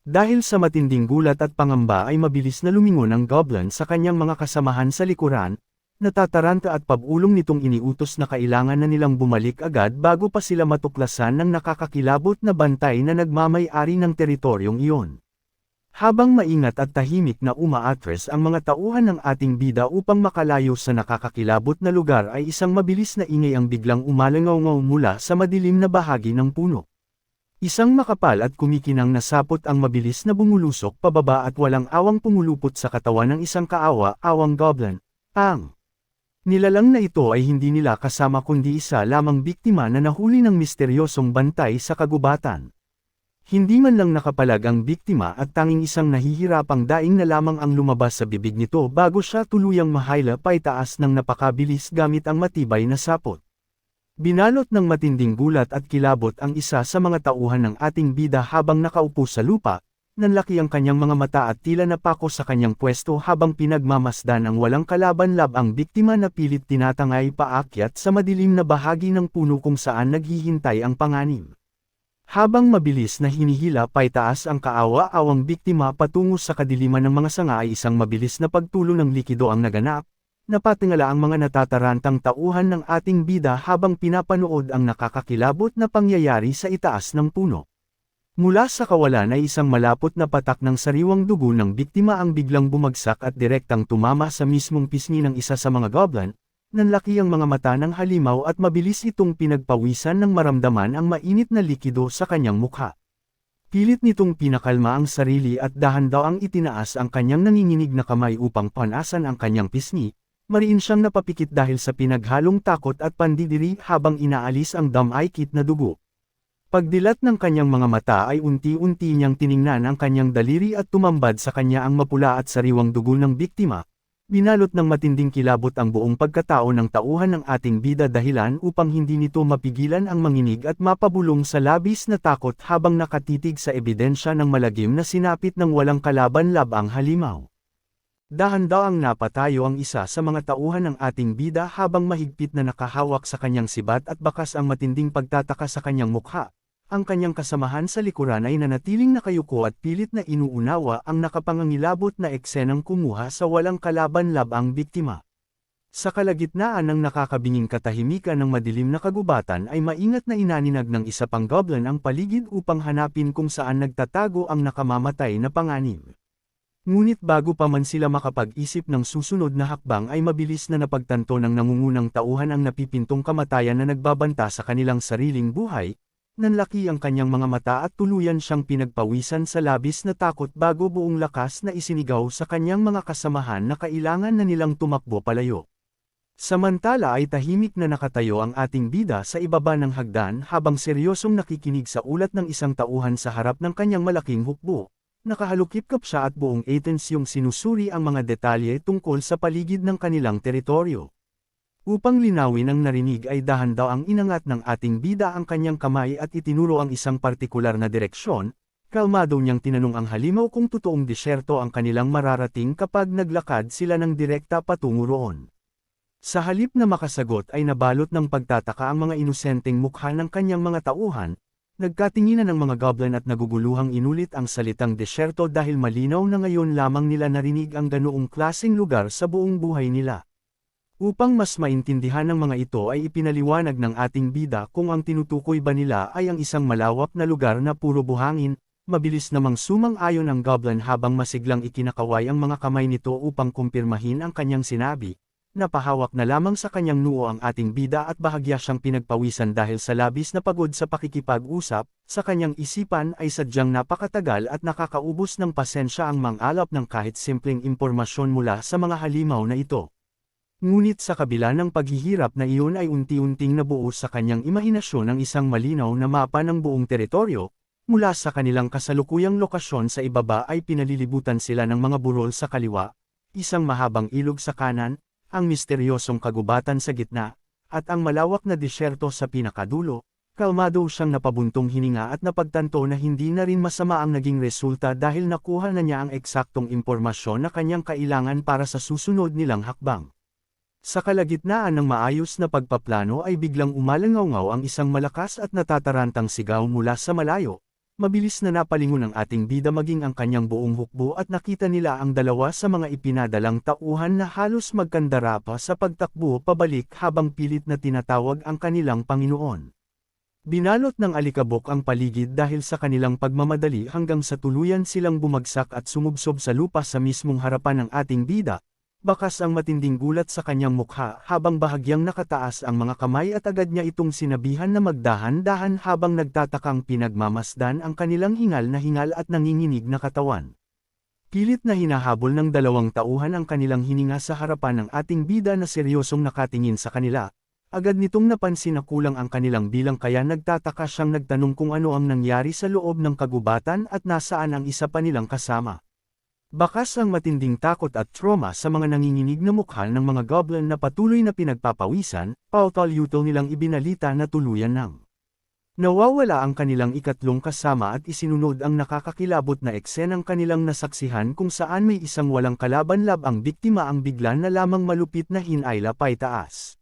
Dahil sa matinding gulat at pangamba ay mabilis na lumingon ang goblin sa kanyang mga kasamahan sa likuran. Natataranta at pabulong nitong iniutos na kailangan na nilang bumalik agad bago pa sila matuklasan ng nakakakilabot na bantay na nagmamay-ari ng teritoryong iyon. Habang maingat at tahimik na umaatres ang mga tauhan ng ating bida upang makalayo sa nakakakilabot na lugar ay isang mabilis na ingay ang biglang umalangaw mula sa madilim na bahagi ng puno. Isang makapal at kumikinang na sapot ang mabilis na bumulusok pababa at walang awang pumulupot sa katawan ng isang kaawa-awang goblin. Ang nilalang na ito ay hindi nila kasama kundi isa lamang biktima na nahuli ng misteryosong bantay sa kagubatan. Hindi man lang nakapalag ang biktima at tanging isang nahihirapang daing na lamang ang lumabas sa bibig nito bago siya tuluyang mahayla paitaas ng napakabilis gamit ang matibay na sapot. Binalot ng matinding gulat at kilabot ang isa sa mga tauhan ng ating bida habang nakaupo sa lupa, nanlaki ang kanyang mga mata at tila napako sa kanyang pwesto habang pinagmamasdan ang walang kalaban-lab ang biktima na pilit tinatangay paakyat sa madilim na bahagi ng puno kung saan naghihintay ang panganib. Habang mabilis na hinihila paitaas ang kaawa-awang biktima patungo sa kadiliman ng mga sanga ay isang mabilis na pagtulo ng likido ang naganap. Napatingala ang mga natatarantang tauhan ng ating bida habang pinapanood ang nakakakilabot na pangyayari sa itaas ng puno. Mula sa kawalan ay isang malapot na patak ng sariwang dugo ng biktima ang biglang bumagsak at direktang tumama sa mismong pisngi ng isa sa mga goblin. Nanlaki ang mga mata ng halimaw at mabilis itong pinagpawisan nang maramdaman ang mainit na likido sa kanyang mukha. Pilit nitong pinakalma ang sarili at dahan-daw ang itinaas ang kanyang nanginginig na kamay upang panasan ang kanyang pisngi. Mariin siyang napapikit dahil sa pinaghalong takot at pandidiri habang inaalis ang damay-kit na dugo. Pagdilat ng kanyang mga mata ay unti-unti niyang tiningnan ang kanyang daliri at tumambad sa kanya ang mapula at sariwang dugo ng biktima. Binalot ng matinding kilabot ang buong pagkatao ng tauhan ng ating bida dahilan upang hindi nito mapigilan ang manginig at mapabulong sa labis na takot habang nakatitig sa ebidensya ng malagim na sinapit ng walang kalaban-lab ang halimaw. Dahan-dahang napatayo ang isa sa mga tauhan ng ating bida habang mahigpit na nakahawak sa kanyang sibat at bakas ang matinding pagtataka sa kanyang mukha. Ang kanyang kasamahan sa likuran ay nanatiling nakayuko at pilit na inuunawa ang nakapangangilabot na eksenang kumuha sa walang kalaban-lab ang biktima. Sa kalagitnaan ng nakakabinging katahimikan ng madilim na kagubatan ay maingat na inaninag ng isa pang goblin ang paligid upang hanapin kung saan nagtatago ang nakamamatay na panganib. Ngunit bago pa man sila makapag-isip ng susunod na hakbang ay mabilis na napagtanto ng nangungunang tauhan ang napipintong kamatayan na nagbabanta sa kanilang sariling buhay. Nanlaki ang kanyang mga mata at tuluyan siyang pinagpawisan sa labis na takot bago buong lakas na isinigaw sa kanyang mga kasamahan na kailangan na nilang tumakbo palayo. Samantala ay tahimik na nakatayo ang ating bida sa ibaba ng hagdan habang seryosong nakikinig sa ulat ng isang tauhan sa harap ng kanyang malaking hukbo. Nakahalukip-kap siya at buong atensyong sinusuri ang mga detalye tungkol sa paligid ng kanilang teritoryo. Upang linawin ang narinig ay dahan-daw ang inangat ng ating bida ang kanyang kamay at itinuro ang isang partikular na direksyon. Kalmado niyang tinanong ang halimaw kung totoong disyerto ang kanilang mararating kapag naglakad sila ng direkta patungo roon. Sa halip na makasagot ay nabalot ng pagtataka ang mga inosenteng mukha ng kanyang mga tauhan. Nagkatinginan ng mga goblin at naguguluhang inulit ang salitang desyerto dahil malinaw na ngayon lamang nila narinig ang ganoong klaseng lugar sa buong buhay nila. Upang mas maintindihan ng mga ito ay ipinaliwanag ng ating bida kung ang tinutukoy ba nila ay ang isang malawak na lugar na puro buhangin. Mabilis namang sumang-ayon ang goblin habang masiglang ikinakaway ang mga kamay nito upang kumpirmahin ang kanyang sinabi. Napahawak na lamang sa kanyang noo ang ating bida at bahagya siyang pinagpawisan dahil sa labis na pagod sa pakikipag-usap, sa kanyang isipan ay sadyang napakatagal at nakakaubos ng pasensya ang mangalap ng kahit simpleng impormasyon mula sa mga halimaw na ito. Ngunit sa kabila ng paghihirap na iyon ay unti-unting nabuo sa kanyang imahinasyon ang isang malinaw na mapa ng buong teritoryo. Mula sa kanilang kasalukuyang lokasyon sa ibaba ay pinalilibutan sila ng mga burol sa kaliwa, isang mahabang ilog sa kanan, ang misteryosong kagubatan sa gitna, at ang malawak na disyerto sa pinakadulo. Kalmado siyang napabuntong hininga at napagtanto na hindi na rin masama ang naging resulta dahil nakuha na niya ang eksaktong impormasyon na kanyang kailangan para sa susunod nilang hakbang. Sa kalagitnaan ng maayos na pagpaplano ay biglang umalangaw ang isang malakas at natatarantang sigaw mula sa malayo. Mabilis na napalingon ang ating bida maging ang kanyang buong hukbo at nakita nila ang dalawa sa mga ipinadalang tauhan na halos magkandara pa sa pagtakbo pabalik habang pilit na tinatawag ang kanilang Panginoon. Binalot ng alikabok ang paligid dahil sa kanilang pagmamadali hanggang sa tuluyan silang bumagsak at sumubsob sa lupa sa mismong harapan ng ating bida. Bakas ang matinding gulat sa kanyang mukha habang bahagyang nakataas ang mga kamay at agad niya itong sinabihan na magdahan-dahan habang nagtatakang pinagmamasdan ang kanilang hingal at nanginginig na katawan. Pilit na hinahabol ng dalawang tauhan ang kanilang hininga sa harapan ng ating bida na seryosong nakatingin sa kanila. Agad nitong napansin na kulang ang kanilang bilang kaya nagtataka siyang nagtanong kung ano ang nangyari sa loob ng kagubatan at nasaan ang isa pa nilang kasama. Bakas ang matinding takot at trauma sa mga nanginginig na mukha ng mga goblin na patuloy na pinagpapawisan, pautol-utol nilang ibinalita na tuluyan ng nawawala ang kanilang ikatlong kasama at isinunod ang nakakakilabot na eksenang kanilang nasaksihan kung saan may isang walang kalaban-lab ang biktima ang bigla na lamang malupit na hinayla paitaas.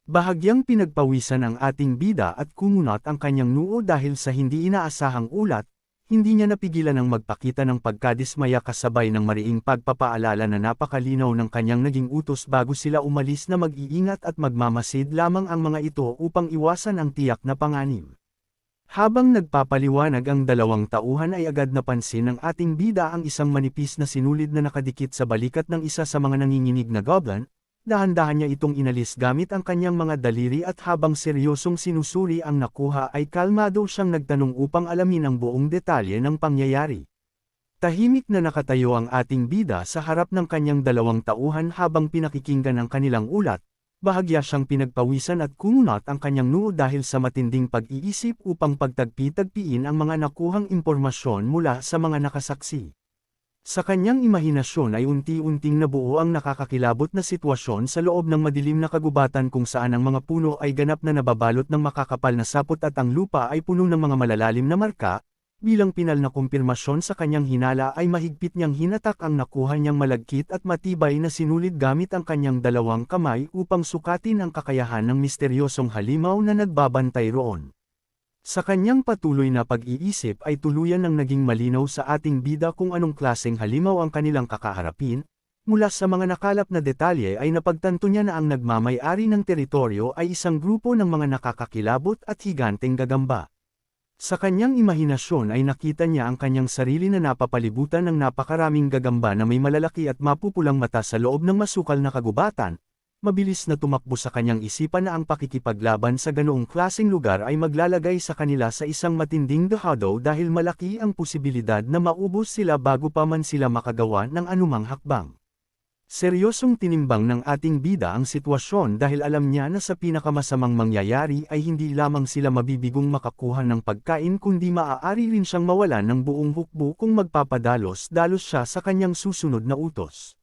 Bahagyang pinagpawisan ang ating bida at kumunat ang kanyang noo dahil sa hindi inaasahang ulat, hindi niya napigilan ang magpakita ng pagkadismaya kasabay ng mariing pagpapaalala na napakalinaw ng kanyang naging utos bago sila umalis na mag-iingat at magmamasid lamang ang mga ito upang iwasan ang tiyak na panganib. Habang nagpapaliwanag ang dalawang tauhan ay agad napansin ng ating bida ang isang manipis na sinulid na nakadikit sa balikat ng isa sa mga nanginginig na goblin. Dahan-dahan niya itong inalis gamit ang kanyang mga daliri at habang seryosong sinusuri ang nakuha ay kalmado siyang nagtanong upang alamin ang buong detalye ng pangyayari. Tahimik na nakatayo ang ating bida sa harap ng kanyang dalawang tauhan habang pinakikinggan ang kanilang ulat, bahagya siyang pinagpawisan at kumunat ang kanyang noo dahil sa matinding pag-iisip upang pagtagpi-tagpiin ang mga nakuhang impormasyon mula sa mga nakasaksi. Sa kanyang imahinasyon ay unti-unting nabuo ang nakakakilabot na sitwasyon sa loob ng madilim na kagubatan kung saan ang mga puno ay ganap na nababalot ng makakapal na sapot at ang lupa ay puno ng mga malalalim na marka. Bilang pinal na kumpirmasyon sa kanyang hinala ay mahigpit niyang hinatak ang nakuha niyang malagkit at matibay na sinulid gamit ang kanyang dalawang kamay upang sukatin ang kakayahan ng misteryosong halimaw na nagbabantay roon. Sa kanyang patuloy na pag-iisip ay tuluyan nang naging malinaw sa ating bida kung anong klaseng halimaw ang kanilang kakaharapin. Mula sa mga nakalap na detalye ay napagtanto niya na ang nagmamay-ari ng teritoryo ay isang grupo ng mga nakakakilabot at higanteng gagamba. Sa kanyang imahinasyon ay nakita niya ang kanyang sarili na napapalibutan ng napakaraming gagamba na may malalaki at mapupulang mata sa loob ng masukal na kagubatan. Mabilis na tumakbo sa kanyang isipan na ang pakikipaglaban sa ganoong klaseng lugar ay maglalagay sa kanila sa isang matinding dahado dahil malaki ang posibilidad na maubos sila bago pa man sila makagawa ng anumang hakbang. Seryosong tinimbang ng ating bida ang sitwasyon dahil alam niya na sa pinakamasamang mangyayari ay hindi lamang sila mabibigong makakuha ng pagkain kundi maaari rin siyang mawalan ng buong hukbo kung magpapadalos-dalos siya sa kanyang susunod na utos.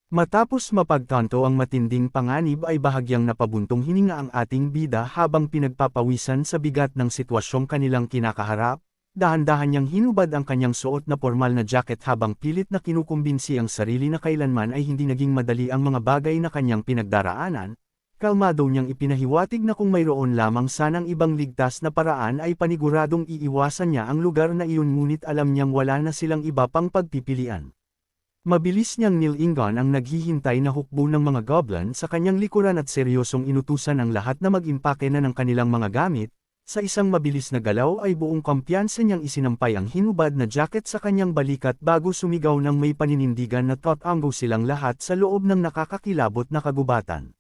Matapos mapagtanto ang matinding panganib ay bahagyang napabuntong hininga ang ating bida habang pinagpapawisan sa bigat ng sitwasyong kanilang kinakaharap. Dahan-dahan niyang hinubad ang kanyang suot na formal na jacket habang pilit na kinukumbinsi ang sarili na kailanman ay hindi naging madali ang mga bagay na kanyang pinagdaraanan. Kalmado niyang ipinahiwatig na kung mayroon lamang sanang ibang ligtas na paraan ay paniguradong iiwasan niya ang lugar na iyon ngunit alam niyang wala na silang iba pang pagpipilian. Mabilis niyang nilingon ang naghihintay na hukbo ng mga goblin sa kanyang likuran at seryosong inutusan ang lahat na mag-impake na ng kanilang mga gamit. Sa isang mabilis na galaw ay buong kumpiyansa niyang isinampay ang hinubad na jacket sa kanyang balikat bago sumigaw ng may paninindigan na tatango silang lahat sa loob ng nakakakilabot na kagubatan.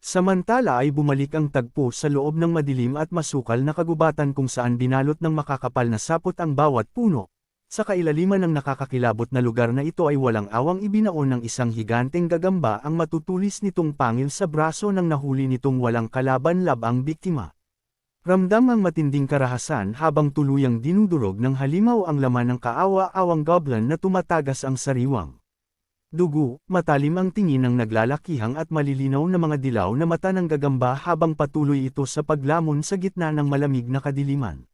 Samantala ay bumalik ang tagpo sa loob ng madilim at masukal na kagubatan kung saan binalot ng makakapal na sapot ang bawat puno. Sa kailaliman ng nakakakilabot na lugar na ito ay walang awang ibinaon ng isang higanteng gagamba ang matutulis nitong pangil sa braso ng nahuli nitong walang kalaban-lab ang biktima. Ramdam ang matinding karahasan habang tuluyang dinudurog ng halimaw ang laman ng kaawa-awang goblin na tumatagas ang sariwang dugo. Matalim ang tingin ng naglalakihang at malilinaw na mga dilaw na mata ng gagamba habang patuloy ito sa paglamon sa gitna ng malamig na kadiliman.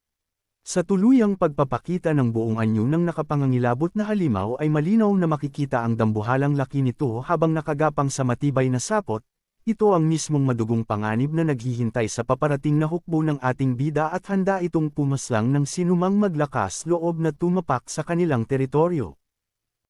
Sa tuluyang pagpapakita ng buong anyo ng nakapangangilabot na halimaw ay malinaw na makikita ang dambuhalang laki nito habang nakagapang sa matibay na sapot. Ito ang mismong madugong panganib na naghihintay sa paparating na hukbo ng ating bida at handa itong pumaslang ng sinumang maglakas loob na tumapak sa kanilang teritoryo.